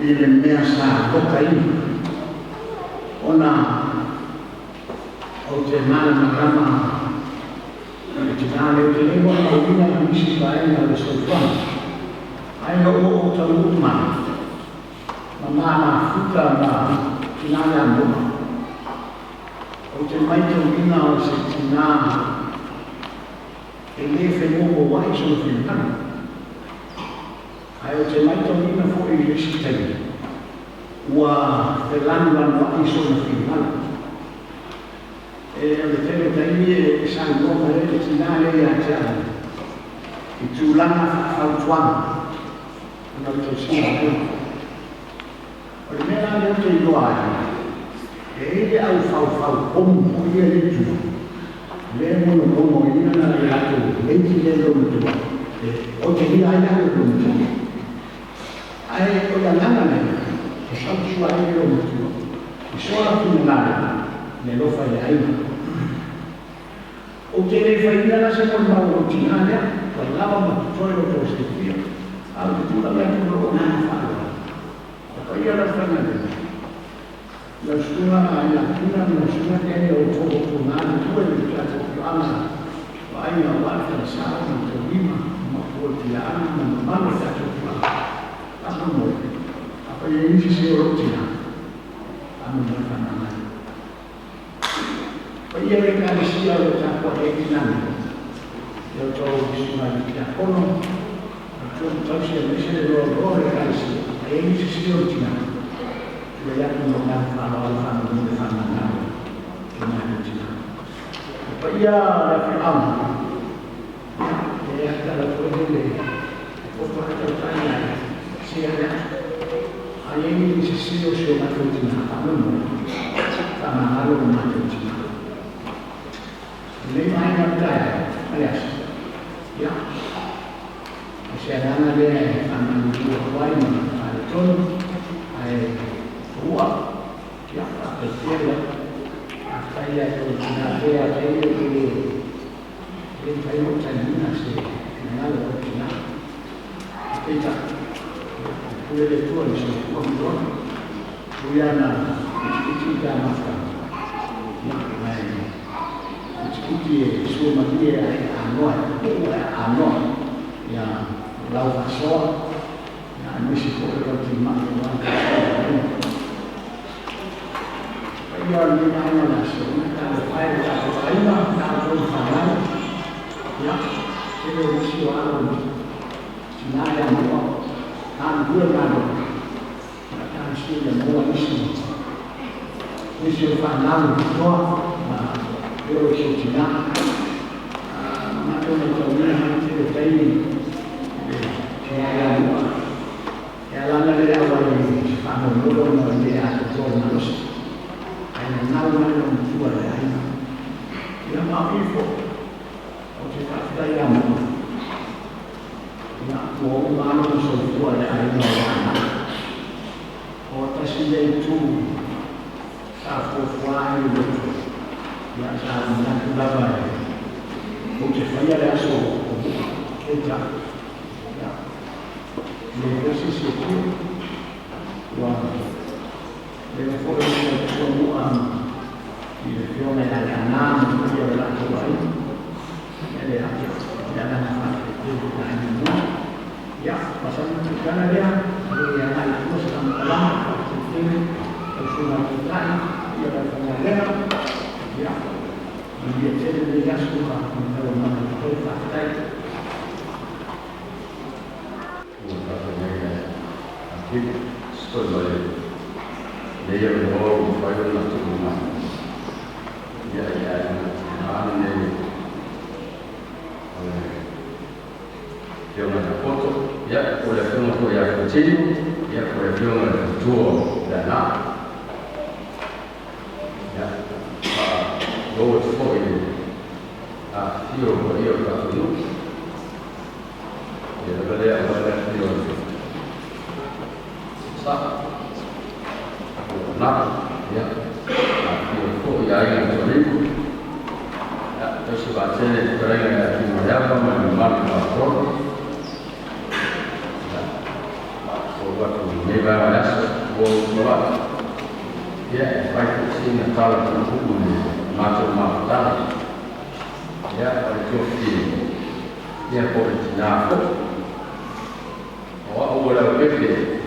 ile mesa kokaini ona otemana magama kitale utelemo na ubina na mishi baina ya sultan aina o taluma mama mafuta na kinana mbona otemaito ubina o sitina ele femo wa iso filana ayo temaito mina fo ilishitani wa felanda wa iso na finala aletele taimie sango mare tinale ya jana itulana fautwana na utosina olimena yote iloa ile au fau como ile litu lemo no como ina na lato lengi lelo mtu ote bila ina mtu ai o lana ne só chua ele o mtu só finala ne lo fa ya ina o que ele foi na segunda rotina falava muito sobre o que você via a leitura da não fala aí ela fala la sua que é o todo nada tudo que já fala vai na volta da sala no clima uma portiana uma mano que já fala tá bom aí isso se rotina a não vai nada aí ele carecia de já pode dinâmica eu estou dizendo que a cono então se ele não carecia aí isso se rotina ya menggunakan kalau menggunakan dengan cina. Apa ia Fir'aun? Ya kalau boleh, foto atau tanya siapa? Ayat ini sisi usia macam cina, kamu sama halu macam cina. Lima ayat kaya, alias, ya. Masyarakat dia akan berbuat ada con, Rua yang terkecil apa ya itu nanti ada ini kayu cendina sih kenal cina kita boleh tuan sih tuan buyana kita makan yang lain kita semua dia anuan yang lauk asal yang misi ko ko ti ma ma yo ni na na so na fai la ko ai ma na ko fa na ya ke lo si wa lo na ya mo na dua na lo na si le mo ni si fa na lo no na yo si ti na na ko na ko ni na ti le tai ya la na le wa ni fa no lo no ni a to na lo ai na lo na lo tu wa ai ya ma ifo o ti fa dai ya mo ya ko ma no so tu wa ai no wa o ta si dei tu sa fo fa ni lo ya sa na tu la ba o ti fa ya le aso o ja le esercizi qui deve fornire il fiume da Canaan, quello della Torah, e le altre parte di Canaan. Ya, pasando por Canadá, voy a dar la cosa tan palabra, que tiene el sur africano, y la Canadá, ya, y el cielo de Yasuha, con el nombre de Torah. Sekolah dia bawa file untuk rumah. Ya, mana ni? Dia mana foto? Ya, boleh foto yang kecil. Ya, boleh foto dua dan nak. Ya, dua foto ini. Dia tak perlu. Dia boleh dia. Nak, ya, itu ya yang terlibat. Ya, terus baca kerana mereka memang makro. Ya, buat mereka buat, ya, baik sini kalau hukum macam macam, ya, berjuang, ya, politik nak, awak boleh berfikir.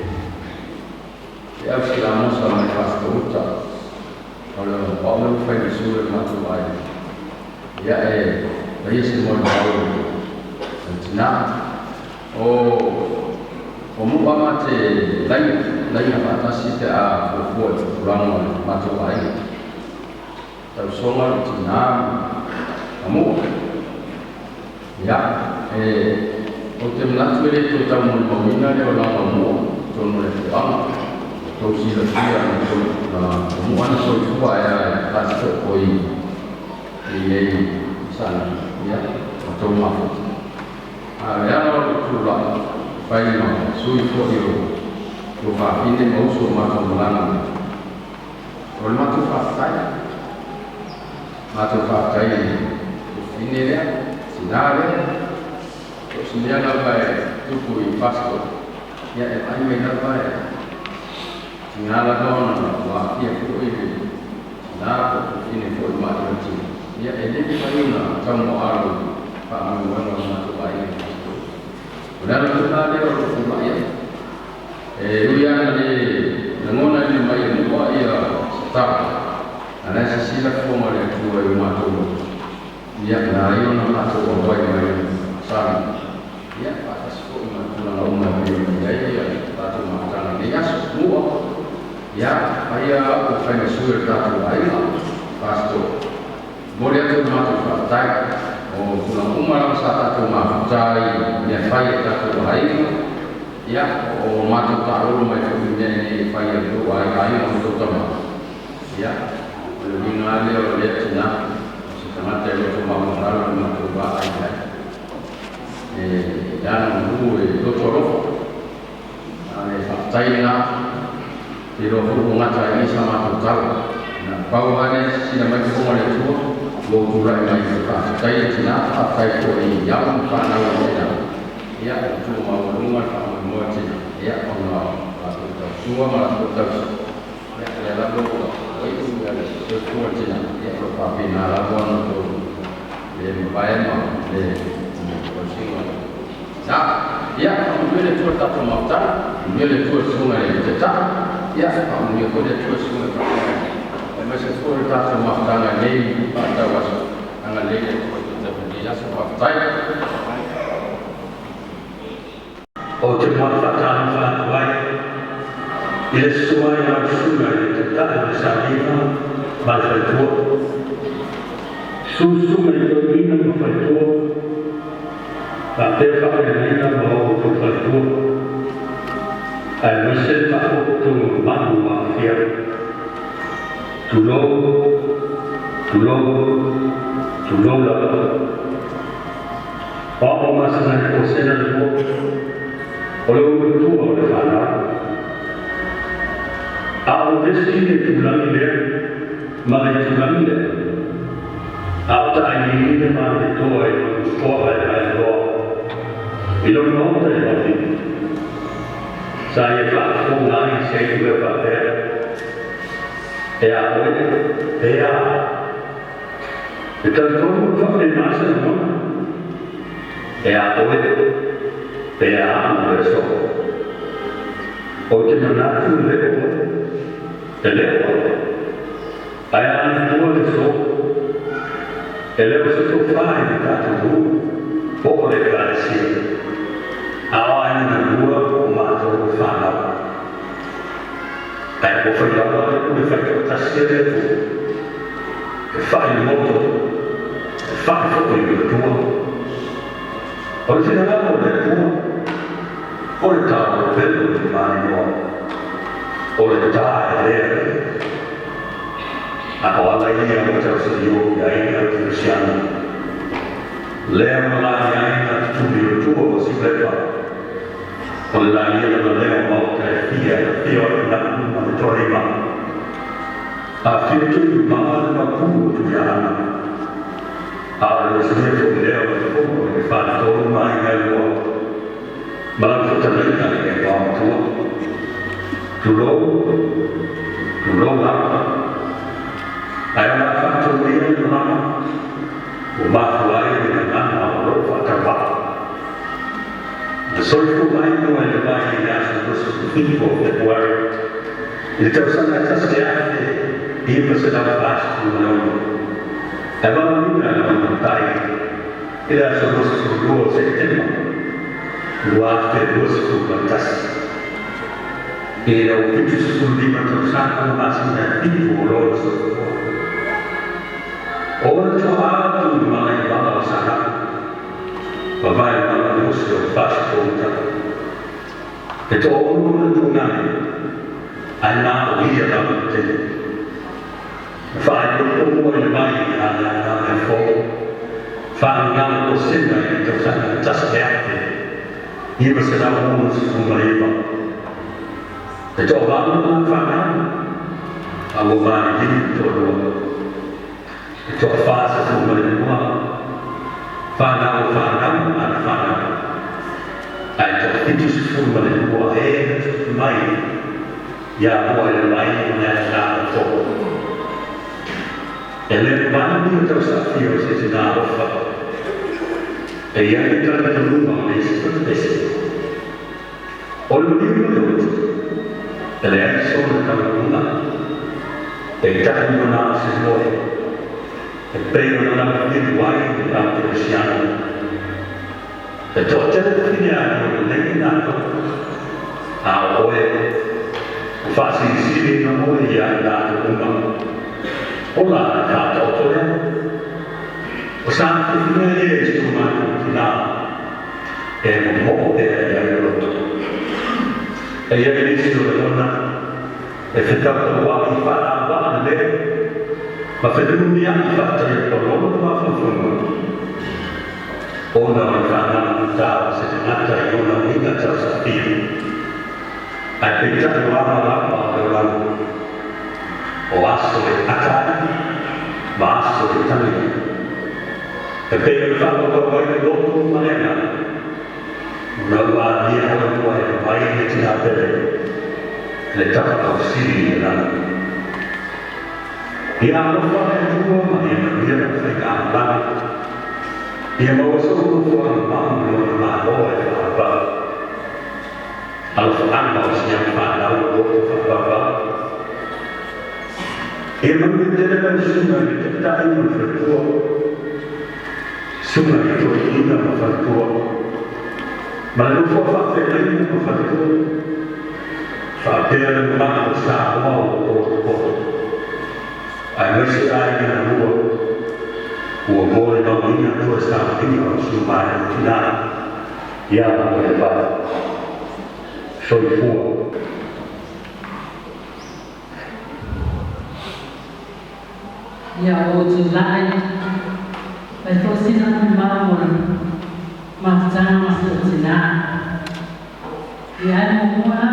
Ya, selama kelas kerutak, kalau orang faham surat macam lain, ya, bagi semua tahu, nak, kamu macam lain apa sih dia buat orang macam lain, tapi semua nak, kamu, ya, untuk melakukan itu kamu meminta dia orang kamu, kamu lepas Tosi lagi semua soal supaya kasih koi ini sana ya atau maaf. Yang orang keluar bayi mana sui koi lupa ini mau semua kemulangan. Kalau macam fakta ini dia sinar terus dia nampak tu koi pasto ya apa yang nampak Nala dona wa ia ko ini na ko ini ko ma ti ya ele ki paina kamu aru pa mu wana ma to bai udah kita dia ko ma ya uya ni ngona ni mai ni wa ia sta ana sila ko ma le tu wa ma to ya na yo na ma to wa mai sa ya pa ko ma to na ma ya ta to ma kana ni ya semua ya, saya bukan suruh satu lain, pastor. Boleh tu macam fakta, pulang umar satu macam yang saya satu lain, ya, macam tahu macam ini saya tu lain untuk tema, ya. Lebih ngalih oleh Cina, setengah terlalu cuma mengalir macam apa dan buat itu corok, fakta ini. Tiro hubungan saya ini sama total. Bahawa sila macam orang itu, bukan lagi kita. Saya Cina, saya koi yang mana orang ya cuma hubungan sama orang Cina. Ya orang semua malah total. Ya lalu itu ada semua Cina. Ya tapi nalawan itu lebih baik mah lebih bersih. Nah, Ya, mele tua tato mafta, mele tua sunga le tata. Ya, mele tua sunga mafta. Masa tua tato mafta nga nei pada wasu. Nga le tua tato dia mafta. O te mafta fa vai. Ile sua yang sunga le tata na saliva bala tua. Susu me ina fa tua. Tapi kalau kita mau berkumpul, mesti tahu tu mana mafia. Tolong lah. Apa masalah kosen itu? Kalau itu ada mana? Aku mesti tulang ini, mana tulang ini? Aku tak ingin mana itu itu. Ilong nota itu, saya tak lain saya juga pakai. Kita tu pakai masa mana? Besok. Okey mana tu lepas. Ayah tu besok. Besok faham kita tu boleh berhasil. Awak ini dua umat faham. Tapi kalau kita berfikir tasir itu, faham motor, faham itu dua. Kalau tidak ada dua, orang tahu betul mana orang tahu ada. Awak lagi yang macam sejuk, yang Kristian. Leo yang tujuh masih berapa? Kalau lagi yang leo mau dia nak menerima. Akhir tu malam aku tu yang ada sesuatu leo tu pada orang main leo malam tu terlihat yang bawa tu dulu lah. Ayah faktor dia lama. Umat lain dengan Allah terbaik. Sesuatu lain yang terbaik yang sesuatu itu berbuat. Itu sangat sesuatu. Ia bersedang pasti menolong. Abang ini adalah mentai. Ia sesuatu dua September. 2 batas. Ia itu sesuatu berterusan masih dan itu lolos. Orang tua tu malai bapa sana, bapa yang muslim pasti pun. Itu orang tu nanti, anak dia dalam jadi. Faham itu orang lain anak faham. Faham yang muslim itu sangat jasad. Ia bersedang muslim mereka. Itu orang faham. Abu Bakar itu orang. Itu fase semua faham ada faham. Itu semua main. Ya boleh main nak tahu. Ele mana ni terus afir sesudah apa? Yang kita ada rumah ni seperti orang ni ele ada seorang rumah. Kita ni mana sesuatu. Pero dalam hidup dalam Kristian, itu cerita lain aku. Awal fasih sini namun yang dah rumah. Olah kata tu ya. Usaha ini cuma kita mau yang itu. Ia ini sudah mana? Efektif waktu pada le. Mafedun dia faktor tolong mafufun. Ona kana ta sebenarnya ona ingat sesuatu. Ada apa dalam oaso akan masuk ke dalam. Tapi kalau kita doktor mana, nalar dia orang tua yang baik tidak ada. Letak kursi dalam. Dia lupa yang dua, dia berfikir dia mau suruh orang bangun rumah boleh apa? Al fa'anga o siya pa'alaw o fa'baba. E magdadala ng sunga ito tayo mafagkuwa. Sunga ito ay ina mafagkuwa. Malufa fa'fa'ilay mo mafagkuwa. Fa'apela ng mga sa amaw o ay masih ay na luwa. Huwag mo rin ang ina ko sa inyo ang sumahan na yan ang iba. Soy fuwa. Ya o Julai, ito sila ng bawal, magsama sa sila. Yan mo muna.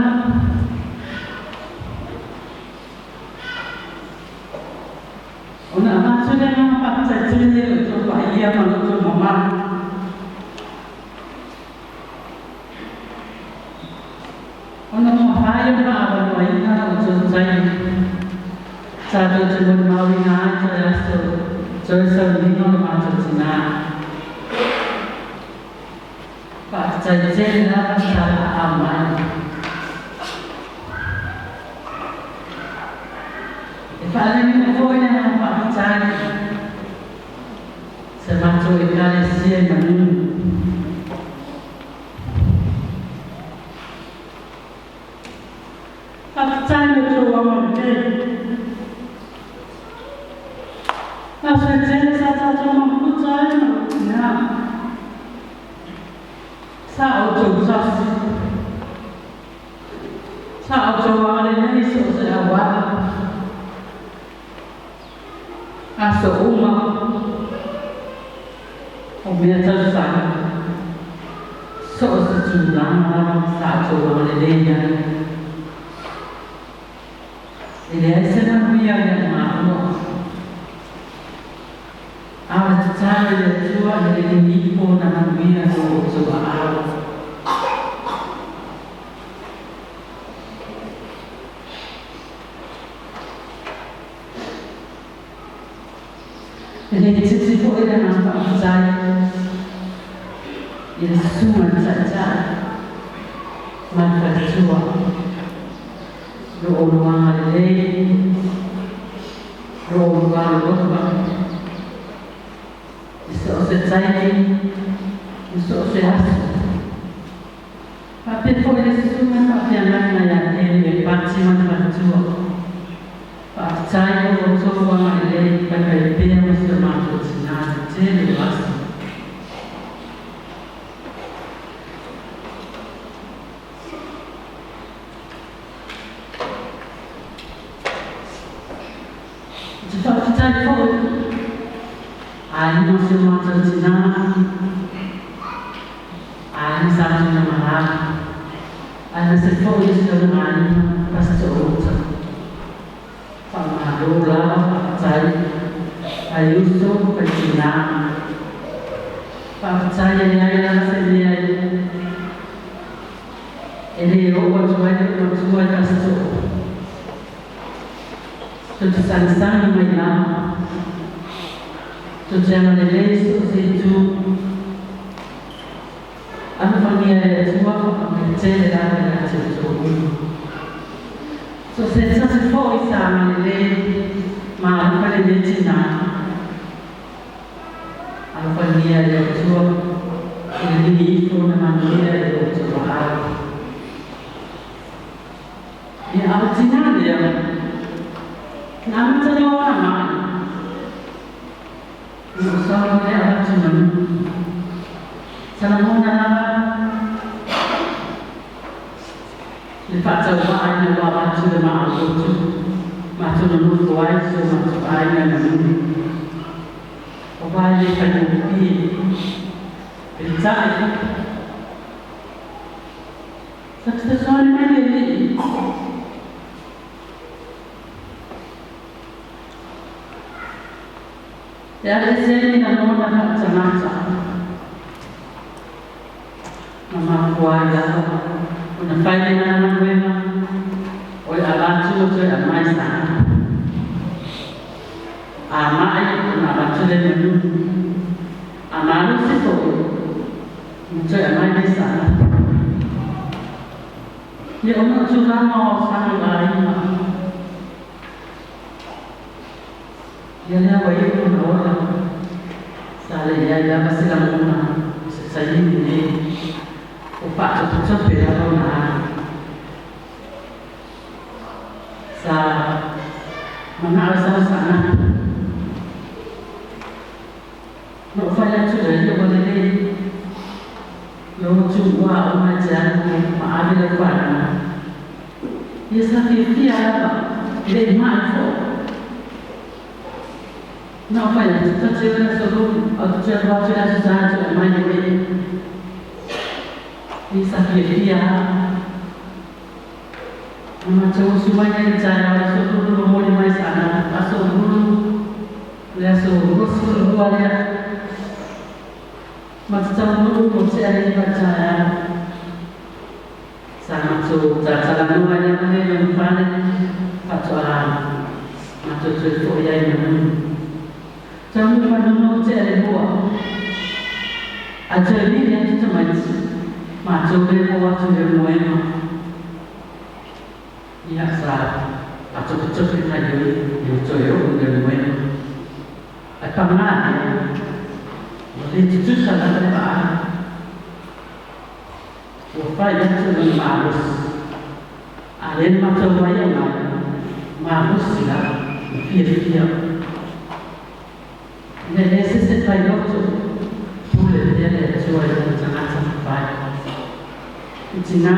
Una maso na nga pagsasin nila ito pa iya maluto mama. Una mahayo na awal wa ina ito sa'yo. Sabi ito mawi nga ito so sa lino maso sina. Pagsasin na sa aman. Paling ko na ang pagkain sa mga Iglesia namin. Pagkain ito ang mga nasa dyan sa tatang mga pagkain na sa autosas sa autowala na iso sa awal. Aso umma o binatagsan so sa tulang sa tulang nilenya nilenya sa nabiya ng mga awat sa tayo na tuwa nilenya po na nabiya ng utuwa awat Jadi sisi ko ina ng pagkakasay yung suman sa dyan magkakasuwa doon mga lay doon mga lukbang gusto sa tayo gusto sa haso tapi po ina suman pagkakas na yan yung pagsiman pagkakasuwa Pagkakas ko sa mga lay pagkaibigan mo sa mga sinabi sila basta. Pagkakas ko ay mo sa mga sinabi ay sa mga mahal ay nasa po yung sa mga pastor Pangalola, Ayuso, Pagkina. Pagkaya niya sa niya. Ini yung magsuway kasto. Tutusan-san may nama. Tutusan nilay sa ito. Ano pangyayari tuwa ang kitsera na ito. So senza se poi sa le ma per le cina alla famiglia del suo il diritto una maniera del suo arte e altinaria non c'è ora mai non so che alla cina sarà una Le faccio fare una nuova città ma sono molto alto, ma sono una o vai a fare un piede, pensare, queste sono le mie lì. E adesso la nonna faccia mazza, mamma guarda. Unafanya na wema wale abantu wote amani sana amani na watu leo amani sio mtu amani sana Le ona tūrama o whanu āina. Ia lea wa iu na ora. Sa le ia ia masila muna. Se saini ne. O pato tuta pera o na. Sa mana sa sana. No fai atu le ia wa le Yo cuma umajan maafkan kepada. Ia sakit tiada, dia maafkan. Nak apa yang kita cakap sebelum atau cakap cakap sahaja main main. Ia sakit tiada. Macam semuanya cara sebelum mulai main sana, asal dulu, asal dulu dia. Macam dulu mesti ada percaya sama tu cara nuanya mana yang panen pacaran macam tu yang mana macam mana mesti ada buat ajar ni yang kita macam dia buat tu dia mana ia sah macam kita jadi yang dia mana apa mana Jadi itu salah terbaik. Supaya jangan marus. Alen macam bayang marus sila dia. Jadi sesuai waktu boleh dia sesuai dengan sampai. Cina,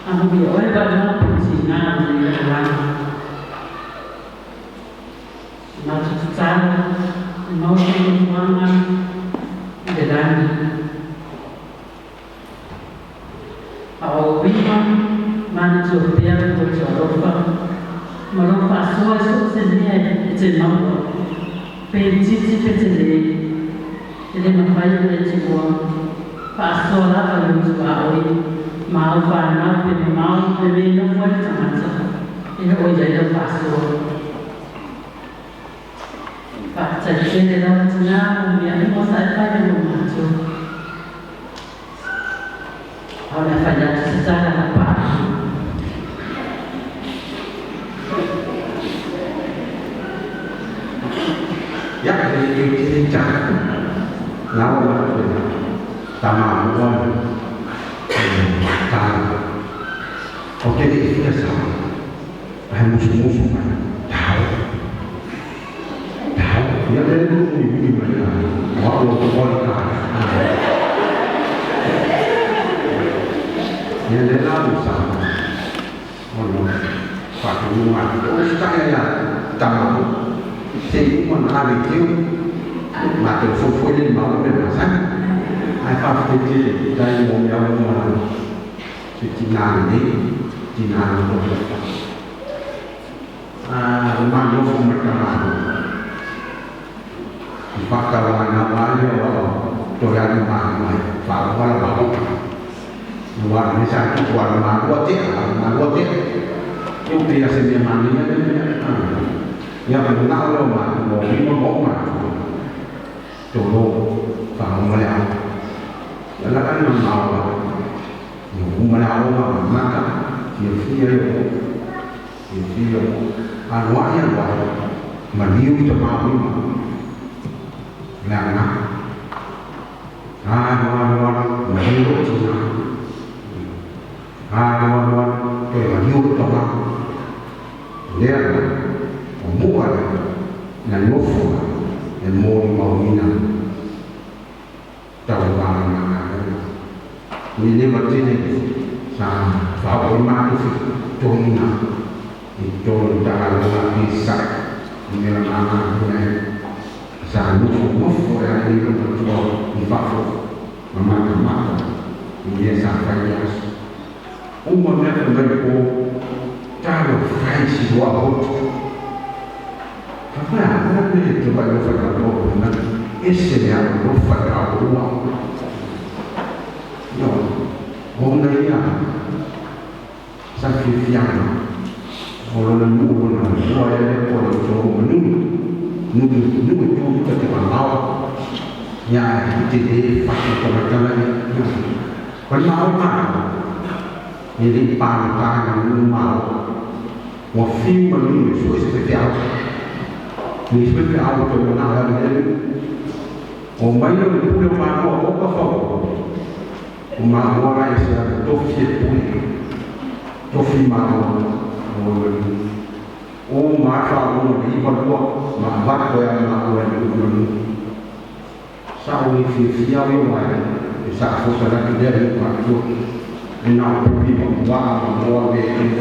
aku biar banyak Cina di dalam. Macam cara mau keuangan dan awal manjur dia berjorokan merubah suatu seni jenama penci jadi makanya dia cuma pasola kalau jualan mau panah mau beli buat macam ini oja pasola Pak jadi dalam jenama yang mau saya yang maju. Awalnya banyak secara apa? Ya ini cara lawan tamam lawan tam. Oke itu sama. Musuh-musuh tahu. Ya dari dulu ini mana? Walau terbolehkan. Yang dari lalu sama. Orang pakai rumah itu sekarang ya tamam. Jadi mana itu mata fufu ini malu bermasak. Apa fikir dari mobil mana? Cina boleh. Rumah itu mereka Bakal nama dia doyan mana, fakal bau. Luar ni satu luar mana buat dia. Yang dia sendiri mana dia. Yang benar lo mana, mau lima mau mana. Dulu faham Melayu. Kalau kan Melayu, Melayu mana? Dia anwar yang baik, meniup cemari. Làng loan mấy độ chứ loan kể mà nhiều được đâu lắm nên là mua là mua phù là mua màu như nào trồng vào là vì nếu mà trên này là phá bối ma cái sự trôn như nào thì trôn ta là đi sạch như là như này Sa mufu ya ni ko mfafu mama ni sa fanya umma na ko talo fai si wa ho apa na ni to ba lo fa ko na ese ya lo fa ka wa no ona ya sa fi fiana ona na mu na wa ya ko to mu Nunggu itu ketika mau, ya jadi fakir macam ni. Kalau mau Jadi pantai yang mau film ini sudah spesial. Ini spesial untuk menahan ini. Orang yang punya mahu apa kau? Mahu orang yang tofi pun, tofi mahu. Oh mahu di bawah, mahu yang mahu yang Saudi Arabia yang lain, Saudi Arabia yang masuk, nak pergi bawa ini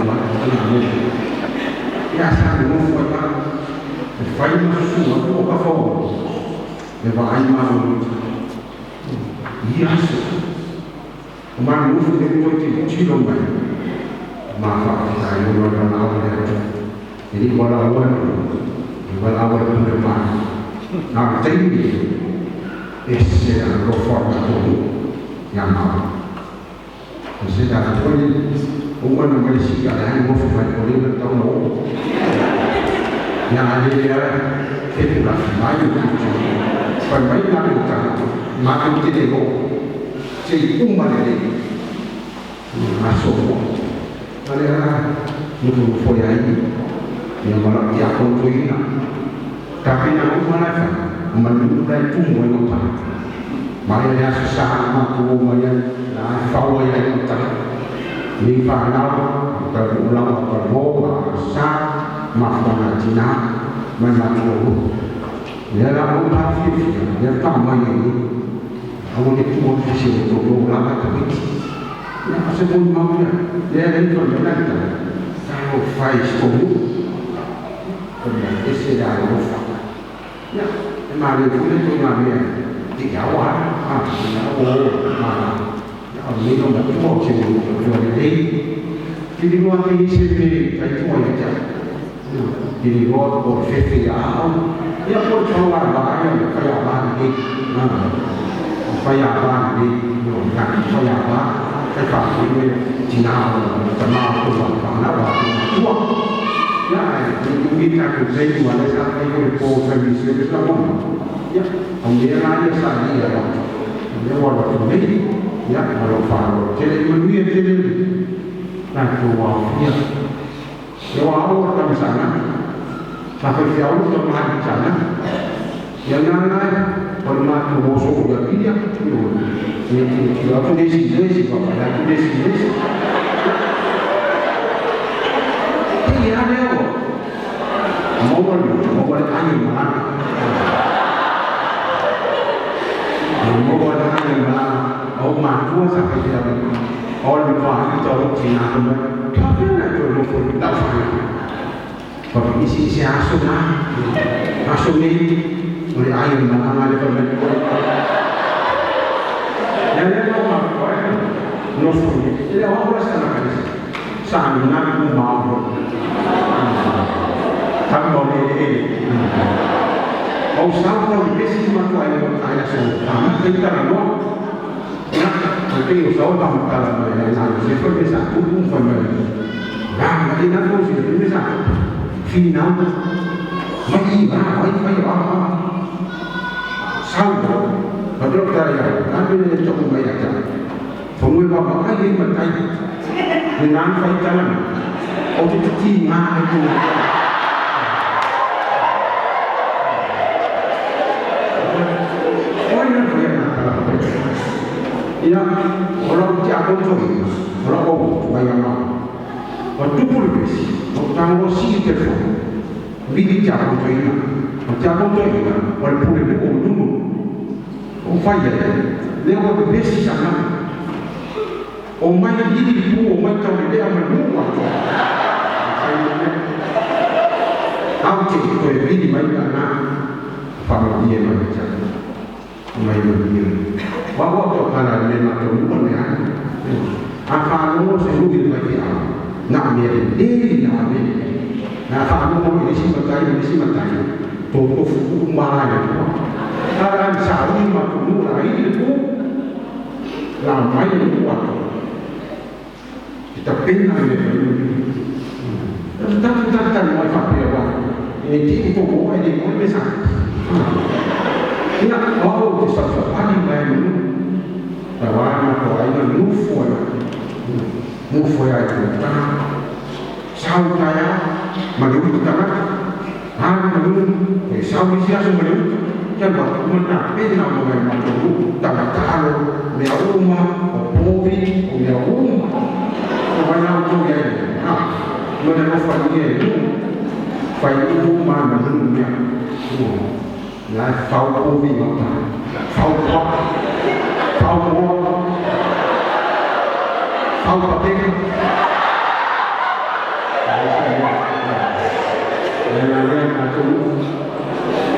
ya sangat mufakkan, faham semua tu apa kau, lepas iman, yes, orang mufakkan itu cilo mai, maka saya orang awal jadi kalau awal berdepan, nak tinggi. Esse era o forma todo yang mau. Sekarang pun umur Malaysia ada yang mau fight boleh tahu no. Yang ada dia itu lah maju tu. Permain lagi tak maju tidak go. Jadi umur ini masuk. Ada itu foya ini yang malah dia kontrol tapi yang umur apa? Menurut tumbuh yang utama, mari yang susah mampu, mari yang fawa yang utama. Ini panau berulang berbohong, sah, maafkan Cina, mengaku. Dia nak ulang fikir, dia tambah ini. Awak itu mau fisik untuk ulang apa itu? Ya sebelum mahu dia itu berlaku. Kalau faiz kamu, kemudian istilah lupa. Ya. Mà người phụ nữ mà miền thì giáo hóa giáo ô mà lý do là cũng một chuyện rồi đi thì đi qua cái sự kiện phải thua như vậy thì đi qua một phê áo nhất một trong là bài phải là bàn đi phải là bàn đi rồi cả phải là bàn phải phạm cái chỉ nào cái nào cũng làm phạm nào là thua ya mungkin akan saya mana sampai ke pos servis itu semua ya ambil aja sekali ya dia walau ini ya kalau faru jadi menuju jadi nak keluar ya awal kami sana sampai jauh ke mana sana yang lain pernah ke bosok lagi ya ini aku desi bapak aku desi iya dia mau angin mana mau maju sampai dia orang lupa itu orang Cina tu tapi nak jual pun tak faham tapi isi asuh ni oleh angin mana ada permen yang dia mau apa nufur jadi orang berasa nak sambil nak mau tak boleh mau sampai di sini macam ayah semua kita nak nanti usaha kamu kalau yang seperti satu pun nah nanti nak usir ini satu final magi sama betul tak ya kami ni cukup banyak cara semua bapa ini mentai dengan jalan orang itu itu ya orang jago tu orang kau bayar waktu pun besi orang kau sih telefon bini jago tu ini orang pun lebih dulu orang fire dia orang besi sana orang main ini pun orang tahu dia menunggu aku cakap tu bini main anak faham dia macam main dia bawa tu kalau memang terlupa ya, akan saya rugi lagi nak milik diri nak milik, nak kamu ini si matai, toko mana itu, kalau sahaja macam mulai itu, ramai itu waktu, kita pernah itu, kita mau apa ya ini itu boleh di boleh besar. Ina mau disasar pani mai nu tawana ko ai nu fo foi ai tu ta sau kaya malu ta ha malu e sau bi sia so malu ya ba mana pe na mo ma tu ta ta lo me uma o povi o me uma o mana tu ya ha mana no fa ni tu fa ni uma na lu ya la fa o povi ma ta fa o fa o Ao papel,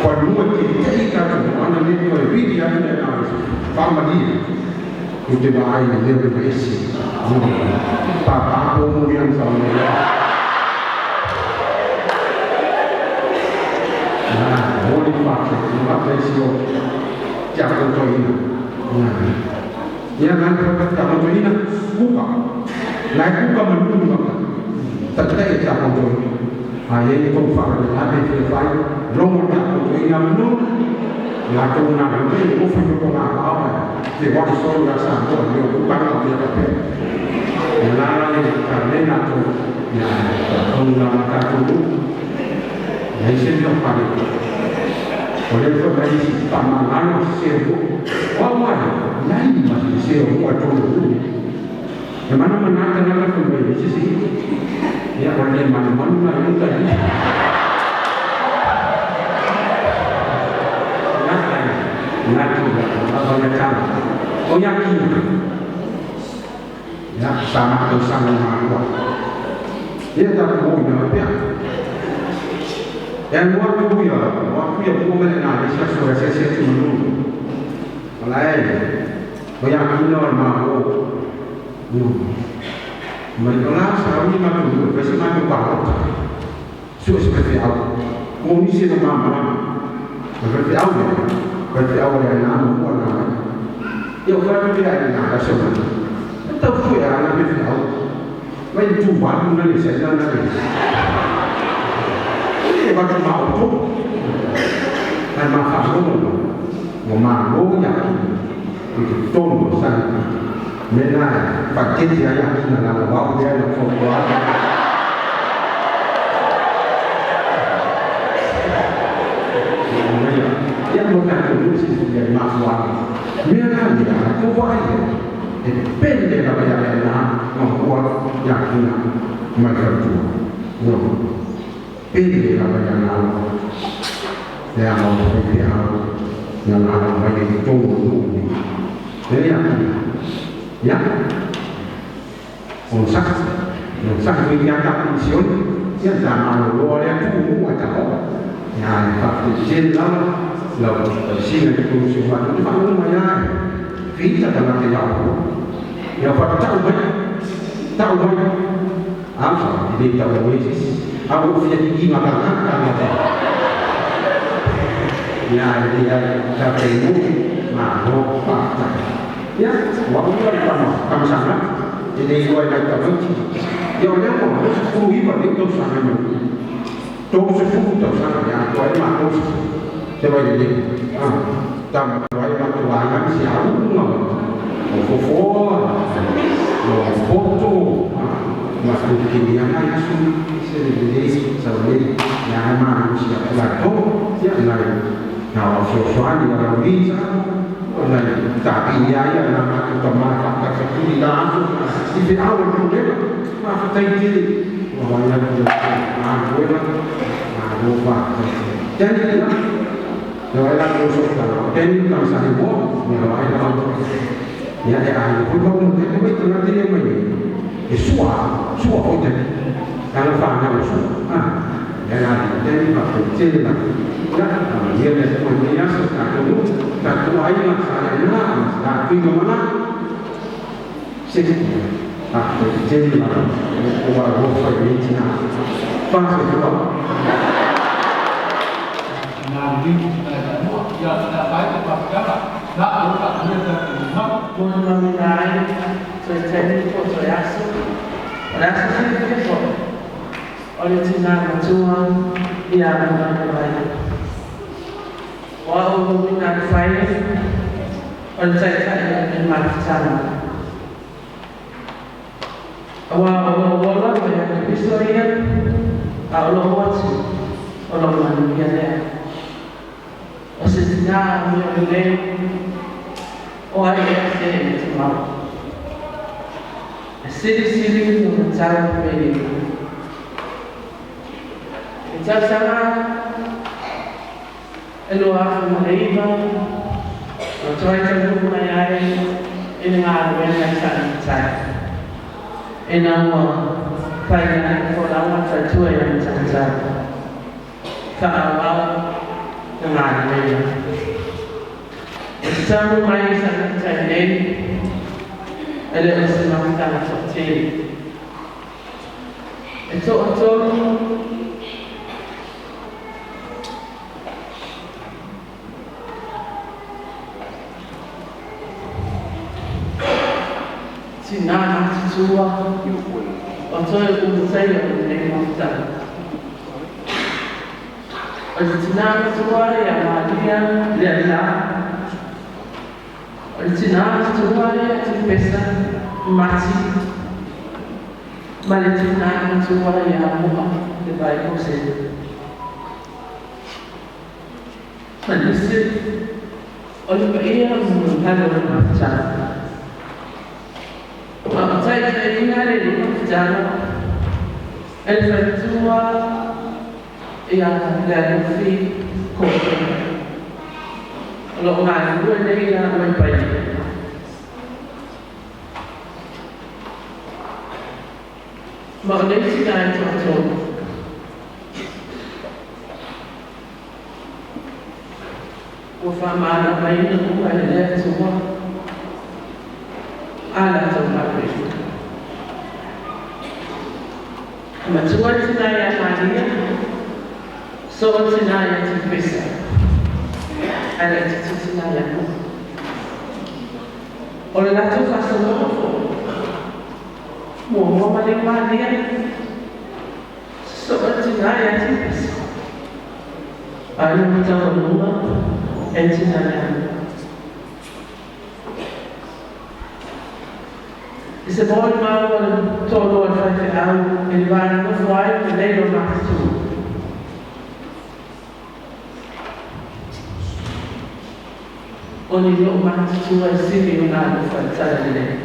quando uma que tem que ana nem eu vi a minha casa, família, o que vai levar para esse, papá como viam só onde faz, não vai ser o já contou ainda, yang nanti kita menjadi buka, naik buka menunggu, terkait dengan menjadi, ayat itu fakir, ada filsafat, nomor yang menjadi yang menunggu, lalu nak menjadi ufuk itu apa? Dewa itu rasa pun dia bukan dia tapi, lalu kerana itu, ya, pengulangan itu, ya itu paling. Oleh itu dari taman seru, awal lain masih seru atau dulu. Yang mana menang kembali sisi, ya oleh mana itu tadi. Nak juga apa yang kamu? Oh yakin? Ya sama sama mahu. Dia tak mau apa? Yang waktu yang bukan ada sesuatu sesuatu menunggu. Lain, banyak normal. Mereka lah selalu mahu bersama berbaur. Sudah seperti awal. Mungkin nama seperti awal yang nama bukan nama. Yang kalau tidak ada nama semua. Tetap boleh ada seperti awal. Baik jumpa dengan saya nanti. Bagi mau tu, dan masa itu, memang yang itu tolong sana, mana pakai dia yang ini nak bawa dia nak bawa. Yang bukan itu sih masalah. Mana dia, kau buat dia, pendek apa yang nak membuat yang ini mereka tu. Ini apa yang lalu, yang mau yang lalu bagi tunggu. Jadi ya, onsak yang tak pensiun, yang zaman luar yang tunggu macam yang tak jenam, lalu sini itu semua itu malu lumayan. Kita dalam jauh, yang tahu banyak, apa ini tahu banyak. Aku punya tinggi makanan ada. Ya dia capai mahu apa? Ya, waktu itu kamu sana. Jadi gua nak tahu. Ya orang mau sepuluh ibadah itu sana ni. Tuh sepuluh tu sana yang gua mahu. Coba jadi. Tam gua mahu wangan siapa Fofo, foto, masuk kini yang ada sedikit sebelum yang manusia lato, yang lain. Nah, sesuatu yang bisa, tapi dia yang nama utama fakta seperti langsung di awal dulu, maka tadi orang yang lupa. Jadi orang musuh kalau jadi kalau saya buat, ya ada pun mungkin itu nanti dia ini, suah itu kalau faham suah, jadi apa jadi lah, dia ni semuanya satu aja masalahnya, tapi mana sedikit, jadi lah, orang ini Cina, faham itu. Nanti yang baik kepada nak lupa dia terima. Mengenai terjadi reaksi itu oleh Cina menjual yang baik. Walau dengan baik, percaya dengan macam Wala ya historia Allah wati Allah manusia dia Osina mele o ai se semua siri no cara pele Ijab sama elo afu maiba o try to do my eye in our when Inawa kaya kolawan sa tuwa yang sansa kaawal dengan dia. Sama mai sa channel ada usaha kita kecil. Itu Sinana sua Otoy saya ni mata. Sinana sua ya Maria Lela. Sinana sua ya Tipesa Mati. Malitina sua ya Muhammad di Bible says. Manusia oleh ia menghadap macam saya ingat ini jalan el-Fatua yang dari kota. Kalau orang dua ni yang membayar. Maknanya kita contoh. Ufahman apa ini bukan ada semua. Ala tawakal. Matuan sinaya Maria, soal sinaya Tipesa, ala sinaya mo. Oleh itu kasus mo maling Maria, soal sinaya Tipesa. Ala kita berumah, sinaya. Is het mooi maar wat een toonwoord van je aan in waar een mevrouw in Nederland mag toe. Oni lo mag toe en zie je naar de vertellen.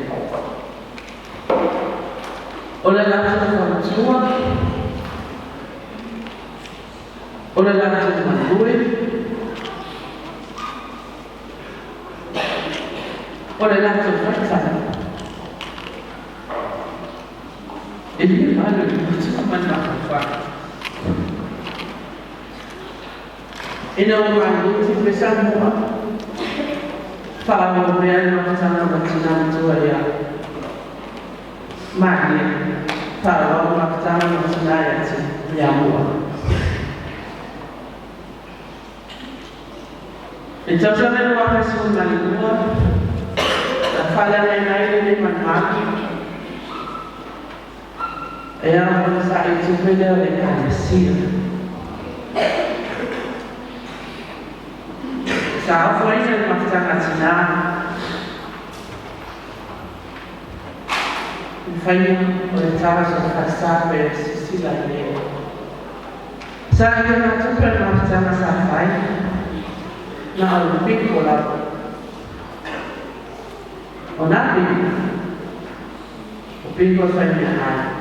Ola laten we van toe. Ola laten we van doen. Ola laten we vertellen. Ini mana itu mana apa? Ini orang itu besar semua. Kalau mereka macam macam tu ya, mana? Kalau macam macam ya semua. Itu sebenarnya orang semua semua. Kalau mereka ini mana? Yang saya itu beda dengan Mesir. Saya foi yang macam Cina. Foi oleh cara bahasa Sisi lagi. Saya kena cuba macam sampai nak lebih kolab. Onapi, lebih kolab.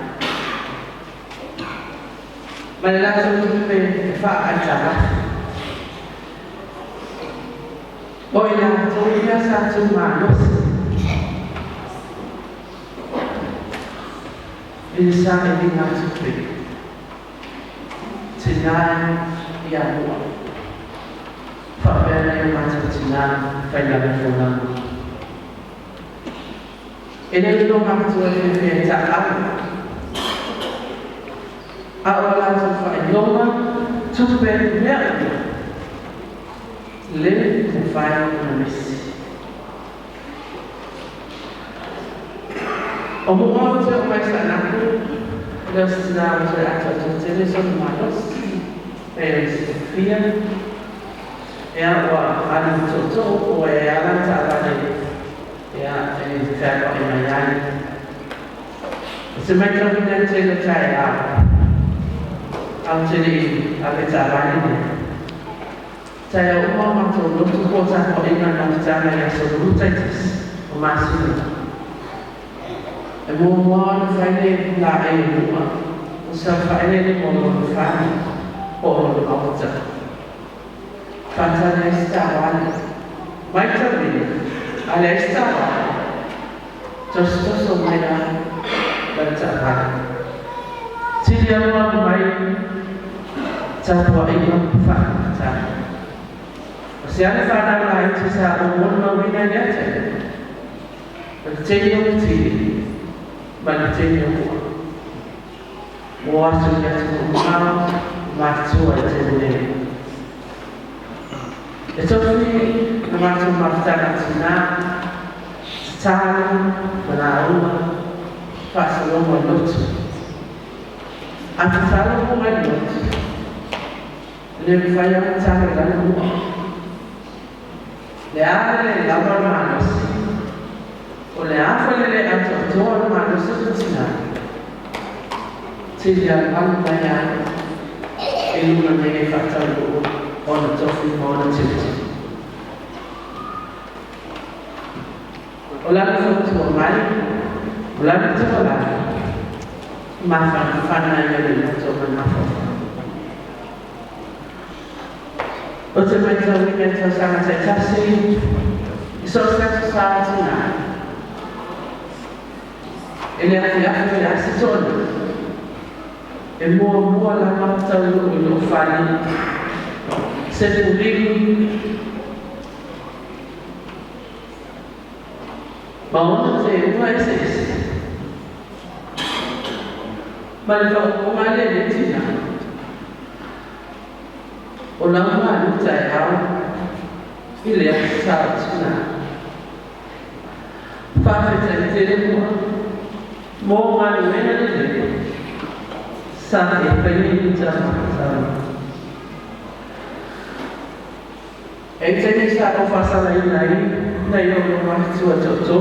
Malalasong tupe fa acara. Oila tuya sa tumanos. Bisa ini ngasupe. Sinan ya buat. Fa bela yang macam sinan faida fulan. Ini itu maksudnya fecha Awalan Fayoma tupe merda le kufanya Messi. Omumoja umaisha naku los na atatutere son malos Sofia ya wa ali toto wa ya lan tabane ya ni tsawa imayani Se mai trovi nel cielo c'è Angeli Alexarani. C'è un uomo che non si può usare in una zona che assoluta o massimo. E un uomo fai la euma, non sa fare il modo di fare, o non lo sa. Faccia restare, mai trovi, all'estare, giusto sommare. Chỉ điều mà mày trong của anh không phải sao? Sẽ phải đang lại chỉ sao muốn nó bên này nhé chứ? Trên những gì mình trên những của mua sự nhận của nhau mà chúa trên này. Để cho khi mà chúng ta ra làm gì nào, sao mà nào faça uma noite. A fazer uma noite. Ele vai avançar na rua. Le abre la mano. O le abre le attorno la mano sottina. Si dia pantalla e una mega fatta loro. Ona tofi mona titi. O la foto mai. Bulan itu lah, maafkan yang ada coba maafkan. Untuk mencari mencari sangat sensasi, sosial sosial ini yang sesuatu. Semua lama tahu untuk fani, sebulan. Mau saya buat sesi. Balik ke mana di sini? Orang mana saya tahu, ini yang saya cina. Faham saya tidak mau mana ni? Saya pengen bicara. Jadi saya fasa lain. Này ông nói chùa chỗ chỗ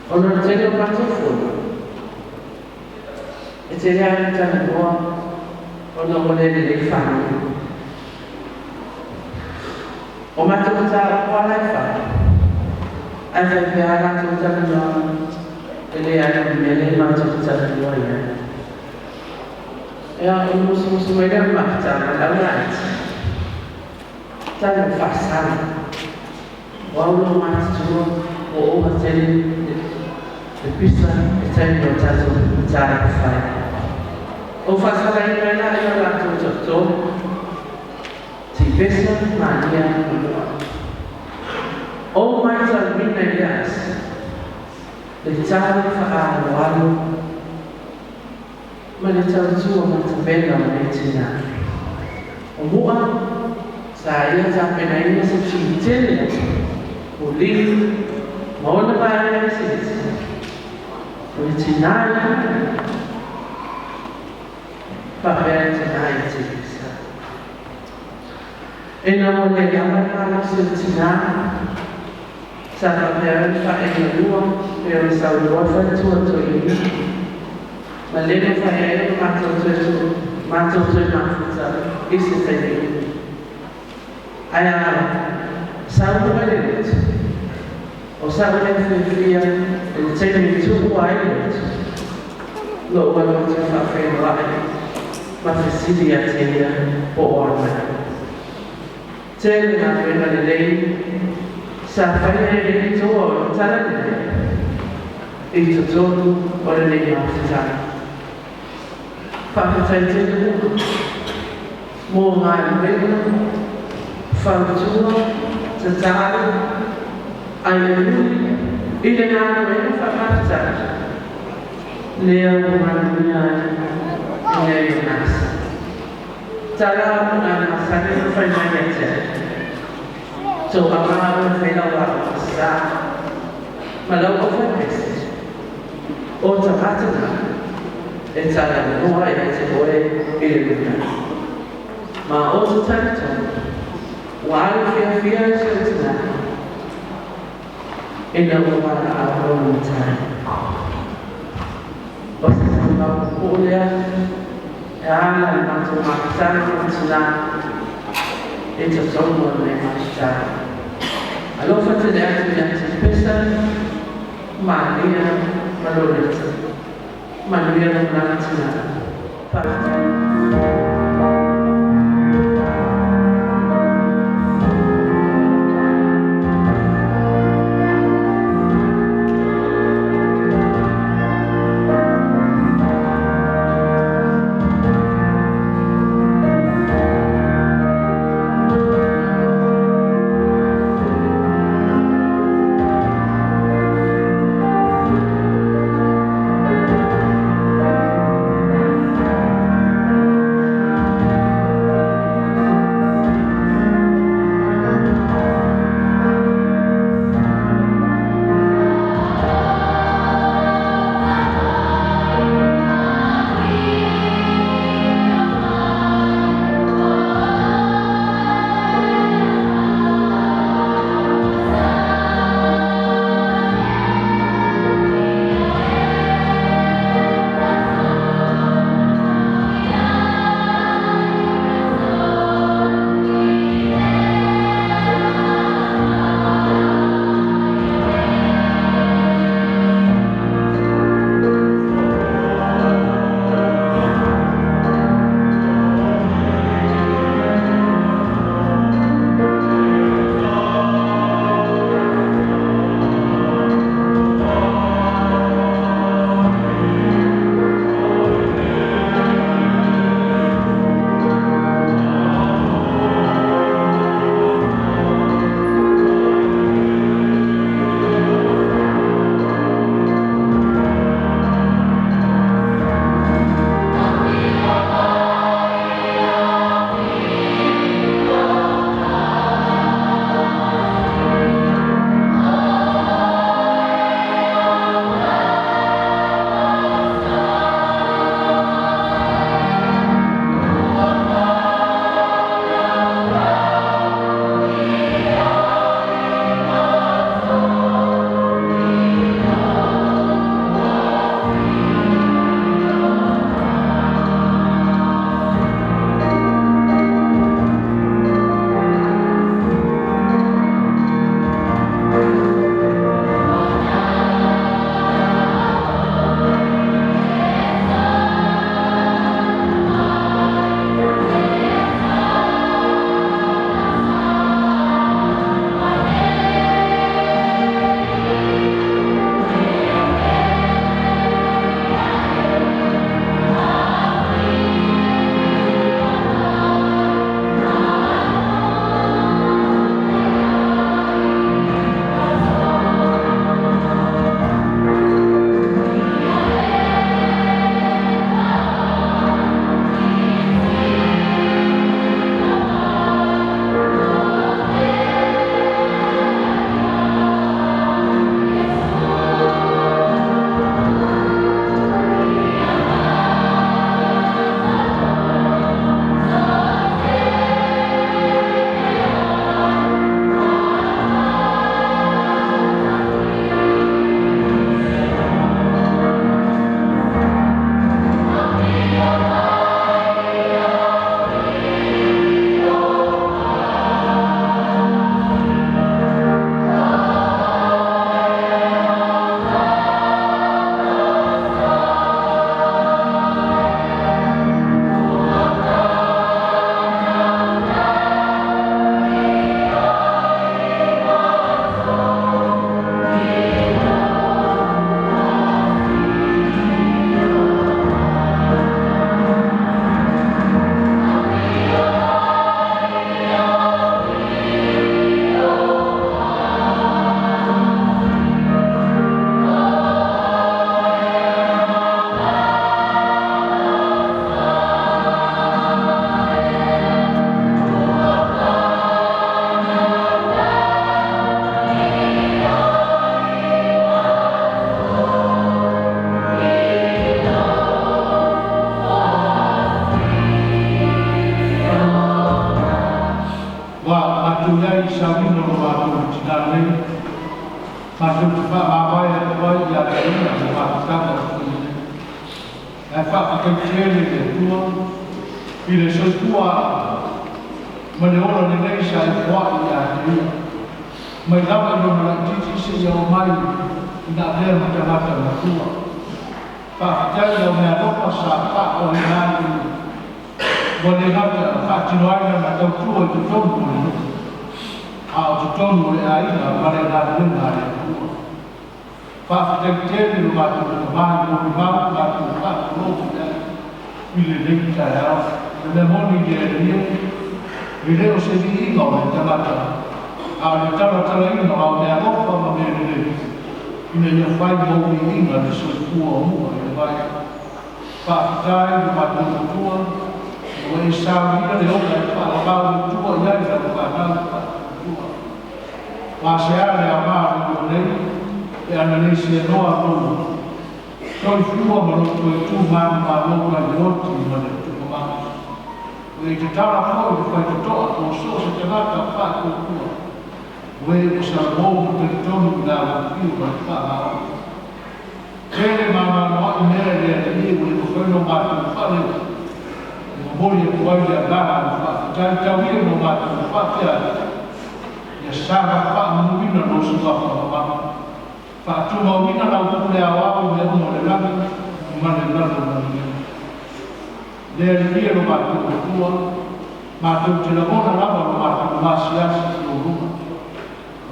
ông nói chơi đâu bắt chỗ phủ chơi ra cho nó mua ông nói lên để lấy phản ông bắt chúng ta qua lại phản anh phải về ra chúng ta nó cái này anh mới lên mà chúng ta mua vậy ya ông musuh mereka macam mana jangan fasal Walau masuk oh macam bisa macam cara saya. Oh fasa lain mana yang langsung cocok. Si bisa mania. Oh macam mana dia? Cara faham walau macam cuma macam benda macam Umumnya saya sampai naik masuk cincin. Boleh, mau lepas sih, boleh Cina, pakai Cina sih bisa. Enak boleh yang mana sih Cina, saya pakai pakai dua, yang saya buat tu ini, malah saya macam tu macam isi saya ini. Ayah, saya boleh o sabe que fria ele tem tudo aí lo vai fazer lá mas se dia tinha por hora tem na frente dele sabe ele tudo tá e tudo olha ele vai fazer para fazer tudo morrer mesmo fazer secara Ayuh, ini nak mereka fakar saja. Lihat bukannya ini nas. Cara bukan masalah itu faham saja. So apa faham awak sah. Malau apa message. Oh terkata, cara nuai itu boleh ilmu. Ma oh terkata, walau dia sesuatu. Inna Allah Ta'ala ya ala na tumakisana kutsina ito somo na masha alo fata da ya pesa Maria Maloretta Maria Natsina ai whakakaitere le tua, i le soipua ma le ora le nei sa i wha'i a te ia. Mai lawa i rona la titi se i au mai i nga lea matamata na tua. Whakatari au mea ropa sa wha o i nani wa le ngata whakatino aina na tau tua i te tonu ni. A o te tonu e aina ma le nga lea le tua. Whakatari tēne lo mātu ka mahi o i mātu mātu whakatolofu i le nei tai au. Le moni de ria, i leo se vi inga o le tamata. A le tamatala inga o le agofa ma me le ina ia whai mo i inga le soipua o mua i le vai. Whaakitai i mātua tua, o e sāwina le oka e whaakau tua i ai la whaakau tua. Wāsea le a māre o nei, e ana nei se noa tonu. Toi fua ma roto e tū māma ma loka i oti ma le tuko māma. Wei te tara koi te whai te toa o so se te rata whātua kua. Wei o sa mou te tonu ki nā wakiu ma te whāma. Tere māma noa i mea lea te ie wei o whaino mātua whare. Mo mori e kuai lea gāna o whātua. Tai tau ie no mātua whātua. Ia sāra whāmuina no su whātua māma. Whātua mauina na ukule a wāu me umo le lami. Mane lano na mea. Lea ria no mātua kua, mātua te lamona lama no mātua māsiasi ki o ruma.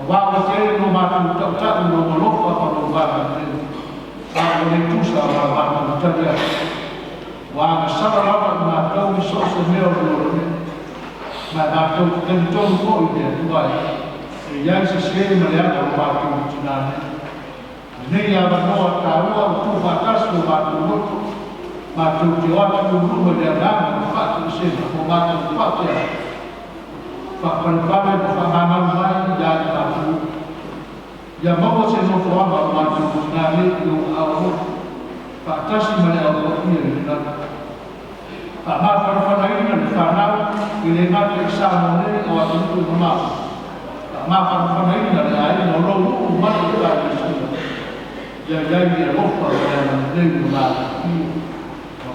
Wāua tere no mātua tautau no malofa pa no wāka tere. Wāua le tusa wa mātua taria. Wāka sara lama no mātua i sosa mea o rome. Ma mātua teni tonu ko i rea tuai. E iai se sere ma leaka o mātua tinane. Nei a wanoa tāua o tū whātasu o mātua loto. Mātou te wātu o ruma de anama o whātu i sena o mātou te whātea. Whāparipare o whāmamaru mai i āti mātou. Ia maua se no whāma o mātou o ngā leki o aoro. Whātasi mane au o ia i nana. Whāmāwhanawhanaina ni whānau i le ngātu e sāmone o atu nuku i mamau. Whāmāwhanawhanaina ni ai no rou nuku matu i kāti i sena. Ia iai i a lofa o le ana nei o mātou.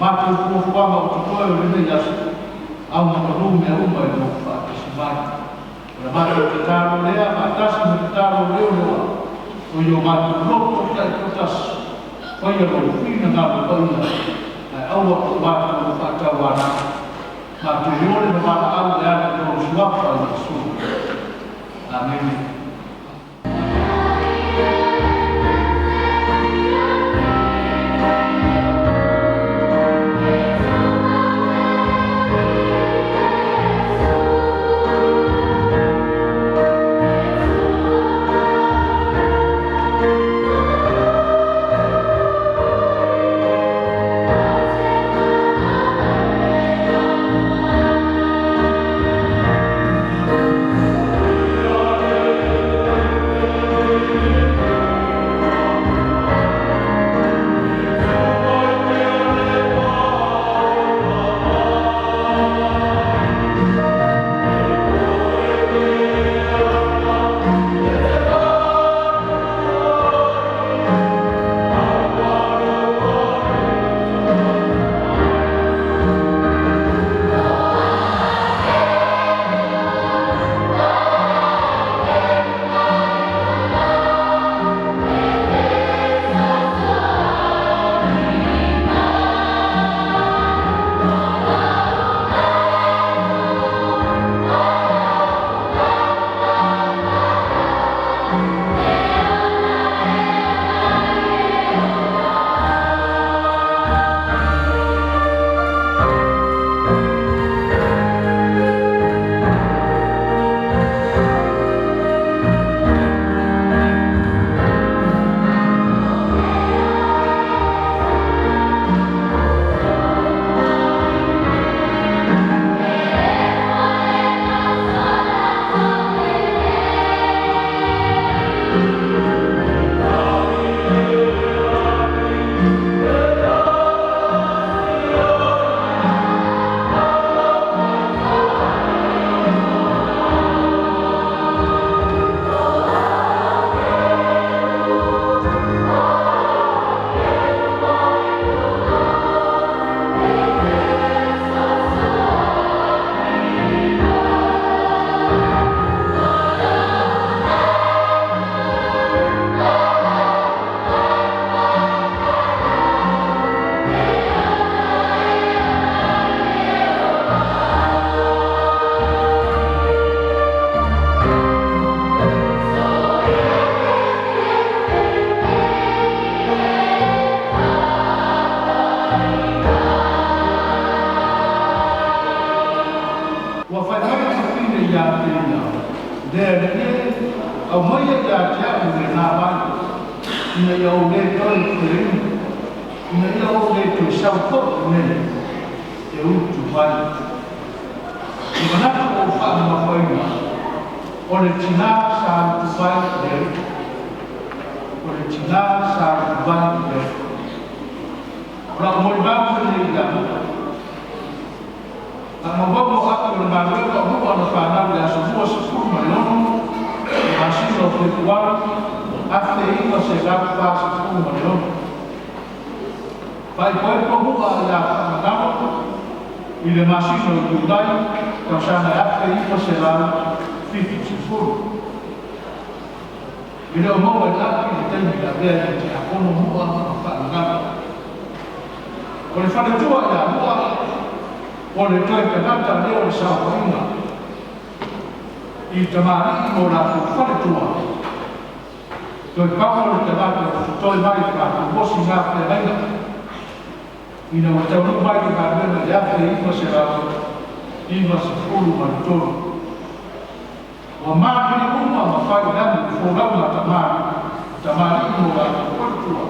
Mātou kua whanga o te koe o rene yasu, au maka rume a uma i no whātasi mai. Ora mātou te tāro lea, mātasi me te tāro leo loa, o i o mātou roto kai kotasu, whai a rau whina ngā wapaina, ai aua o mātou o whātau ana. Mātou iore na mātou au e ana te o suapa i a suru. Amen. Để ông mới ra cha người nào bạn người yêu để tôi người yêu để tôi sau tốt nên yêu chủ bạn mà nó không phải mà phải mà original sang chủ bạn để original sang chủ bạn để rồi mỗi bạn phải làm mà vamos a afirmar luego vamos a falar de las duas formas Masih berkuat, after ini masih dapat pasal kumpulan. Baik kamu ada nama, bila masih berjulai, kalau sana after ini masih dapat 50. Bila mau berlaku kita tidak boleh aku mau apa nama. Oleh pada itu ya, oleh itu kita dia oleh siapa ini. I tamari mo la fare tua. Toi Paolo te va toi vai fa mo si na te venga. Ina mo te no vai ka venga ya te i será i va se fulu ma toro. O ma ni uma ma fa ga fo ga ma tamari mo la fare tua.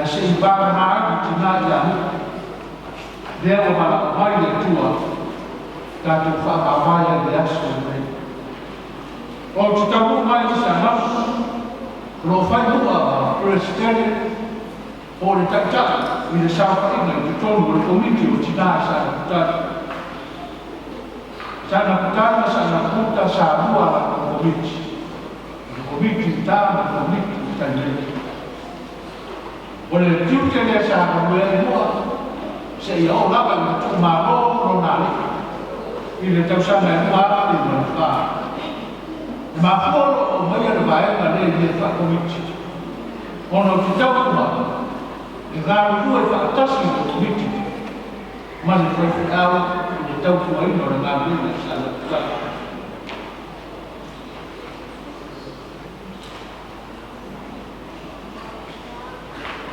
Se va ma ti na ya. Dia va vai le tua. Tanto fa vai le asso. O te tamu mai sa na lo fai mua presidente o le tata i le sa fa ina te tonu le komiti o tina sa na kutana sa na kuta sa mua la komiti ta komiti tani o le tiute le sa na mua se ia o lava na tu ma lo na le i le tau sa na mua i le fa ma folo o mai ana vai na le ni fa komiti ono kita kuma e ga lu e fa tasi o komiti ma le fa au ni tau ku ai no na ni sa ta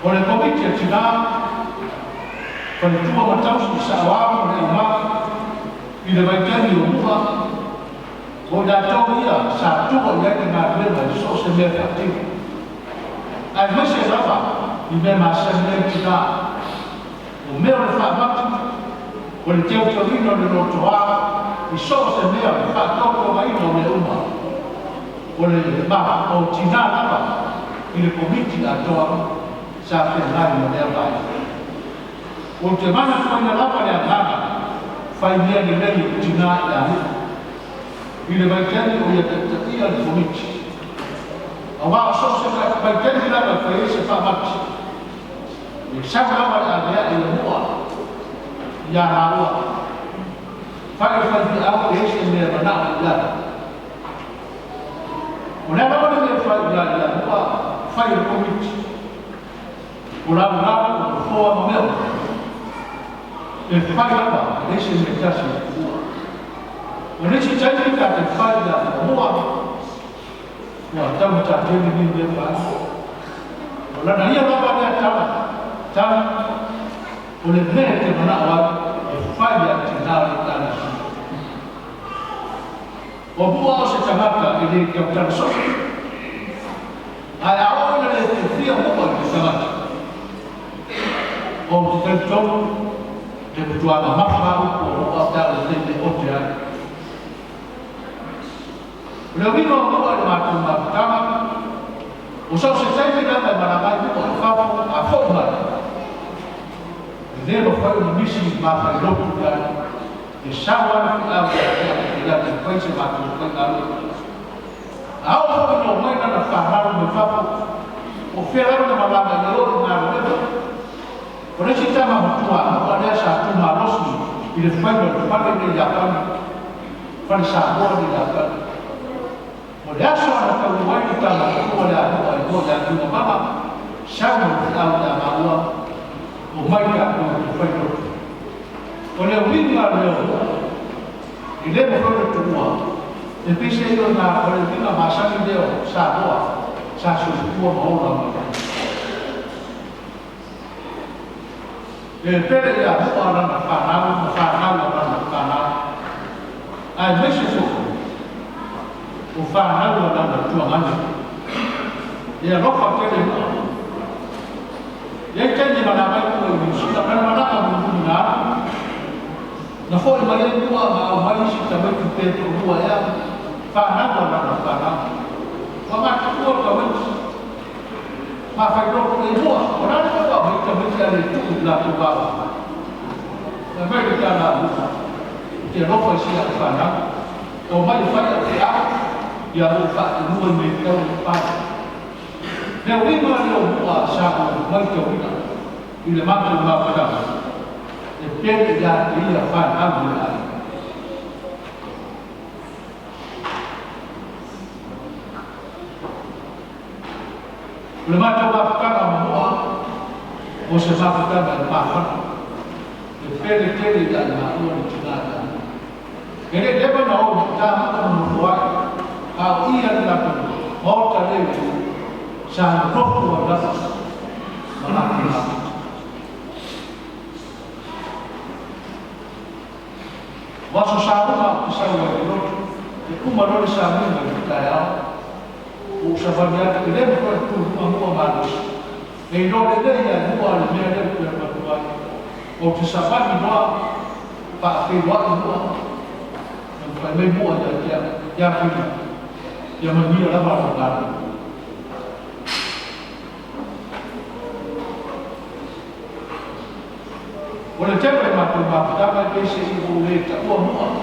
o le komiti a tina fa le tu ma tau sa wa le ma i le vai tani o mua o da tau ia sa tuko ia ki ngā rewa i so se mea whatinga. Ai mese rawa i mea ma se mea ki ngā. O mea le whaamati, o le teo teo ino le roto a, i so se mea le whaatoko ma ino le uma. O le ma o tina rawa i le komiti a toa sa whenai mo lea vai. O te mana whaina rawa le anganga, whai mea ni lei tina i a hea. I le maitani o ia tatia le komiti. A wā so se maitani lava whai se whamati. E sama awa le alea i le mua. Ia nā ua. Whai whai au e se mea manao i lana. O nea rawa le mea whai ia i le mua, whai le komiti. O rau rau o fōa ma mea. E whai lava e se mea tasi le mua. O nisi taiti ka te whai la mua. Ua tau ta tēne ni me whai. O lana ia lava lea tala. Tala. O le mea te mana awa e whai la te nāre tāna si. O mua o se tangata e le kia tana soki. Ai aoina le te whia mua i te tangata. O te tentonu te putuanga mawhau o o tala te o te ai. Leo vino mua le mātou maputanga, o sau se taimi lama e maragai mua e whapo a whaumara. E lero whai ni misi mawhai lopu kai, e sawana ki au e la te paise mātou kai alu. Ao hoi no mai nana whaharo me whapo, o wheraro na malama i oro ngā rewa. O resi tama matua, mua lea sa tuma rosi, i le whaino le whare ni Japani, whare sa hoa ni Japani. O le aso ana tau wai ni tama kua le ahua e kua le ahua mama, sauna ni au le amaua, o mai ka kua te whaino. O le winga leo, i le mwhore tua, e pise io na o le winga masani leo, sa hoa, sa susukua maola mama. E pere i ahua rana whanau, rana whanau. Ai mese fuku. Ia rofa tele mo. Ia tele mana mai ko ni sila kan mana ka mu na. Na foi mai ko ma mai si ta mai te to mo ya. Fa na ko na fa na. Wa ma ko ka mai. Ma fa do ko ni mo. Ora ko ka mai ta mai ya le tu la tu ba. Na mai ka na mu. Ia rofa si la fa na. O mai fa ya ia mo fa mu ni ka pa. Neu inga leo mua sāko mai te wina, I le matu mawhakama. E pere ia te ia whan amu ai. Le matu mawhakama mua, o se mawhakama e mawhana. E pere ia le matu ni tinata. E le lewa na o ta mata mu ai, a ia le matu, o ta leo sa roko wa dasa malaki waso sa uma sa wa ro e kuma ro sa mi ma ta ya o sa va ya ke le ko tu ma ma e no le de ya no al me de ku ma tu ai o tu sa va mi no pa te wa no no fa me mo ya fi ya ma ni la ba ta Ora tempo è matto ma dava che se si volete o no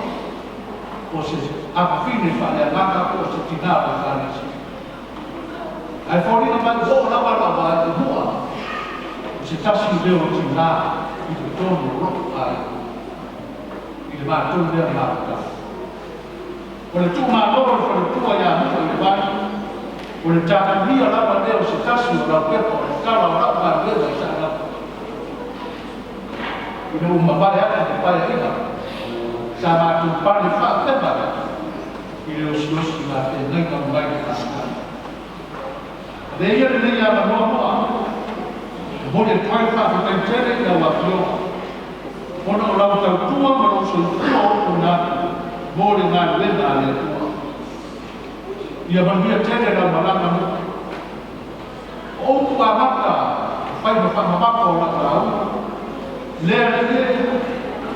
o se a fine fa la banca cosa ti dava fare sì ai fuori da mai o la parola di nuovo se tassi devo ti dà il torno lo ai il matto del matto ora tu ma loro per tu ya no vai ora già via la parola se tassi la per la parola del sa Ino mabaya ka paya ina sama tu pali fa te ba ino sus na te nai ka mai ka sa de ia ne ia ma no mo de pai fa ka tere ka wa fio ono la ta tua ma no so tu na mo de na le na le tua ia ba ia tere na ma na mo o tu amata fai ma fa ma ko la ta le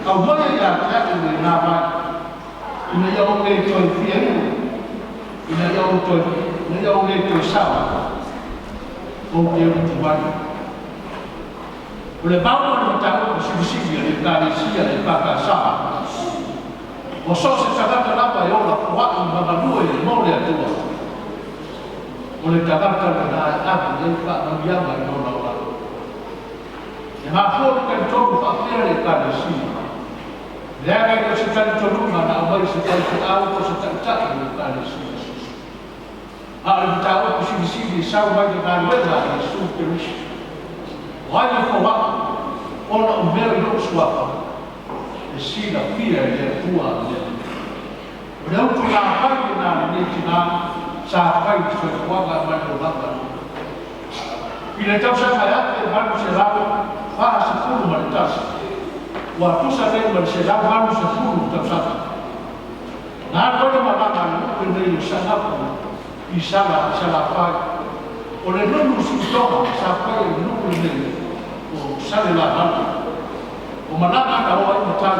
au mai ya ta ni na ba ina ya o ke to fie ina ya o to ina ya o ke to sa o ke o tu ba le ba o ta o si si le ka ni si le pa ka sa o so se ta ta la pa yo la wa ma ba no e mo le tu o le ta ta na a le pa no ya ba no la e ma fuori che il giorno fa fare le case sì le ha che si sta il giorno ma non vai si sta il auto si sta le case sì il tavolo si sa mai che va a su che riesce vai a fare un vero swap e si la fila è tua non tu la pagina ne ti na sa fai tu qua ma non va il tau sa fa vanno se la fa se fu ma tas wa tu sa fe ma se la vanno se fu ta sa na ko ma ma ma ne sa na i sa la fa o le non si toma sa fa il non ne o sa la vanno o ma na ka o ma ta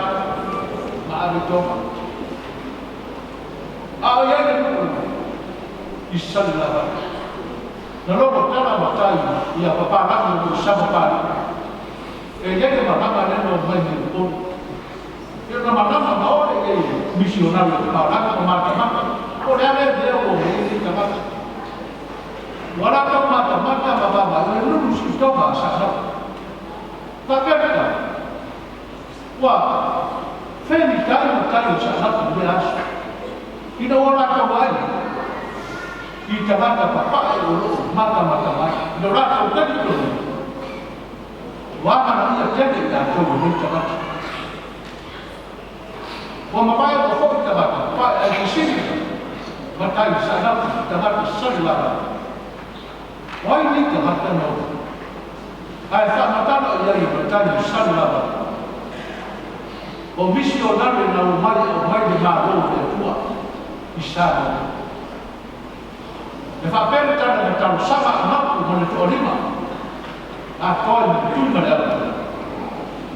ma a toma a ya ne i sa la vanno na logo tana matai ia papa na ko sa papa e ye ma na ne no mai ni ko ye na ma na ma o e missionario pa na ko ma ta o le ave de o ni ka ma wala ka ma ta ba le no si to ba sa sa pa ka wa fe ni ka sa sa ko be as ina wala ka ba I tawaka papa e o mata mai no rato tanto wa ma ia tete da to ni tawaka wa ma pai o fo tawaka pa e si mata i sa na tawaka sala wa ni tawaka no ai fa mata no ia i mata i sala o missionario na o mai de ma ro de tua i sa Le whapere tana na tau sama mapu mo le tō rima. A toi ni tūma le au.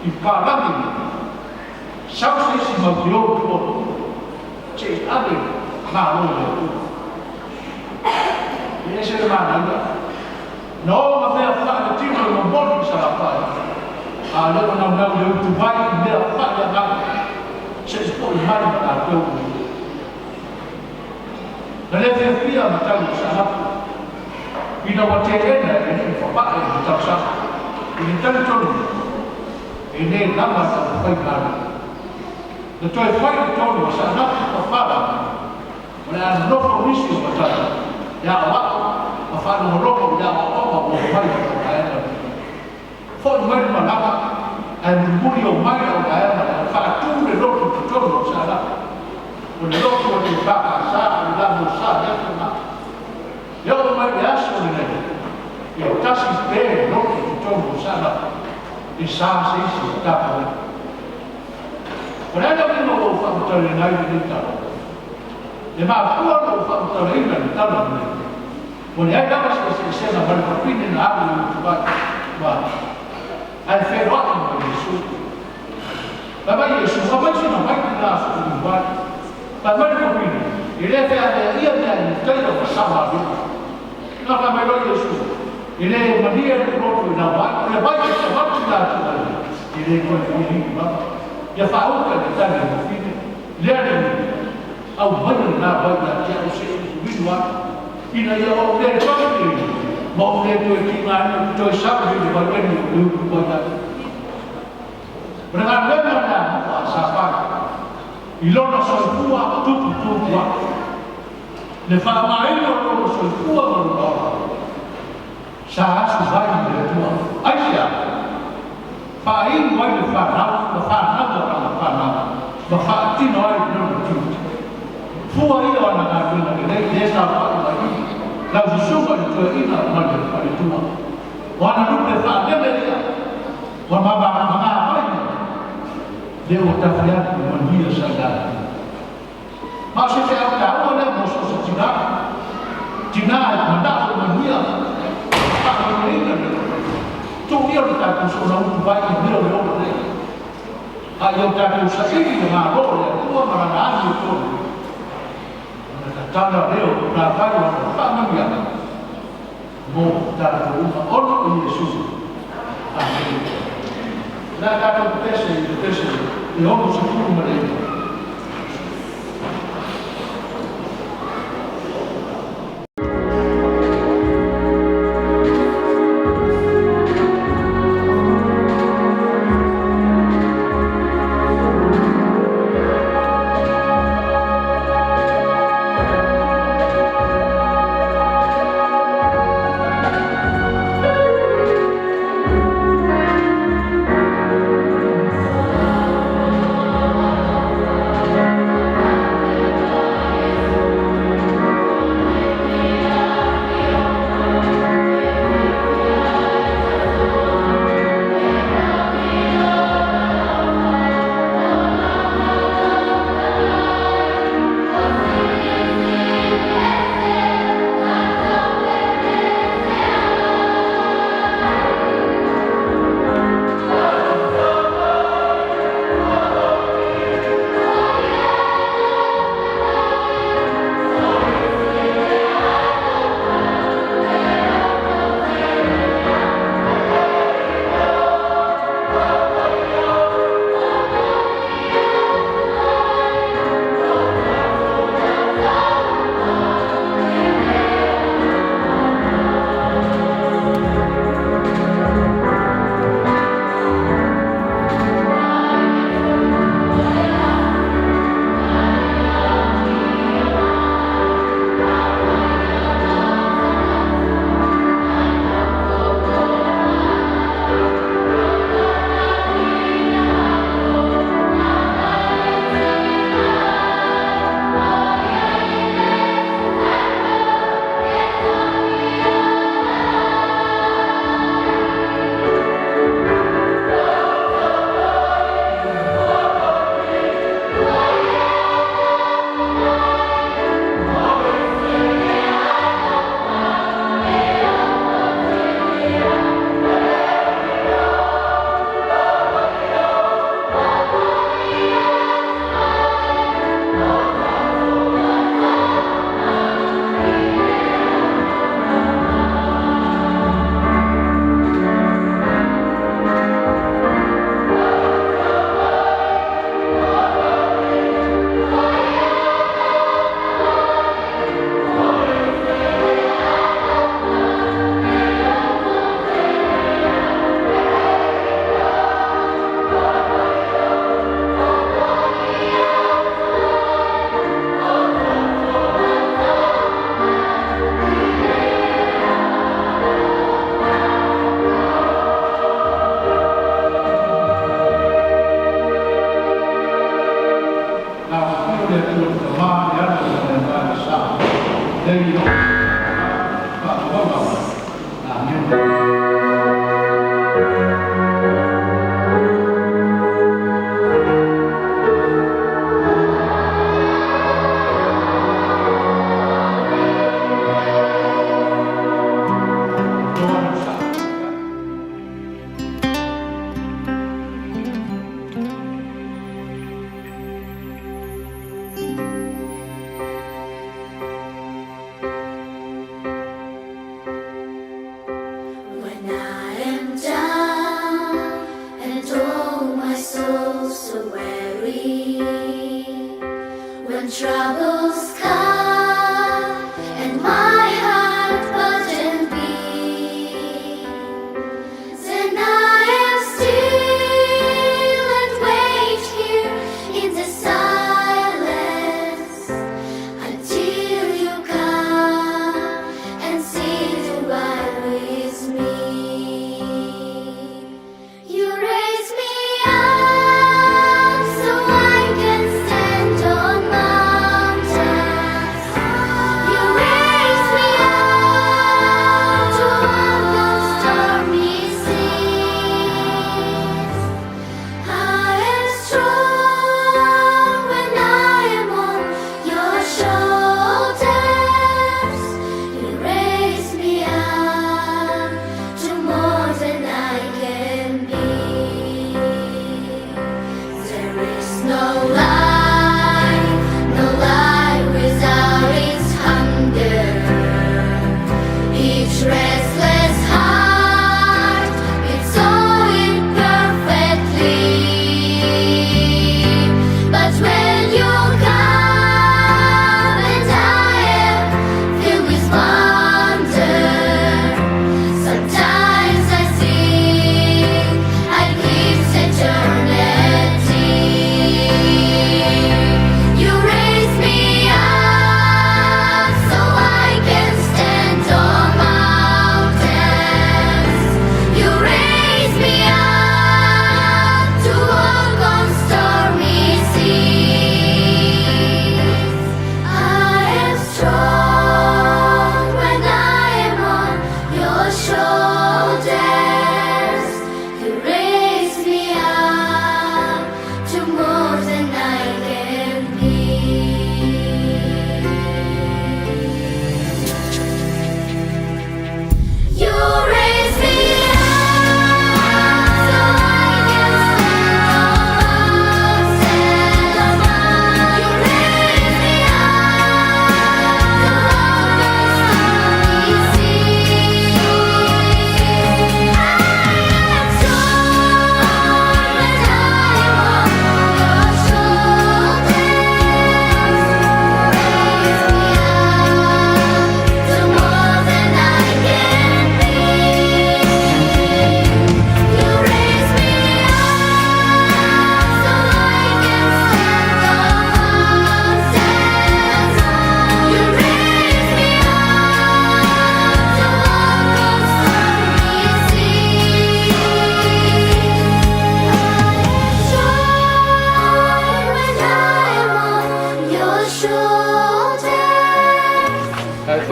I pārami. Sau se si mau ki oru o. Che ave ngā o le tū. I ese le mana ua. No ma mea wha le tino le maboni sa la whae. A lewa nau nau le utu vai i mea wha le ngā. Se se po i mani ma nā tau. Na le te pia ma tau sa hapu. Ina wa te ena e ni whapae ma tau sa. I ni tani tonu. E ne nama sa whai kāna. Na toi whai ni tonu sa hapu ka whara. Ma le ana noko nisi o matata. Ia o wako. Ma whana mo roko ia o opa o whai o kaena. Whai mai ma lama. Ai muri o mai o kaena. Whaatū le roko ki tonu sa hapu. O le roko o te whaka sa. O le lamu sa. Ia te maa. Ia o mai e aso ni nei. Ia o tasi pēre roko ki tonu sa hapu. I sa se isi o tapa nei. O le ana mino o whamatare nai ni tala. Le maa kua o whamatare ina ni tala nei. O le ai kamas ke se sena mara papine na abu i utuwai. Wa. Ai whero ati mo Yesu. Baba Yesu, baba Yesu na mai ki nasa o utuwai. Baba papine. I le whea mea ia mea ni teira o sawa a rima. Nga ka mai roi Yesu. I le mania ni roto i na wai. O le vai ke se watu na atu ai. I le koe whiri i mama. Ia whauka ni tani o whine. Lea ni mi. Au mana na vai na tia o se i winu atu. Ina ia o le toki ni. Ma o le toi ki ngāni. Toi sabu ni vai wenu o liu kua tatu. O le ngā lema na hapa a sāpaka. I lona soifua tupu tupu a. Le whaamaina o lona soifua marunora. Sa asu vai ni le tua. Aisia. Whainu ai le whanau. Le whanau o la whanau. Ma whaatino ai le lona tupu. Fua ia o na ngā tuna ki nei. Lesa whainu ai. Lau se suka ni tua ina mani pare tua. Wana nuke whaaneme ia. Wa mabaka mga mai. Leo tafiatu mandia sagara. Masih saya tahu ada musuh setina. Tina mandau mandia. Tak mengingat. Tu dia tak musuh orang baik dia orang ni. Ayo tak musuh ini dengan orang tua mana itu. Tanda leo berapa orang tak mengingat. Mau tak rumah orang Yesus. Amin. Nak kata pesi, dia orang sepuluh mereka. te tu ma ya na na sa dei no pa ba ba na ni Troubles come and my heart burden be, then I am still and wait here in the silence until you come and sit right with me. You raise me up so I can stand on my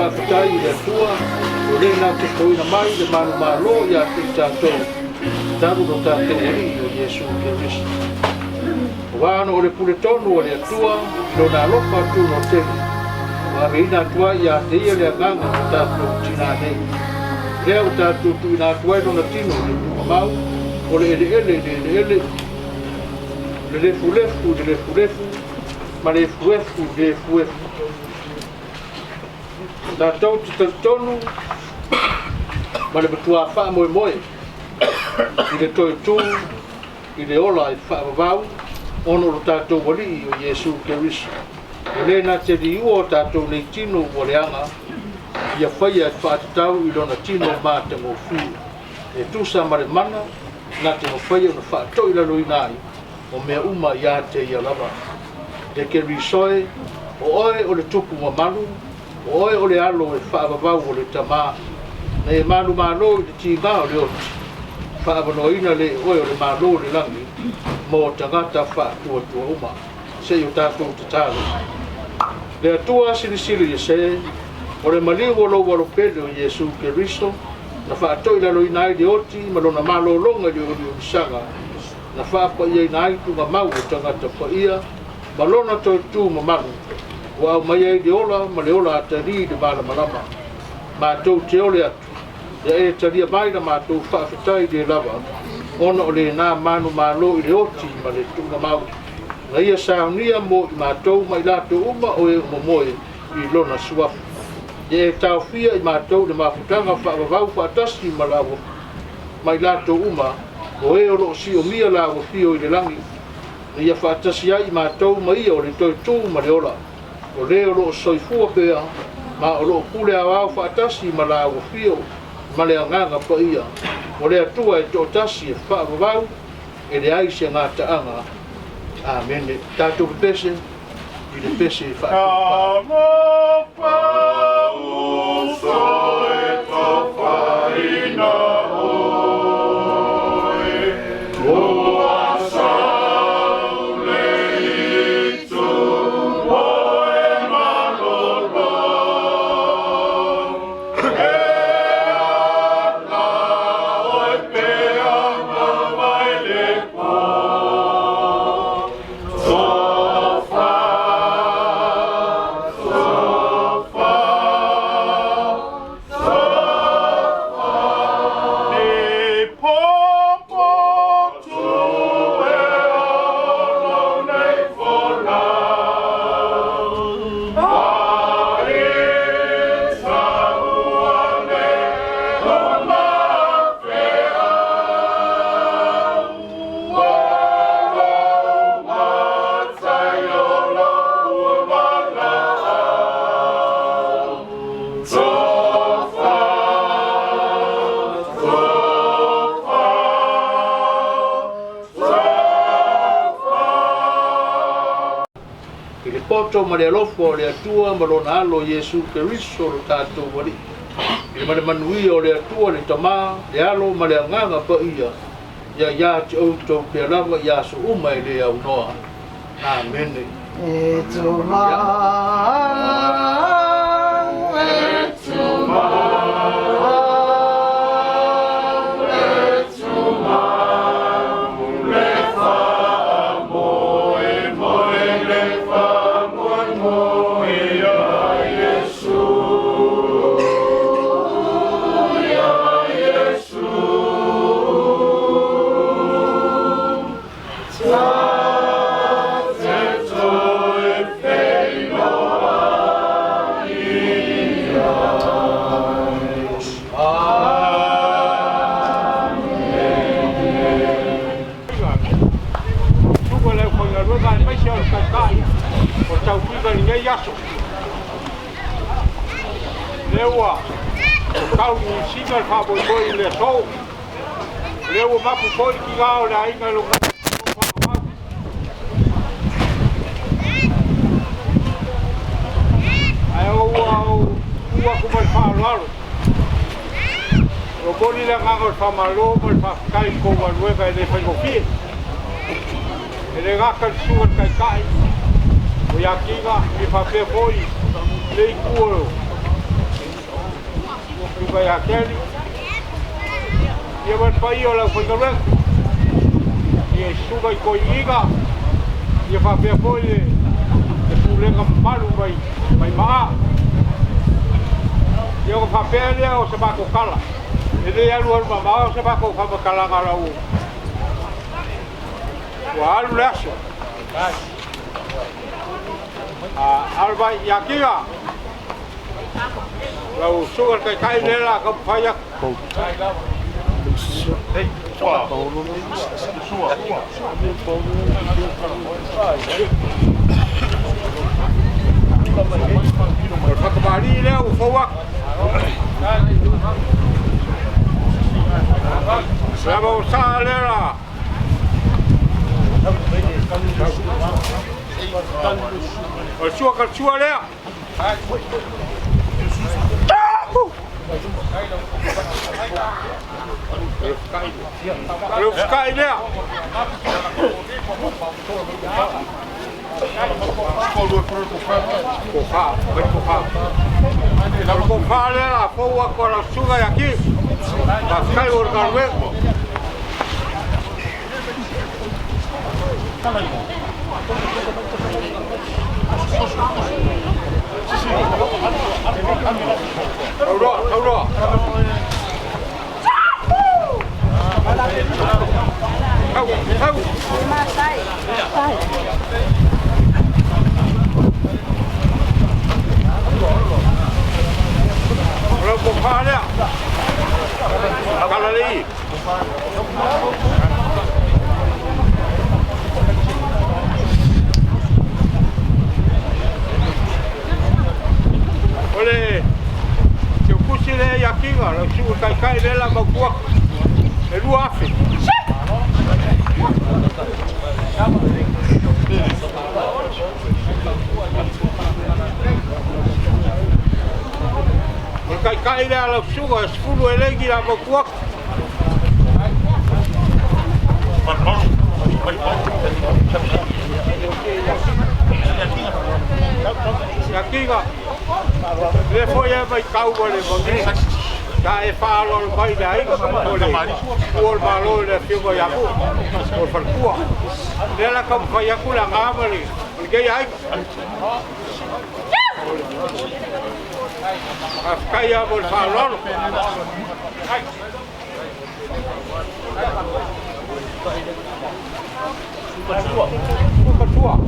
whakatai i le tua, o le nā te koina mai, le manu mālo i a te tātou, taru no tā te eri o Jesu Kristo. O wāno o le pule tonu o le atua, no nā lopa tu no teni, o a reina tua i a te ia le aganga o tātou tina nei. Lea o tātou tu i nā tuai no na tino le tua mau, o le ele, le fulefu, ma le fuefu. Tātou te tonu, ma le matua wha moe, i le toi tū, i le ola i wha wawau, ono lo tātou wali o Jesu Kristo. O le nā te li ua o tātou nei tino o le anga, ia whaia e whaatatau i lona tino mā te ngofu. E tūsa ma le mana, nā te ngowhaia o na whaatau i lalo i nai, o mea uma i a te ia lava. Te ke risoe, o oe o le tupu ma manu, o oe o le alo e whaavavau o le tamā. Ne e manu mālo i te tīngā o le oti. Whaavanoina le oe o le mālo le langi, mō tangata whaatua tua uma. se i o tātou te tālu. Le atua silisili se, o le maliu o lau walo pele o Iesu Keristo, na whaatoi lalo i nai de oti, malona malo longa di o sanga, na whaapa ia i nai tunga mau o tangata pa ia, malona toi tū mamanu, o au mai ai de ola, ma le ola atari de bala malama, ma tau te ole atu, ia e taria mai na ma tau whaafitai de lava, ona o le nā manu malo i le oti, ma le tunga mau, na ia saunia mo i mātou mai lato uma o e momoe i lona suafu. Ia e tau fia i mātou le mafutanga whaavavau whaatasi ma lawa mai lato uma o e oro si o mia lawa fio i le langi. Na ia whaatasi ai i mātou mai o le toi tū ma le ola. O le oro soifua pea ma o lo kule awau whaatasi ma lawa fio ma le anganga pa ia. O le atua e tō tasi e whaavavau e le aise ngā taanga. Amen. Tātou pese, i le pese e whaakupā. Poto ma le alofo le atua ma lona alo Iesu Keristo lo tātou wari. I ma le manui o le atua le tamā, le alo ma le anganga pa ia. Ia te outou pe lava ia so uma e le au noa. Amen. E tuma, e tuma. Lewa, kau ni singa fa boi boi le so. Lewa mapu boi ki gao le ainga lo nga. Ai ua kumai fa lalo. O boni le ngangol fa malo, mo fa kai ko wa nueva le fa ko fi. Ele gaka suga kai kai. O ya kinga mi fa pe boi le kuo. Vai aquele e vai para aí olha foi também e suga e coiga e vai ver foi e pulega malu vai má e o papel é o sabaco cala ele é o mamá o sabaco fama cala cala o alu laço alba e aqui Lau sugar kai kai nela ka paya. Hey, sua. Sua. Ka bari le o fowa. Sabo salera. O sua ka sua le. Lo sky there. la foua con la suga de aquí. Las caigo el galvego. Tauro. Kalau bukan ya, kalau lagi. Oleh, cukup sih le yakin lah, cukup kai le lah baguak, lu afi. Kai le lah suka, 10 lagi lah baguak. Yakin lah. Le foi mai kau boleh bagi. Dah falo mai dah ini boleh. Kual baloi le fiu mai aku. Kual perkuah. Dia lah kau mai aku lah ngapa ni? Pergi ai. Kaya boleh falo. Perkuah.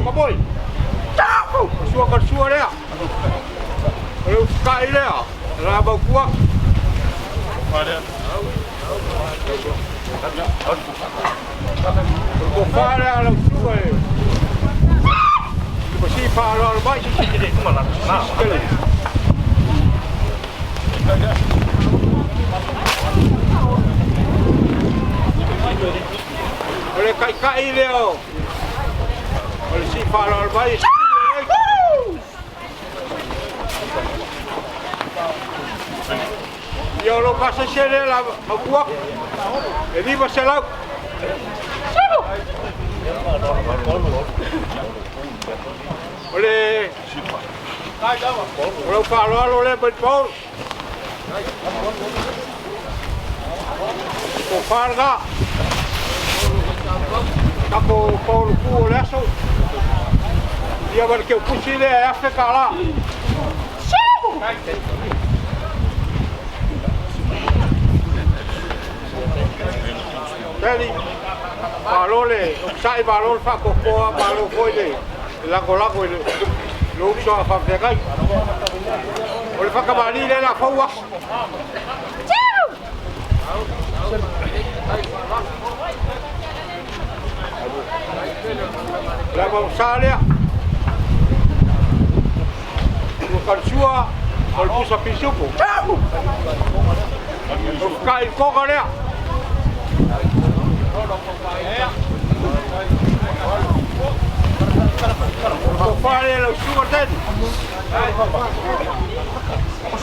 Kaboi. Suka dia. Kalau kai dia, raba kuat. Ada. Kuat dia kalau suka. Mesti kalau baik jadi tu malah. Nah. Oleh kai dia. Oleh si kalau baik. Yo lo pasa sere la makuak. Jadi masalah. Oleh. Kalau kalau oleh betul. Kofarga. Kapo Paulo ku leso. Dia berke kusile Afrika lah. Jadi, balole, sai balol fa kokoa, balol foi le, lago le, lo uso a fabricar. Ole fa kamali le la fawa. La bausalia. Bukan sua, kalau bisa pisuku. Kai koka dia. Fare lo sugar daddy.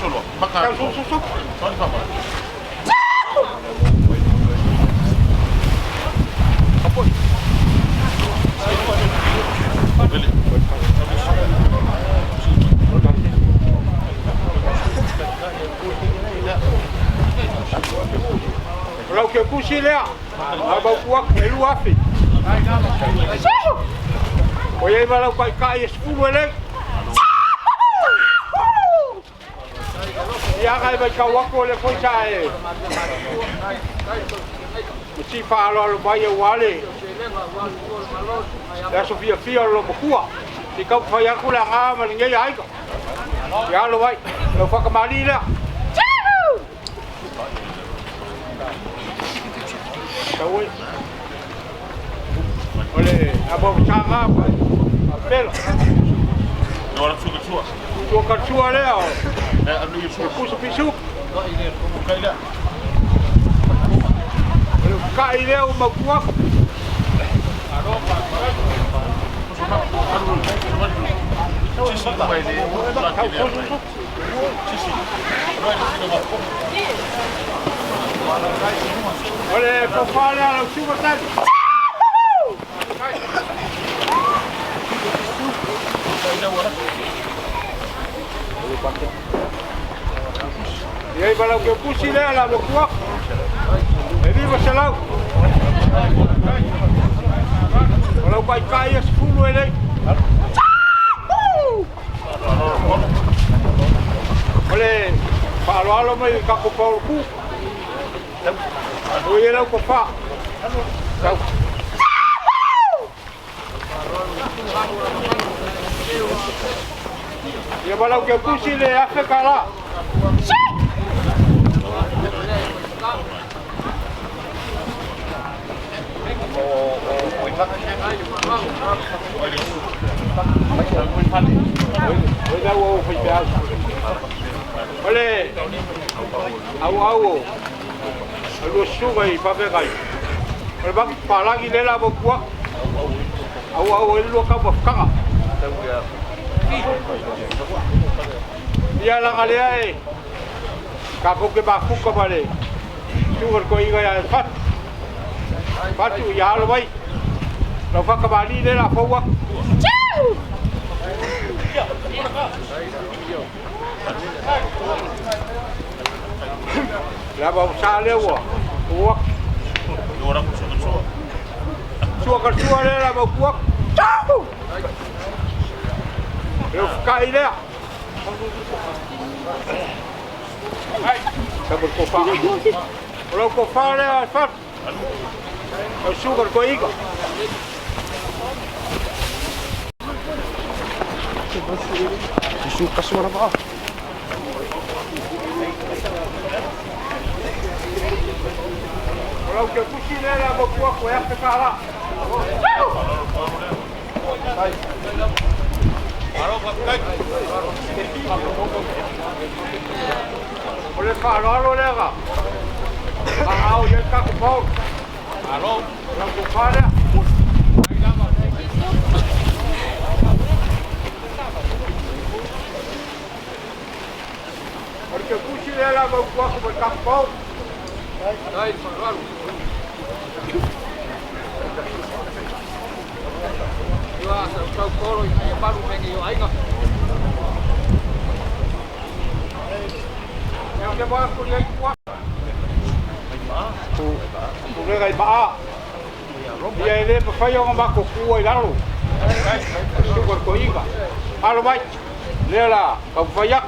Solo, makan. Susuk. Apa? Kalau ke kusi lea, abang kuak elu afi. Oye malau kai 10 elek. Ya kai ba kawak ko le foi sae. Si falo lo vai wale. Ya Sofia fia lo bukua. Si kau fa ya kula ngama ngai ai ko. Ya lo vai, lo fa kamali le. Tahu. Oleh abang cara pelo. Orang suka. Suka cua leo. Anu Yusuf pisu. Bukai dah. Bukai leo makuak. Oleh, kau faham yang suka tadi. Ia balau ke pusi le la lokua. E viva selau. Balau kai es fulu ele. Ole alo mai ka ko pau ku. O ia ko fa. Kau. Ia balau ke pusi le afe kala. Oleh, au, lu sungai pakai. Oleh bang palagi lela bokua, au lu kau kanga. Dia lang alai, kaku ke baku kembali. Sugar kau ingat ya fat, fatu ya alai. Lalu kembali lela bawa. Lah bawa sale wa. Wa. Orang suka. Suka le lah bawa kuak. Yo kai le. Hai. Sabar ko fa. Kalau ko fa le fat. Suka ko iga. Suka suara apa? Kalau ke kusi le la bokua ko ya ke kala. Hai. Aro pakai. Boleh alo le ga. Au ye ka ko pau. Aro, la ko fara. Porque pusi le la bokua ko ka pau. Hai, pagaru. Yo asa kau koro i paru mengi yo ainga. Yang dia bawa ku lagi kuat. Ku lagi ba. Dia ini pafayo ngamba ko kuai lalu. Syukur ko inga. Halo mai. Lela, kau fayak.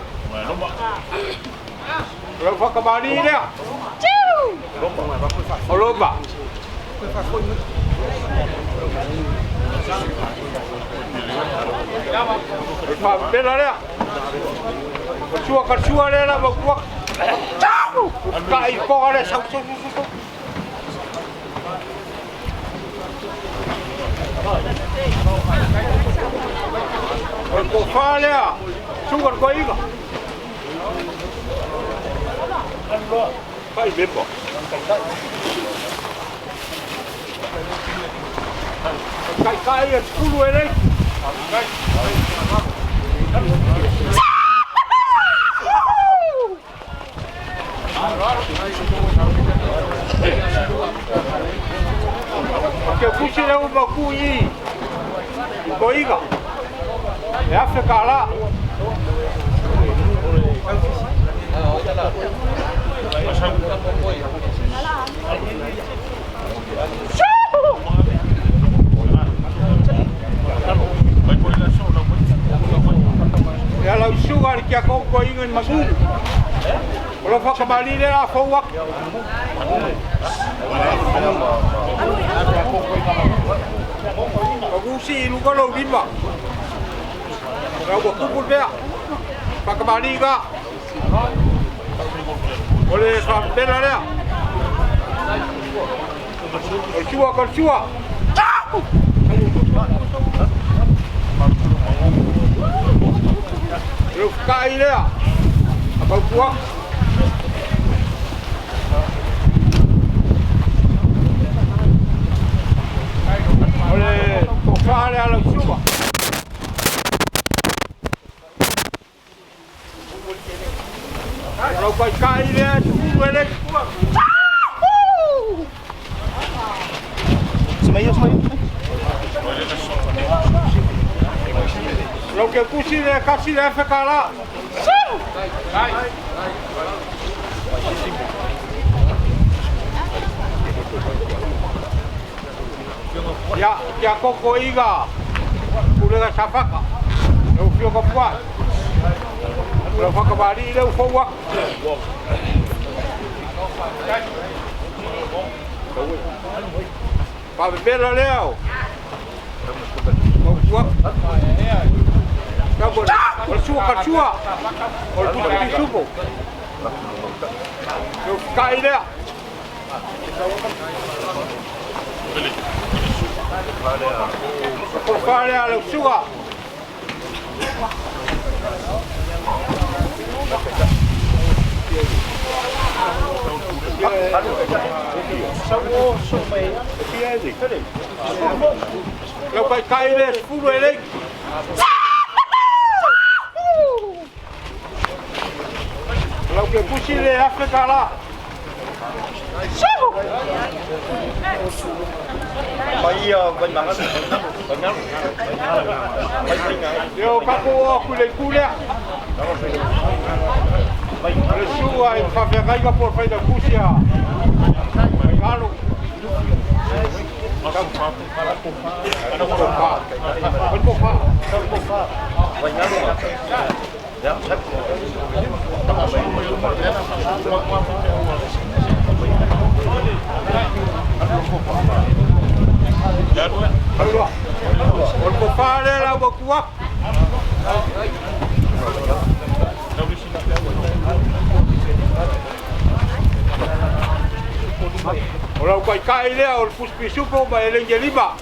Kalau pak kembali dia. Oh lomba. Pak bela dia. Kersua dia lah berkuak. Kai kau ada sausu. Kau falia. Sugar kau iga. Kai bebo. Kai ya 10 ele. Ke pusi le uma kui. Koiga. Ya fe kala. Ya la sugar que a coco ingan masu. Kalau fa kembali le la fawak. Bagusi lu kalau bimba. Kalau kupul dia. Fa kembali ka. Boleh sampai lah dia. Kersua. Lu kai dia. Apa kuat? Boleh kokar dia lu cuba. Kalau kai dia tu boleh kuat. Semayo. Lo que pusi de casi de fe kala. Ya koko iga. Kulega sapaka. Eu fio ka puai. Ula whakawari leu whaua. Pawepera leo. Mawua. Kabon. Olsua katsua. Olputa pisupo. Eu kai lea. Por fare alla sua. Lo fai caire scuro e lei. Lo che cucine Africa là. Bên bạn yo kapo kule kule le sua in favela ga por fai da cucia galo Olpo fare la bocua. Ora kai kai le ol puspi supo ba elenge lima.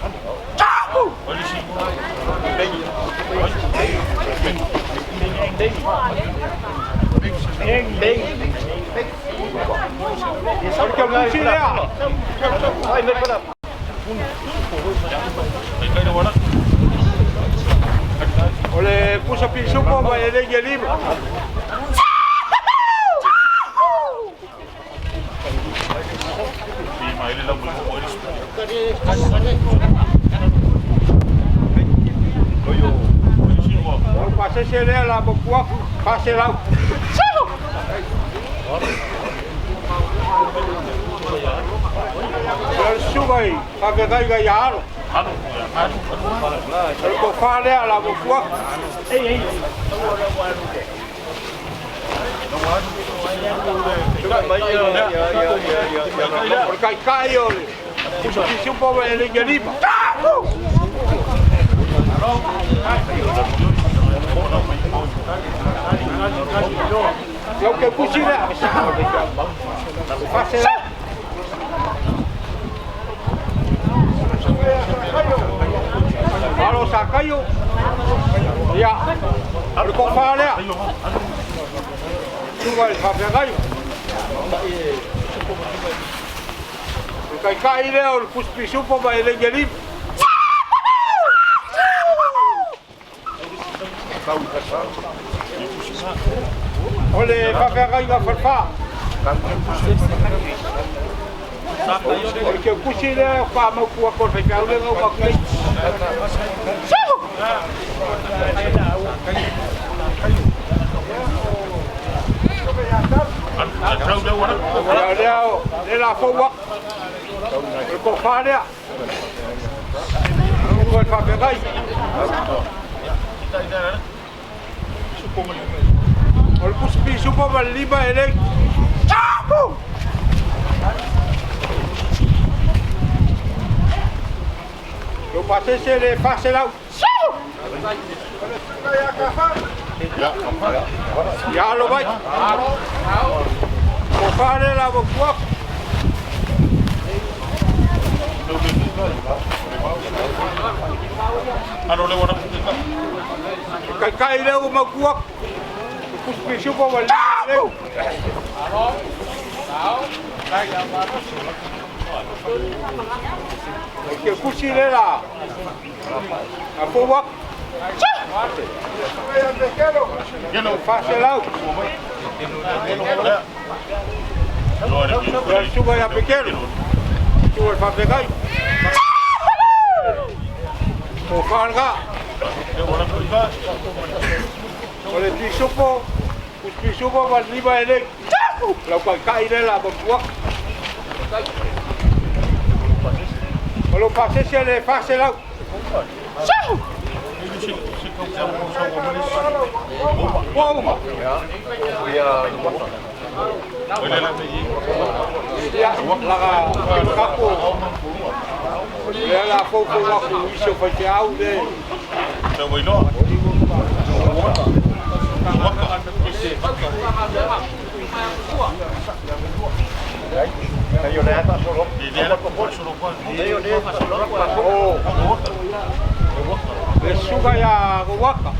Ole puso pinsupo ba elenge lima. Pase se le la bocua, pase la. El subai, a que caiga ya. El cofare a la bocua. Porque hay callo, si un poco de lima. Lo que cucina, pásela. Kalau sakayo, ya, harus kofale. Coba sakayo. Kai le or puspi supo ba ele gelip. Ole sakayo ga farfa. Porque cucina fa mau kuah kor fe kau le ngau ba kai. De la fowa. El cofare. Igual fa pegai. Ol puspi supo ba lima ele. Lo pasé se le pase la. Ya lo vai. Cofare la bocua. Kai le o magua. Puspi supo ba lima. Que cucine là. A fowa. Ya no face là. Ya suba ya pequeno. Suba fa pegai. O farga. Ole ti supo Puspisupo ma lima ele. Lau kai le la bua. Kalau pasal saya le pasal lau. Wow. Ya, laga kapo. Ya la foco aku iso fai au de. Te voy no. Ayo dah tak solo. Dia nak buat solo pun. Ayo dia tak solo. Oh. Suka ya waka.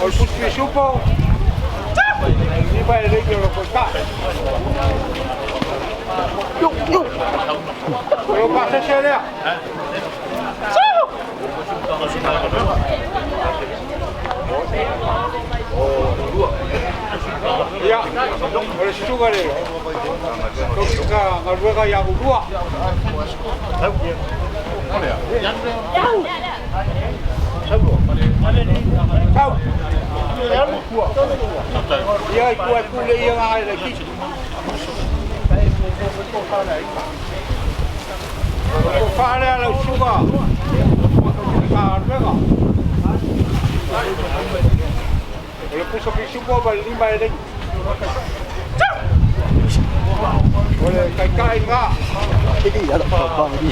Ol puspisupo. Ni ba ele que lo corta. Yo. Lo pasa chele. Ya, oleh suka deh. Kau suka kalau yang dua. Tahu. Ya, ikut kuliah yang ada lagi. Kau faham lah suka. Kalau puso kisupo ba lima ele. Oleh kai nga. Ini ya apa ni.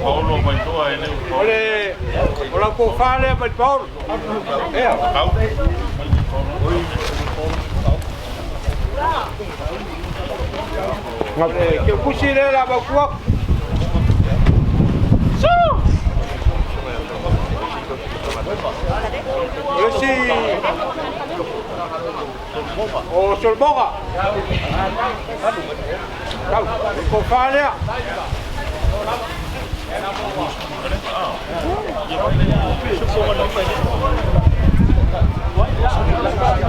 Paulo mai toa ele. Oleh ola ko fale ba Paulo. Kau. Oleh ke pusile la ba kuak. Esse o solboga. Tahu, kau faham ya?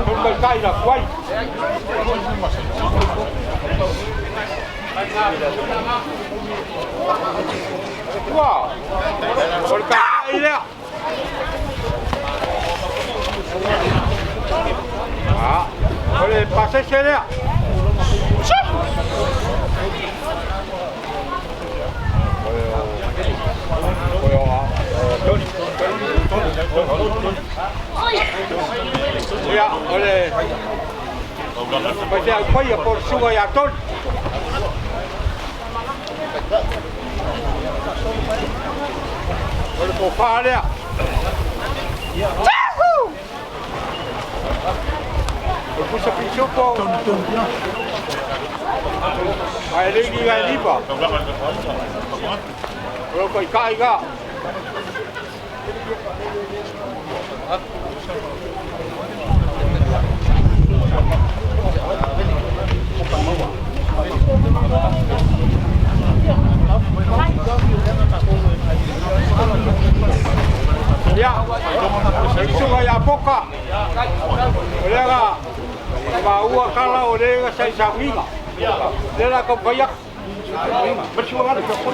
Kau kai nak kuai. Wow, kau kai ya. Ah, boleh pasal saya. Ya, boleh. Macam apa ya por sungai aton. Boleh kofar dia. Eu pus a pinchou com... Aí ele liga ali, pá. Eu vou carregar. Ya, isso vai a boca. Olha bawa kalau dia saya saminga. Dia nak kayak bersuara ke pun.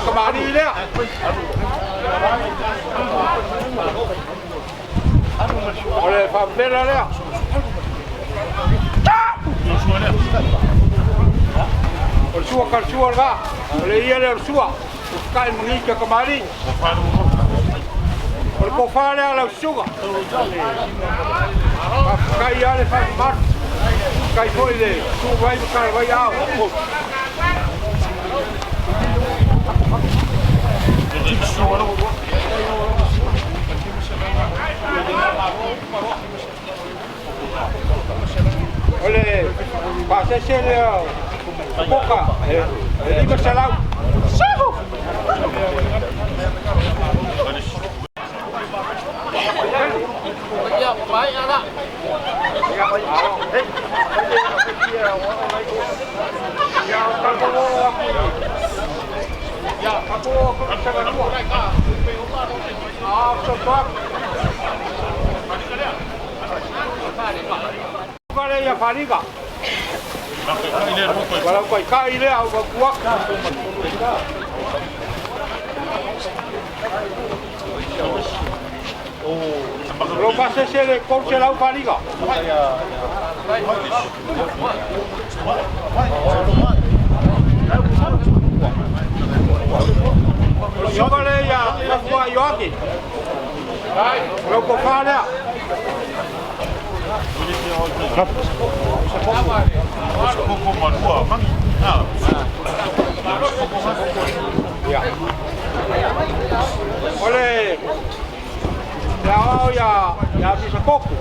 Kembali dia. Oleh Fabela dia. Orsua karsua ga. Oleh ia le orsua. Kai mengikat kembali. Oleh kofar dia le orsua. Kai ia le Fabela. Kai foi le. Tu vai buscar vai ao. Oleh, pasal saya boca. Lima selau. Sahu. Ya, baik anak. Ya, aku sangat luar. Sebab bukan yang Farika. Kalau kau kau ini aku buat. Kalau pasal saya kau celau Farika. Sokole ya kwa yoki. Kalau kau faham. Oleh ya bisa koku.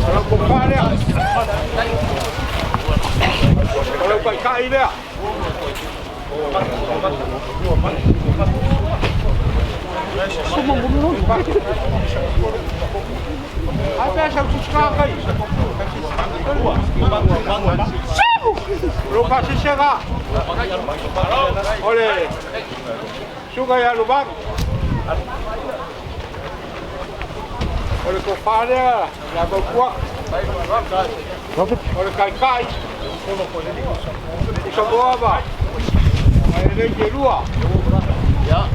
Kalau kau faham. Kalau kau kai dia. Semua bunuh. Apa yang saya suka kai? Lupa sisega. Oleh suka ya lubang. Oleh kau faham ya berkuat. Oleh kai. Semua apa? Ada jerua. Ya.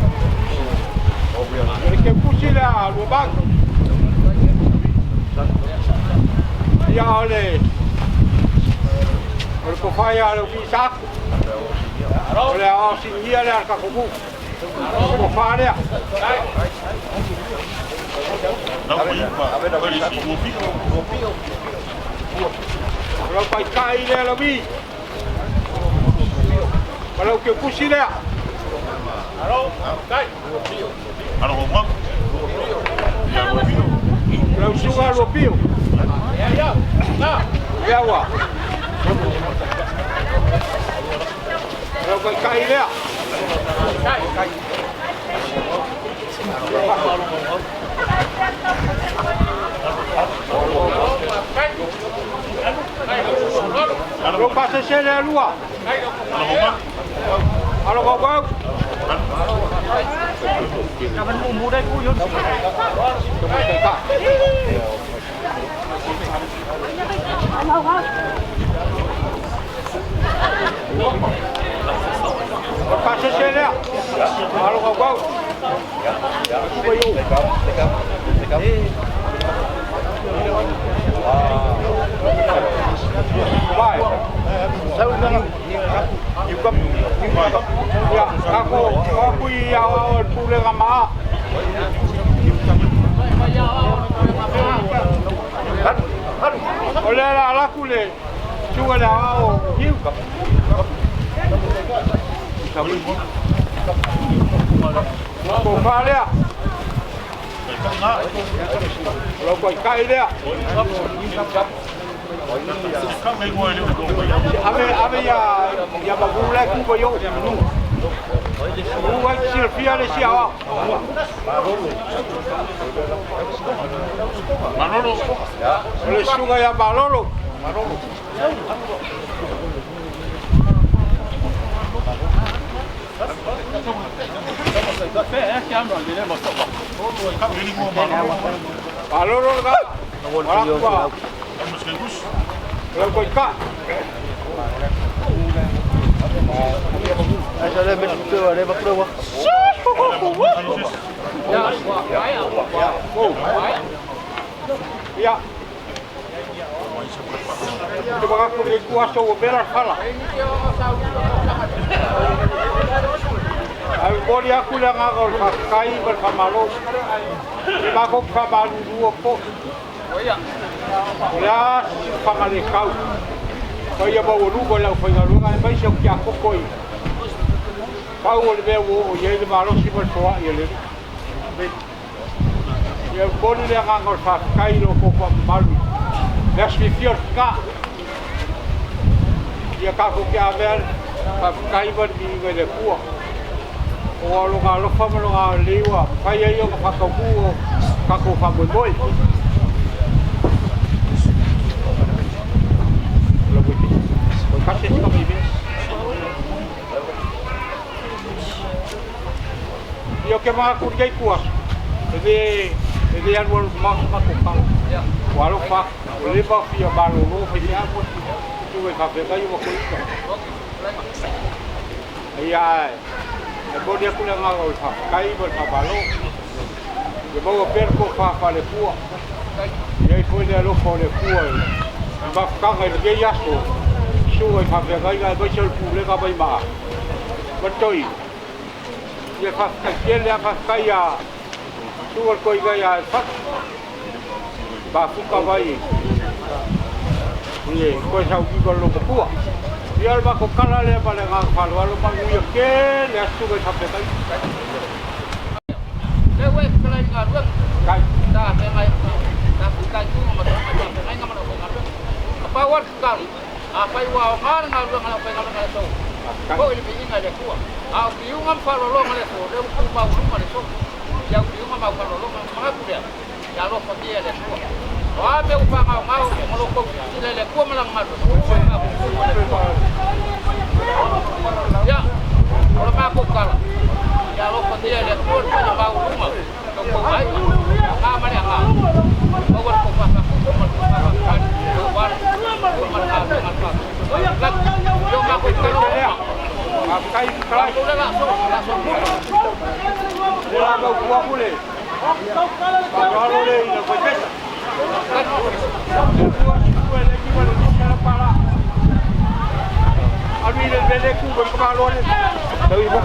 Jadi kepusilah lubang. Ya oleh kufaya lo bisa. Oleh asin dia lah kakubu. Kufaya. Kalau pakai dia lebih. Kalau kepusi dia. Halo, kai. Halo, ngomong. Kalau suka lopio. Ya. Nah, ya wah. Kalau pakai dia. Kai. Kalau pasal saya luar. Halo kau. Kapan mau mulai kuyun? Pasal saya. Halo kau. Baik. Saya udah ya, aku ya awal pula sama. Oleh lah aku le, cuma dah awal hiu. Kau faham dia? Kalau kau kai dia. Ame ya bagulai ku bayo. Buat silvia le siapa? Manolo. Oleh sungai ya Manolo. Manolo kan? Kalau kau ikat, ada betul, ada betul. Ya. Coba aku beri kuasa beras salah. Aku aku yang agak pakai bersama lo. Lima kau kabalu dua pok. Ya, pangali kau. Kau ya bawa lupa lah, kau yang lupa ni macam siapa aku kau. Kau boleh bawa, ya ini malu si bersuara ya le. Ya boleh dia nganggur pakai lo kau malu. Dah sifir kah, ia ka ko kia ver pa kai va di ngai le ku o lo ga lo fa lo ga liwa fa ia yo ka ka ku ka ko fa bo boy lo bu ti o ka se ka mi be io che ma ku dei ku e an wal ma ko ka walo fa o le ba fi ba lo fa ia mo tu e ka pe ka yo ko ito ai e bo dia ku na nga o fa kai bo fa ba lo e bo per ko fa le pu e ko le lo ko le pu ba ka ga le ya so su e ka pe ka ga bo chol pu le ka ba ma ba toi e fa ka ke le fa ka ya tu ko ga ya fa ba fu ka ba i ye ko sa u ko lo pu dia ba ko kala le pa le ga fa lo ma ngu ye ke le asu ko sa pe ka le we kala ga ru ka ta pe mai ta fu ka ku ma ta pe mai ga ma ko ga apa war ka apa wa ma na ru ga pe ga ma so ko ile bi ina le ku a bi u ngam fa lo ma le so le ku ba u ma le so ya bi u ma fa lo ma ku ya ya lo fa dia le ku wa me u pa ma mo lo ko ile le ku ma la ma so ya ora ma ko kala ya lo fa dia le ku pa ba u ma ko ai ma ma le nga mo ko fa fa ko ma ko fa ka ko wa ko ma ka yo ma ko ka ya kai kai la so la ko ku pule ba lo le ina ko pesa Almi le vele ku ba ka lo le dai bo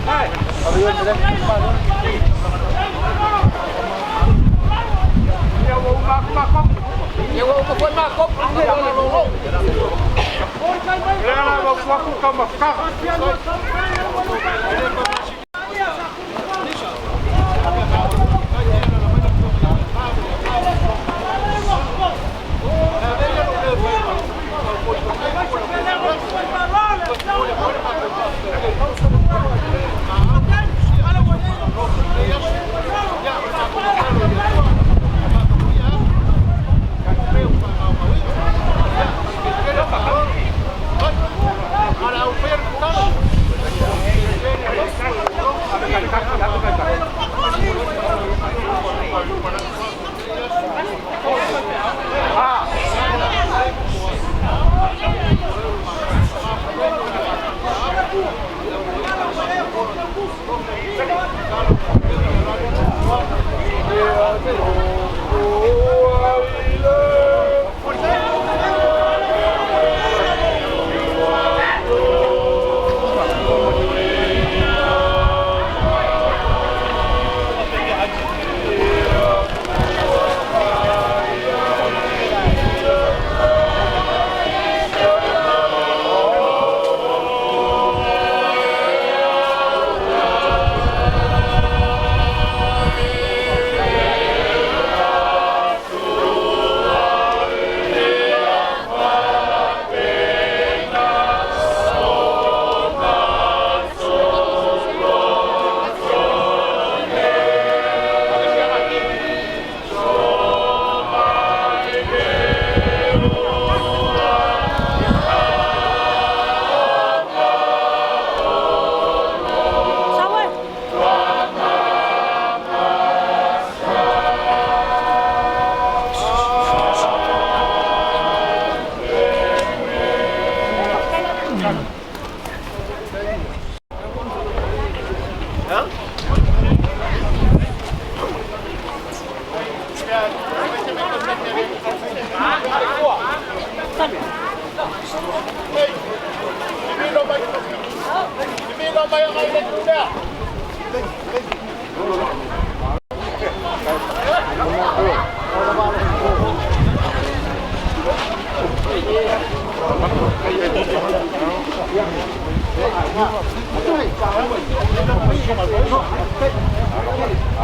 hai abi yo le ba lo ya wo ma ko ya wo ko ma ko le lo la ba ku ka ma ka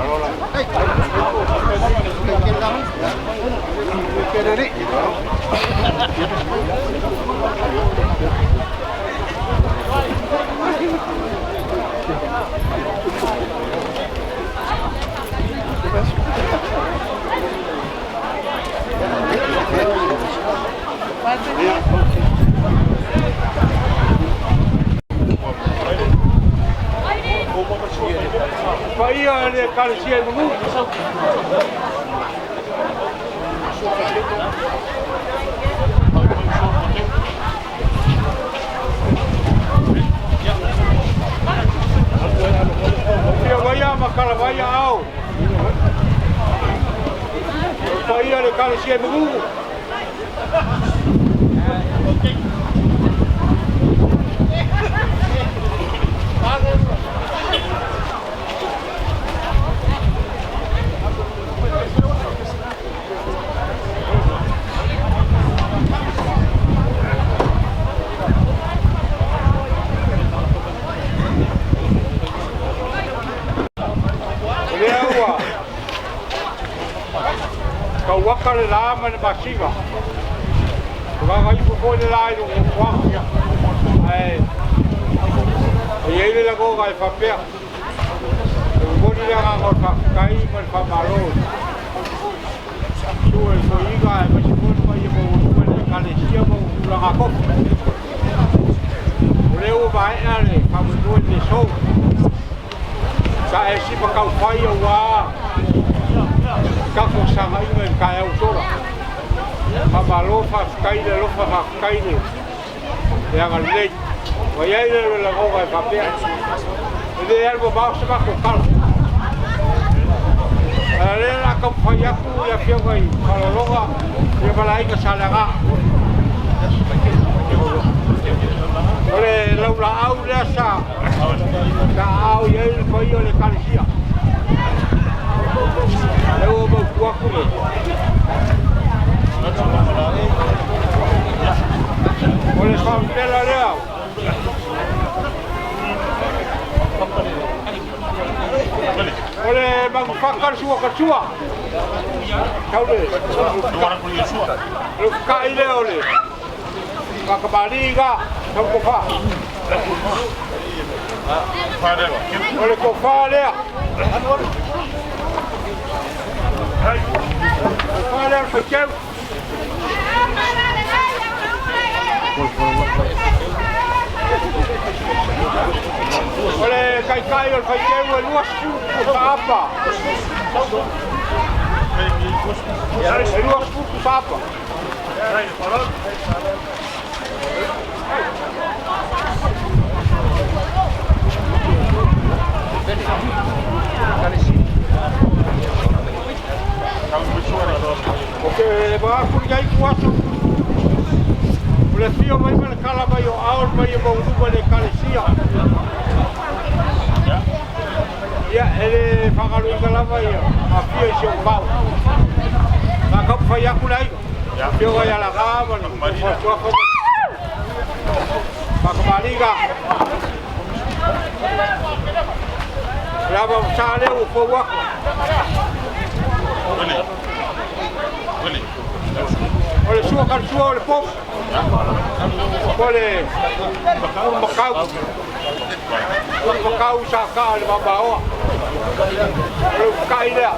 Allora, kalesia i mungu. Pia vaya makala vaya au. Vaya le kalesia i mungu. Kau waka le lama le masiva. Kau ipu ko le lai no kwa. Ai. Ye le la ko ga fa pe. Ko ni la ga ko fa kai man fa malo. Suwe ko iga ma si ko ma ye mo ko le ka le sia mo la ga ko. Le o vai ale fa mo do le so. Sa e si pa kau fa yo wa. Kako sama inga i kai au tora. Pamalofa kaile lofa kaile. Ya galei. Vai ai le la goga e papel. Ele ergo bao se va ko kal. Ale la ko faya ku ya pio kai. Kalologa ya balai ka salaga. Ole laula au le sa. Ka au ye ko yo le kalisia. Eu vou voar com ele. Olha só, pela real. Olha, bagu fakar sua kasua. Kau le. Lu kai le ole. Kakabali ga, kau ko fa. Olha ko fa le. Olha o feijão. Olha, cai o feijão, é duas putas apa. É duas putas apa. Porque vai por aí quatro. O lefio vai para cala vai o aul vai o bom de calesia. Ya ele fagalu cala vai a fio seu pau. Na cop foi a culai. Ya fio vai a la gaba no mostrou como. Para baliga. Lava sale o fogo. Olha sua calçua, olha pouco. Olha macau saca de babao. Olha cai lá.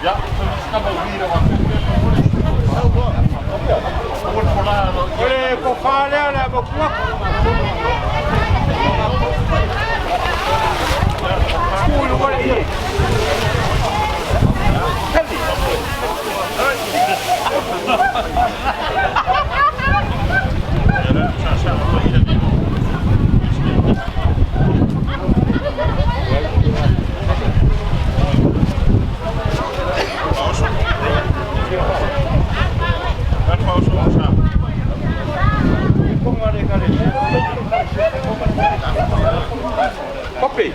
Já olha com falha na boca. Olha aí. Kopi.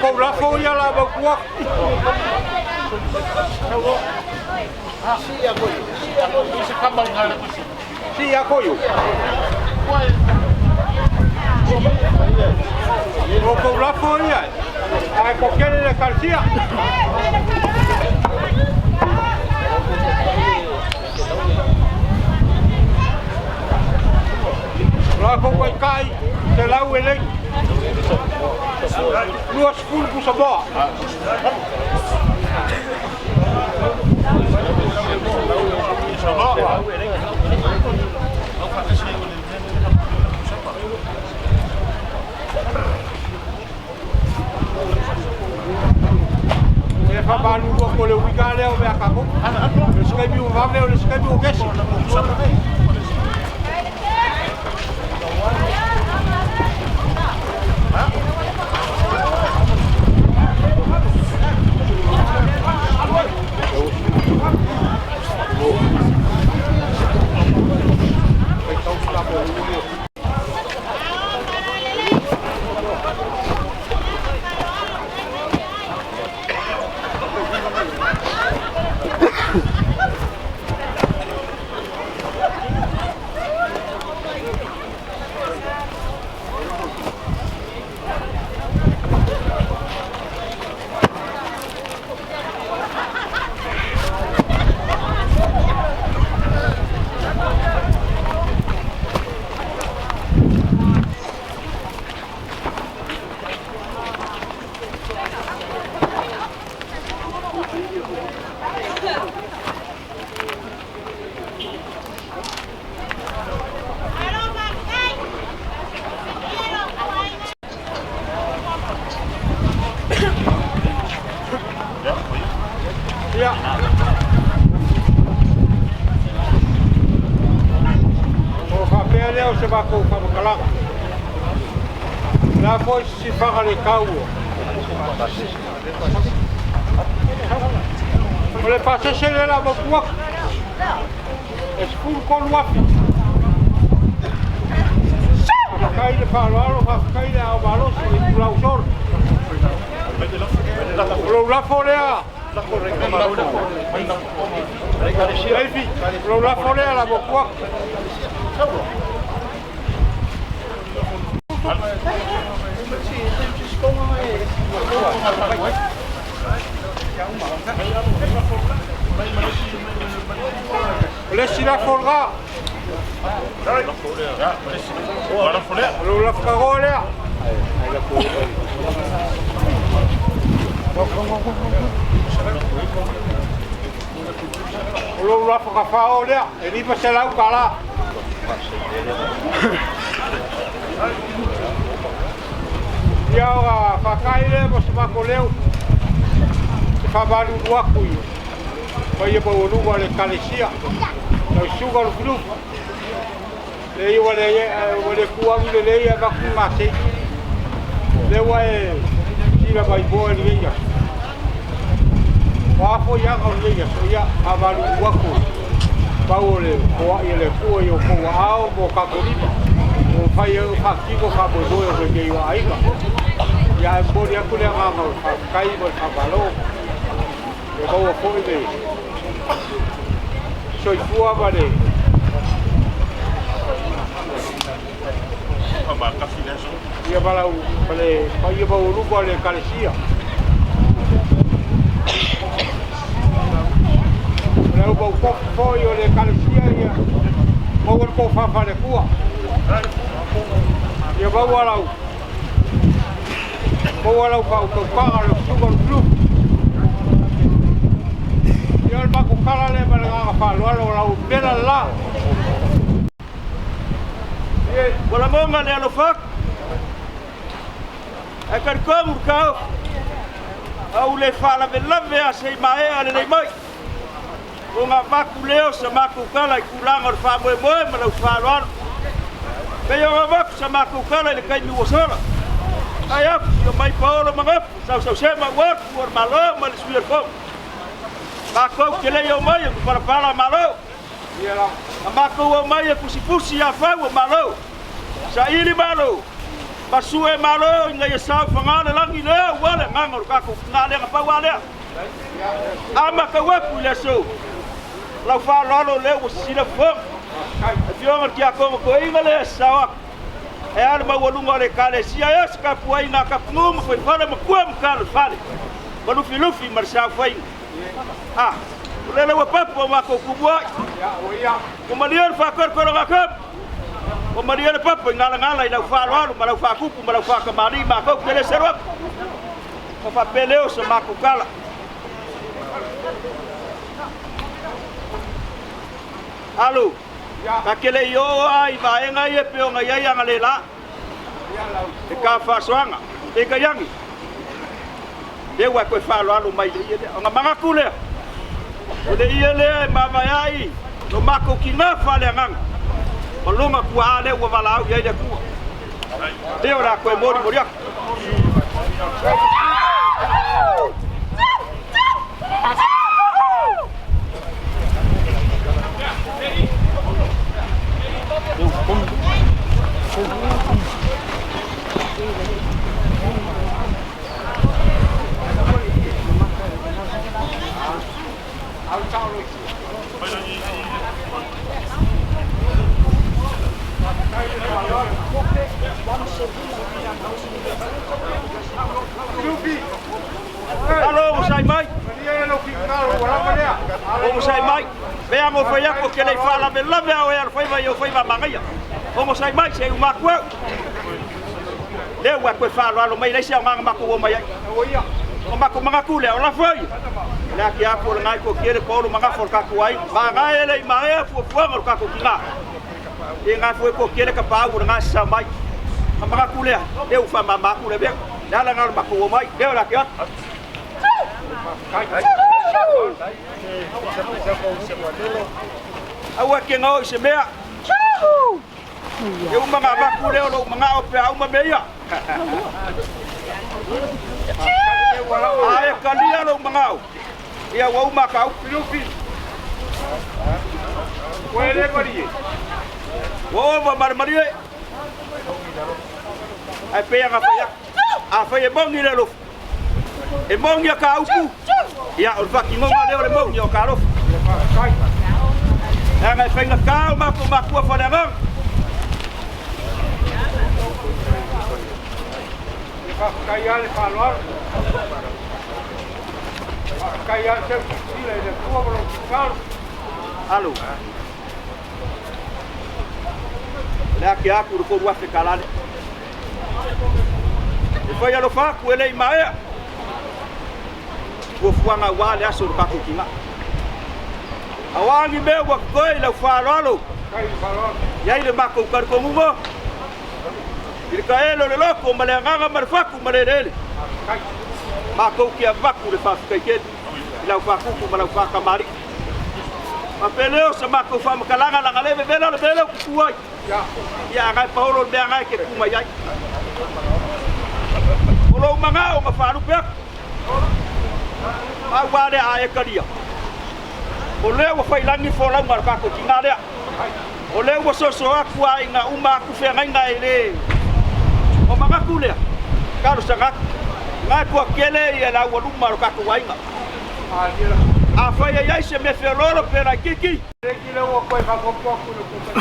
Kau rafau ya lah bawa. Si aku yo. Kau rafau ya. Kau kena le kalsia. Kau kai te lau ele. Luas pulpo sa boa. fa balu ko le wika le o me akako. Le skai bi o vave o le skai bi o kesi. Ya. O whapea leo se wako whamakalanga. Nā foi si whakare kau. O le pasese le la mokuak. E skulu konu wapi. Whakai le whaloalo, whakai le au malosi, e kulau soro. Kulau lafo lea. Elfi, lo la folea la bocuac. Laisse la folga. Lo la fogolea. Lo la foca faolea, e li pase la ukala. Ia o whakaile mo se mako leo. Se whabaru ruakui. Pai e pau runga le kalesia. Nau suga lo filu. Le iwa le kuangu le leia vaku mate. Lewa e sira bai boa ni veia. Wafo ia ka leia so ia whabaru ruakui. Pau le koa i le kua i o koa ao mo kakoripa. O whai e whakiko ka boiboe o kei wa aika. Ia e mori aku le nganga o whakai mo whakalo. E kau a koi me. Soi fua mare. Ia balau pale pai e bau rupa le kalesia. Lau bau kofo i o le kalesia ia. Mau e ko whafa le kua. Ia bau alau. Bau alau kau kaupanga le sugar blue. Ia le maku kala le mare nganga whalualo lau pera la. Wala monga le alo fak. E kar komu kau. Au le fala ve lave a sei mae ale nei mai. O ngā maku leo sa maku kala i kulanga o wha moe moe ma lau whaaloano. Kei o ngā maku sa maku kala i le kai miwasora. Ai aku si o mai paolo mangapu. Sau sema waku or malo ma le suia kou. Makou ke lei o mai e ku parapara malo. A makou o mai e pusi a whau o malo. Sa ili malo. Pasue malo ngai e sau whangane langi leo wale ngangor kako ngale nga pau alea. Ama ka waku le so. Lau wha lalo leo o sila whong. E fionga ki a kongo ko inga le sawa. E ale mawalunga le kale sia es ka puai nga ka punguma koe whare ma kua mkalo whale. Malufi lufi marisa whainga. Ah, lele wa papo mako kubwa. Ko marier fa kor kor ngakap. Ko marier papo ngala ngala ina fa lalo mala fa kupu mala fa kamari mako kele serok. Ko fa peleo se mako kala. Alo. Ka kele yo ai vaenga ye peo nga ya ngale la. E ka fa swanga. E ka yangi. le wa ko fa lo mai le nga manga kule o le ia le mama ai no mako ki na fa le ngang o longa ku ale wa vala au ia le ku le ora ko mori mori Halo, sai mai. O sai mai. Vea mo foi ako que lei fala me lave ao er foi vai eu foi mamanga. O sai mai se uma ko. Le wa ko fala alo mai lei se manga mako o mai. O mako manga kule o la foi. La ki ako ngai ko kere ko lo manga for ka kuai. Manga ele mai fu fu ngor ka ko kinga. E ngai foi ko kere ka pa o ngai sa mai. Manga kule eu fa mama kule be. Dala ngal mako o mai. Deu la ki. Awa ke ngau se mea. Eu mga baku leo lo mga ope au mabeya. Ai kalia lo mga au. Ia wau makau pilupi. Wele kori. Wo ba marmari. Ai pe nga pa ya. A fa ye bongi le lo. E mongi ka upu. Ya o faki ngonga leo le mongi o karo. Nga fenga ka ma ko ma ko fa le ngang. Kaya le falor. Kaya se sila le ko bro kar. Alo. La ki aku ko wa fe kalale. E foi alo fa ku ele mai. Ko fuanga wale aso ka ko kinga. Awangi me wa ko ile falolo. Kai falolo. Ya ile mako kar ko mumo. Il kaelo le loko male nganga marfaku marele. Mako ki avaku le fa keke. Ila fa ku mala fa kamari. Ma peleo sa mako fa makalanga la ngale vela le vela ku kuai. Ya ngai paulo be ngai ke kuma yai. Olo manga o mafaru pe. Awale a ekaria. Ole wa fa ilangi fo la marfaku kingale. Ole wa so aku ai nga uma ku fe ngai le. O manga kule karo sanga ngai ko kele ia la wa luma ro ka ko wainga a fa ia se me fe loro pera kiki ki le wo ko ka ko ko ku ko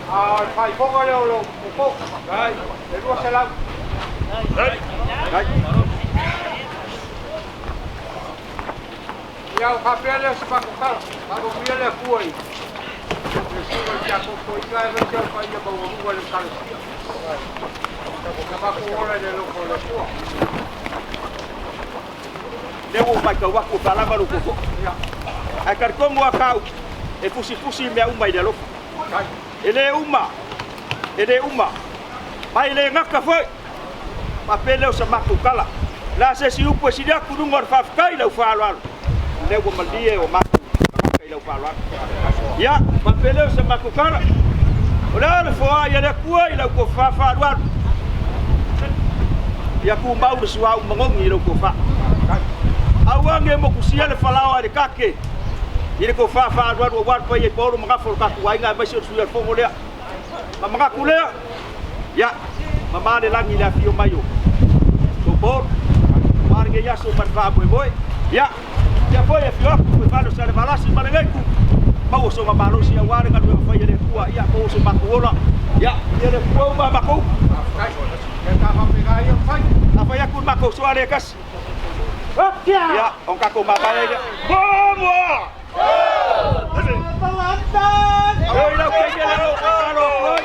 a fa i fogo le lo ko dai e ro se la dai ya o ka pele se pa ko ka ko pele ku ai se ya ko ko ia no se fa ia ko wo le ka Devo mai ka waku pala baru koko. Akar kongo akau e fusi me uma ide lo. Ele uma. Mai le ngaka foi. Papele o sama ku kala. La se si upo si dia ku ngor fa kai lo fa lo. Devo maldie o maku kai lo fa lo. Ya, papele o sama ku kala. Ora le foi ya le ku ai lo ko fa lo. Ya ku mau le suau mangongi lo ko fa. Awange mo kusia le falao le kake. Ile ko fa do wa pa ye bolo mga fo ka ku ai nga ba se suya fo ngolea. Mama ku le. Ya, mama le langi la fio mayo. So bor. Marge ya so par fa boy. Ya. Ya foi fio ku fa lo sa le balasi ma le ku. Mau so ma balo si wa nga do fa ye le ku ya ko so ma ku ola. Ya, ye le ku ma ku. Apa ya kun mako suare kas? Ya, on kako mabaya ya. Bomo! Pelantan! Oi, la que ya lo caro, oi.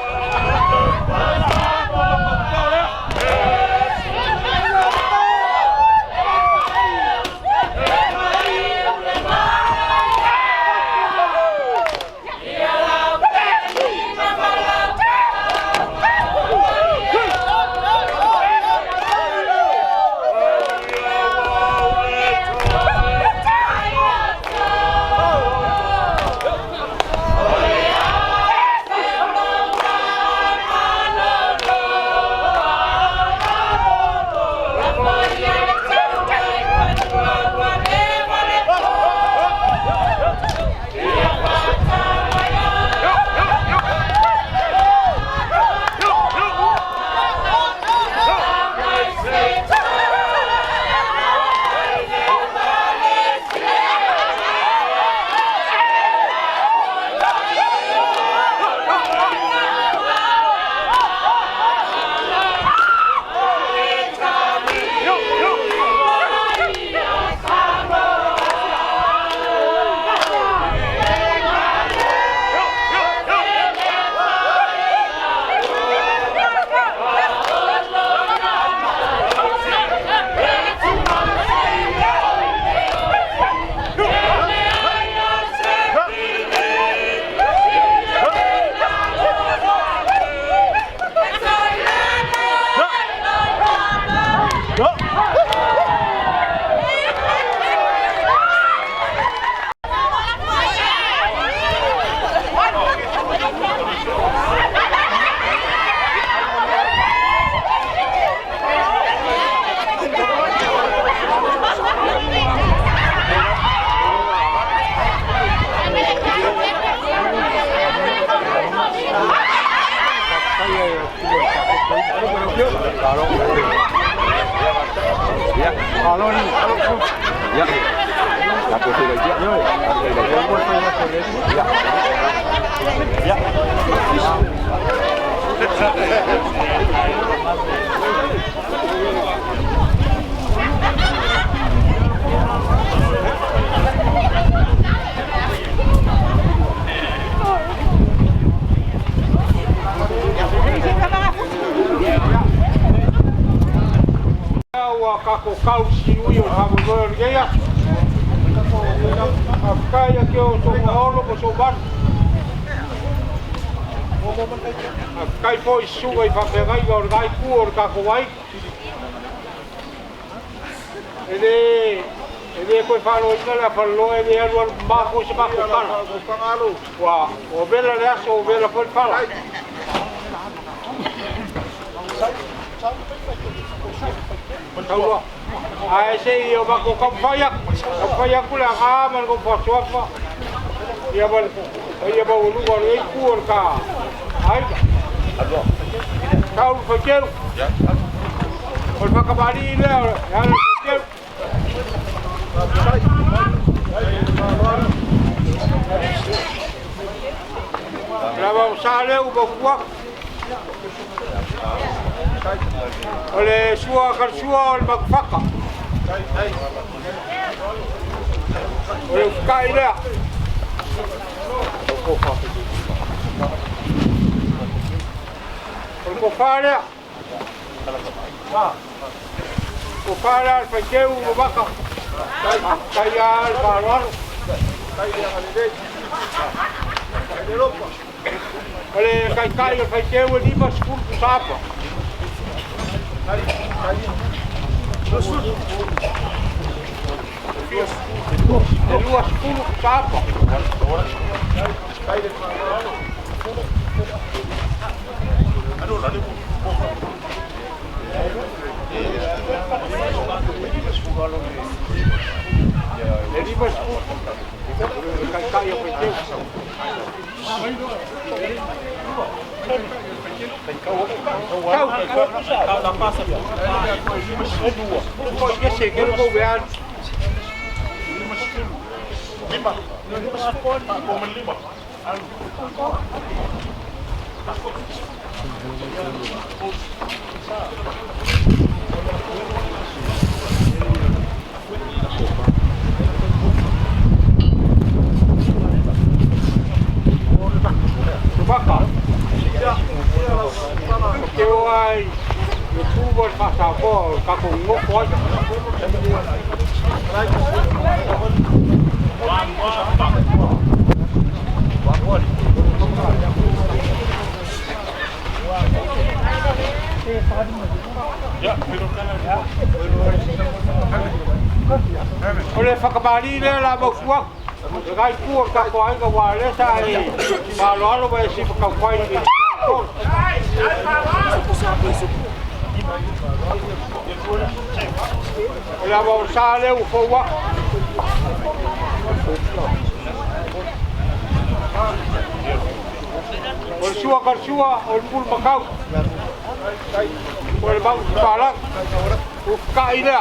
Ya. Aku sudah dia yo. Ya. Kako kausi ui o hamu noe ngea. Afkai ake o so maolo mo so batu. Afkai po i suga i whawhengai o gai ku o kako wai. Ele koe whalo inga la whalo ele anu anu mako se mako kala. Wa o vela le aso o vela po i whala. Tahu ai sei o bako kampaya kula aman ko pasuapa ia ba ulu ko ei kur ka ai tahu fakir ya por pakabali le ya fakir lava usale u bakwa oleh sua kan sua oleh magfaka oleh kai dia oleh kofara fajeu mabaka kaya balon oleh kai fajeu di masuk sapa luas puluh apa? Jadi mas kayak pencet. Kau dah pasal. Kau ini sekian kau beran. ภาษาก็กระผมงบก้อยoleh fakabali le la bokwa gai ku ka koi ka wa le sai ba lo lo ba si ka koi ni la ba sa le u fo wa ol sua kar sua ol pul makau ol bang palak u ka ida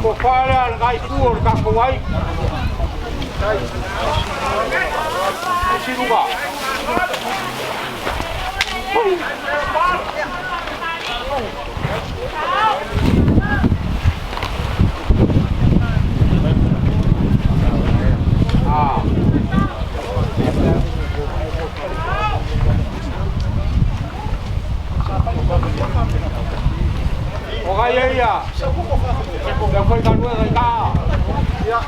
ko fala gai ku ka koi siruba Kaya ya, dah kau kan dua kata. Ya,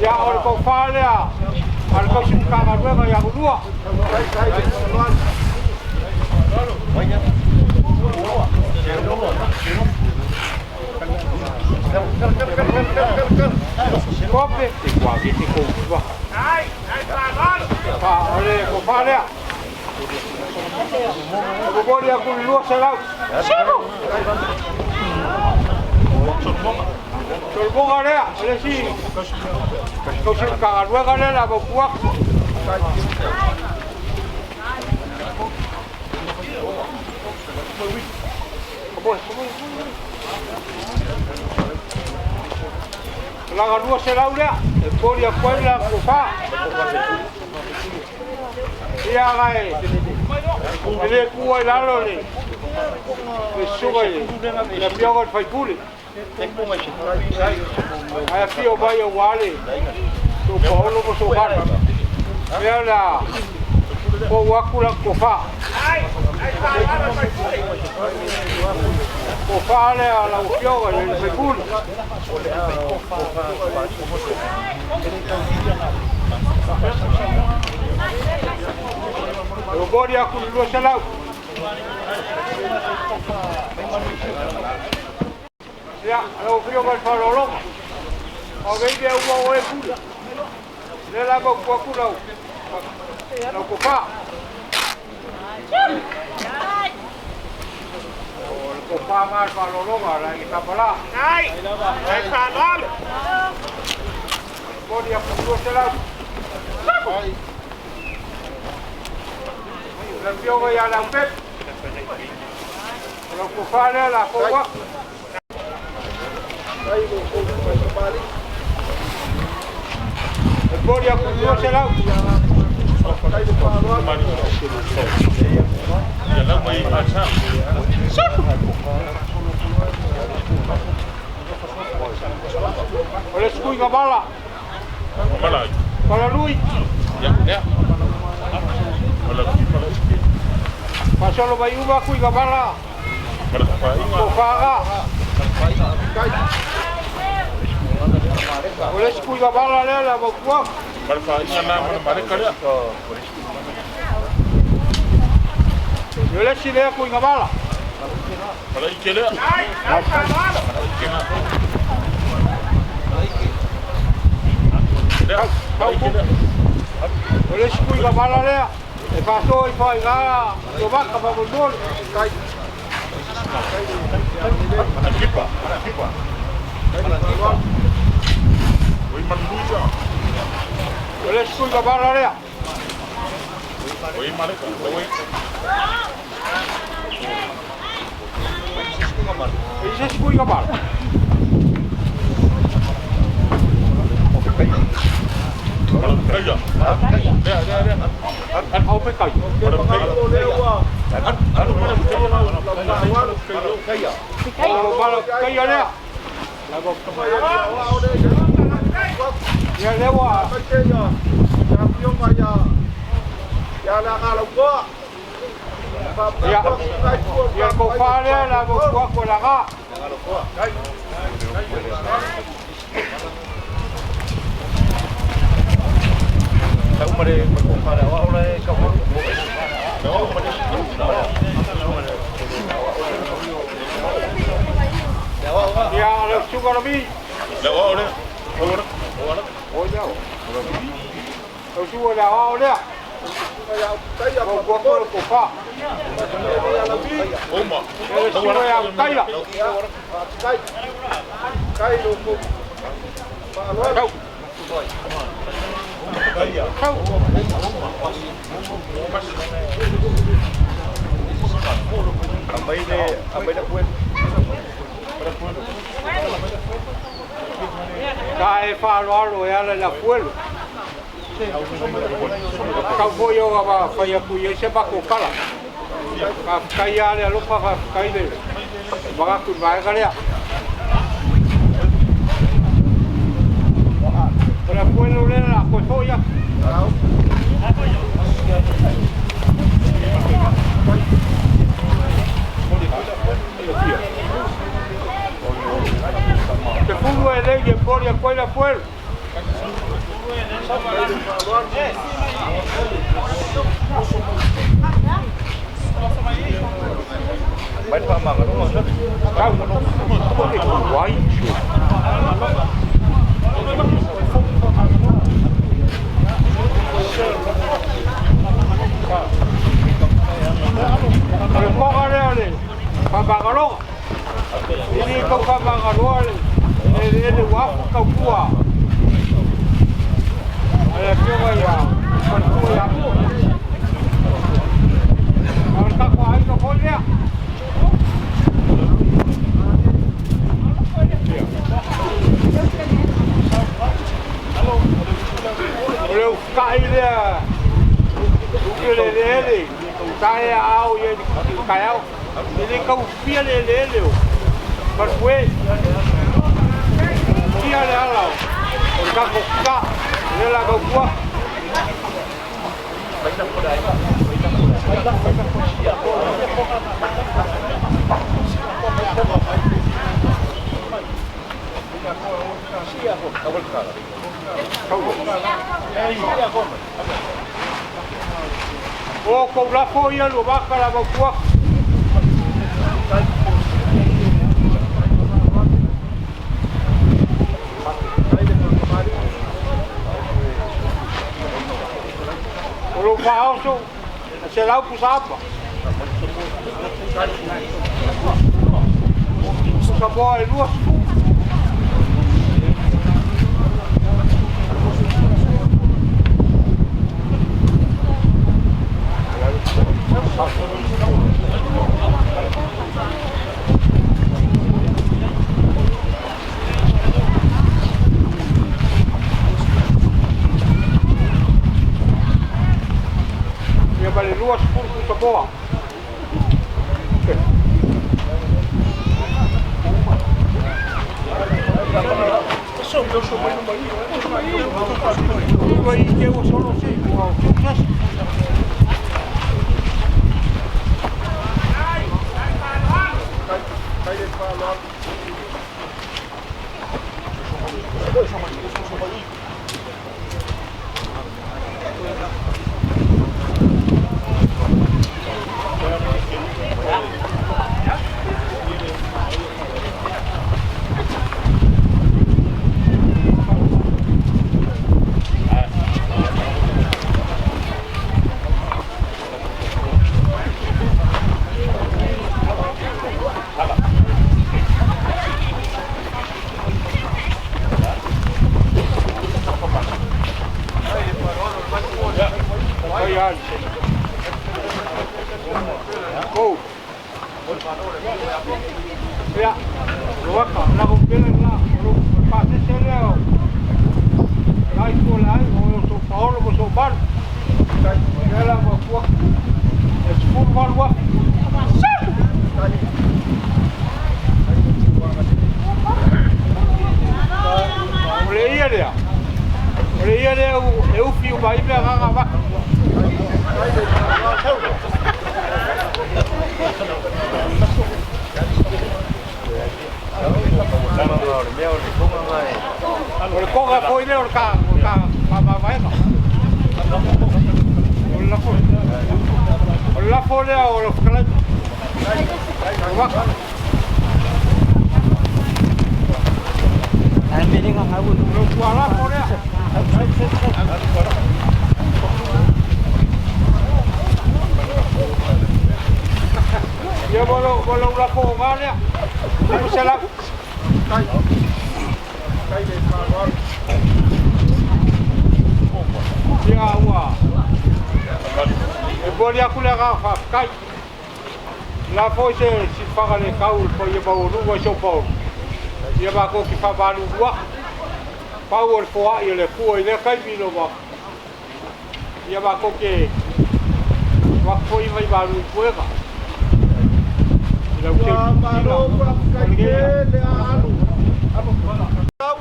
ya orang kau faham ya, orang kau suka kan dua kaya kedua. Kopi, tikwa, tikwa, tikwa. Pak, kau faham ya. Aku boleh aku luar selau. Siapa? Tolong ada, ada sih. Kau sih kakak dua kali lah, bawa puak. Langa lua se laulea, e pori a koe la kofa. Ia gai, e le kua i lalo le, e suga i, e a pioga i whaipule. Ai a pio vai a wale, so paolo mo so gana. Ia la, o waku la kofa. Kofa le a la pioga i whaipule. O bori aku lua se lau. Ia, lau fio kai whalolonga. O veide au o e pula. Le la mau kuaku lau. Lau kofa. O le kofa mai whalolonga la i kapala. Ai, ai whalole. Bori aku lua se lau. Ai. La pioga ya la pep. Lo que fale la coa. El boria con no se la. Ya la voy a echar. Olha escuiga bala. Bala. Para lui. Ya. Pasalo vai uva kui gabala. Kofaga. Oleh kui gabala le la bokua. Barfa ina na mana mare kare. Oleh sile kui gabala. Para ikele. Oleh kui gabala le. E pasó y fue a lo vaca para volver. Equipa. Voy manduja. Oleh school ka bala rea. Voy maleka. Ese school ka bala. Kaya. Dia. Apa kaya? Kaya dia. Ya lewa. Ya kau fale la bokua kolaga. Tahu mari berkumpul awak oleh kamu. Ya, ada sugar lebih. Lewat oleh. Oh ya. Kau sugar lewat oleh. Kau buat kau kopa. Oma. Sugar yang kaya. Kaya tu. Kau. Ambil puan. Kau falu ya la puan. Kau boyo apa faya puye siapa kau kalah. Kau ya le lupa kau ini. Bagai tu bagai kalian. Para pueblo le la cosoya. Que fútbol es ley por ya cuál fue. Baik Pak Mang, guai. Pabangalo. Ini kau pabangalo. Ini wafu kau buah. Ada siapa ya? Pertua ya. Kalau tak kau air kau boleh. Tae au ye di kaya. Ele kau pia le leo. Mas foi. Kia le ala. O ka ko ka. Le la ko kwa. O ko la ko ia lo ba ka la ko kwa. Lo faoso se la pusapa. Sa boa luas. Vale luas por sa boa. Vai que eu só não sei qual. Ya, luar kalau aku bilang lah, kalau pasti saya lagi mulai, mau sopan, mau sopan, saya lah buat, sepuluh buat. Mulai dia, eu fio baik belakang apa? Oleh kau nggak kau ini oleh kau apa ya? Oleh apa dia oleh kalian? Anh đi ngang hai buổi. Qua lá cô đấy. Ya bolong lá cô ngang đấy. Không sẽ lắm. Ya wah. Boleh aku lihat kai. La foi se fagale kaul po ye ba ru wa so po. Ia ba ko ki fa balu wa. Power for ia le fu ile kai bino ba. Ia ba ko ke wa ko i vai balu puega. Ila ke ba lo pa kai ke le alu. Apa kala.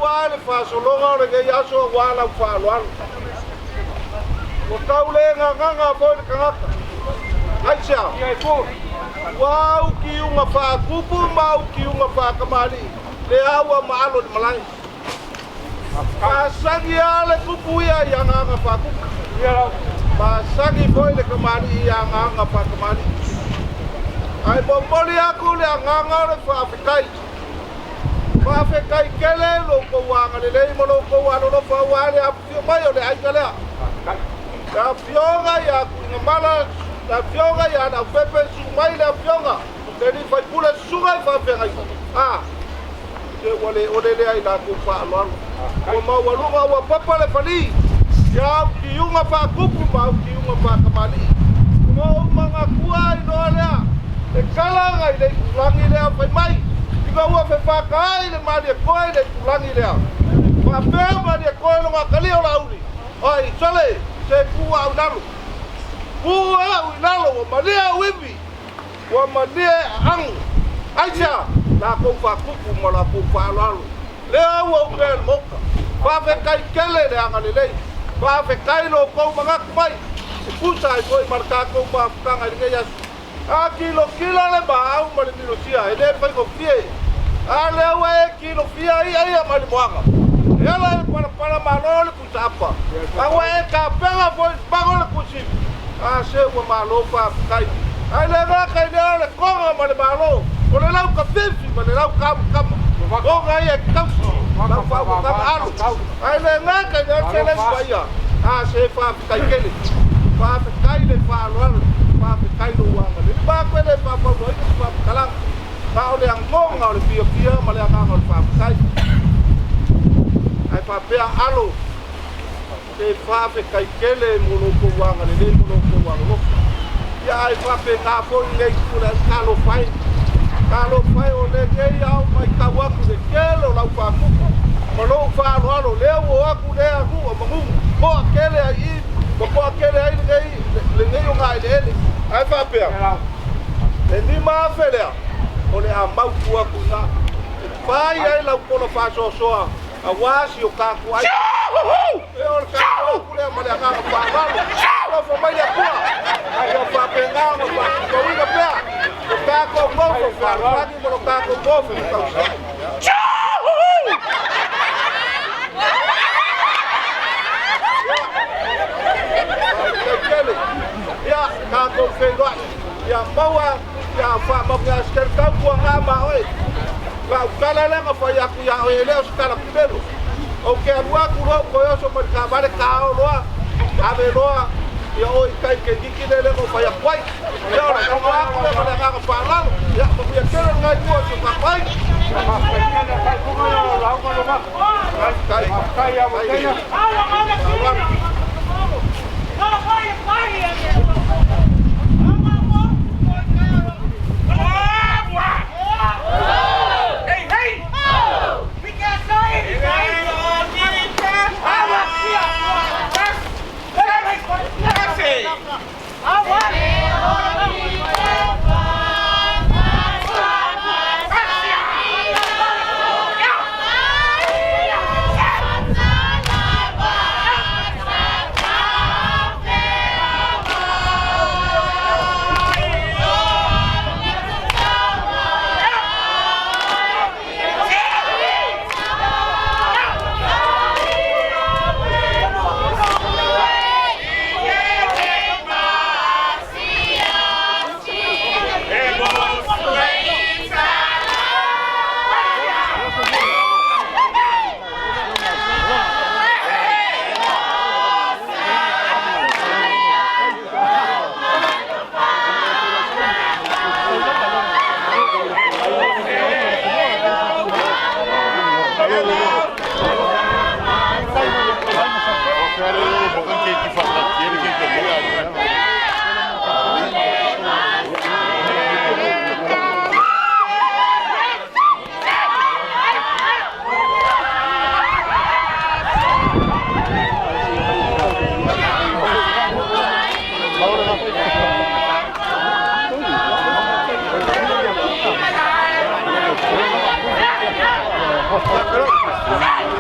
Wa le fa so lo ga le ya so wa la fa lo. Ko tau le nga bo le ka. Ai sia. Ia ko. Wow, ki uma fa kupu mau ki uma fa kamali. Le awa maalo de malangi. Pasagi ale kupu ya yang anga fa kupu. Ya, pasagi boy le kamali yang anga fa kamali. Ai bomboli aku le anga le fa Afrikai. Fa Afrikai kele lo ko wanga le mo lo ko wa lo fa wa le apio mai le ai kele. Ya fionga ya ngmala la fionga ya na pepe sumai la fionga. Jadi fai pula sungai fa fenga. Ah. Ke wale odele ai la ku fa lo. Ko ma walunga wa papa le fali. Ya ki unga fa kupu ma ki unga fa kamali. Mo manga kuai no le. E kala ngai le langi le fai mai. Iga wa fe fa kai le ma de koi le langi le. Fa pe ma de koi lo ma kali o la uli. Ai sole se ku au dalu. Pua unalo wa mania wibi. Wa mania ang. Aisha la ko fa kuku mo la ko fa lalo. Lea wa uben moka. Fa fe kai kele de angale lei. Fa fe kai lo ko manga mai. Pusa ai ko marka ko pa kanga de ya. A kilo le ba au mo ni lo sia. Ele fa ko fie. A le wa kilo fie ai ma moaka. Ela para manole ku tapa. A wa ka pega foi bagole ku si. A se wa malo fa kai. Ai le ga kai le ko ma le malo. O le lau ka fifi, ma le lau kam. O ga ia kam. Lau fa ko kam alu. Ai le nga ka le tele faia. A se fa kai kele. Fa kai le fa lo. Fa kai lo wa. Le ba ko le fa fa lo fa kala. Ka o le ngong o le pia ma le nga o fa kai. Ai fa pe alu. Te fa kai kele mo lo ko wa le mo lo ko wa lo. Ya ai fa pe ka fo le ku la ka lo fai. Kalau fai o le ke au mai ka wa ku de kelo la fa ku. Mo lo fa lo le wo aku le aku o mo mo kele ai ko kele ai le yo ga le ai fa pe. Le ni ma fe le. O le a mau ku aku na. Fai ai la ko lo fa so a wasi o ka ku ai. E o ka ku le mo le ka fa ba. Lo fo mai ya ku. Ai o fa pe nga mo fa ko wi ka pe. Kako bofo faro, pagi mo kako bofo kausa. Ya kako fedwa. Ya bawa ya fa mabnya sekarang buang ama oi. Kala le ka fa ya ku ya oi le skala primero. Oke agua ku ro ko yo so ka bare ka o lo. Ave lo. Ya oi kai ke diki le ko fa ya kwai. Ya ora ko aku le pada ka fa lan. Ya ko ya kero ngai ku so ka kwai. Kai ku ko yo la ko lo ma. Kai ya mo tena. Ala ala ki. No kai kai ya. Hey hey. We can't say anything.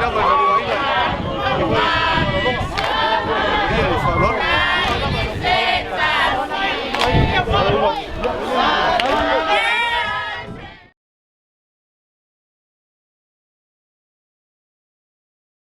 Pero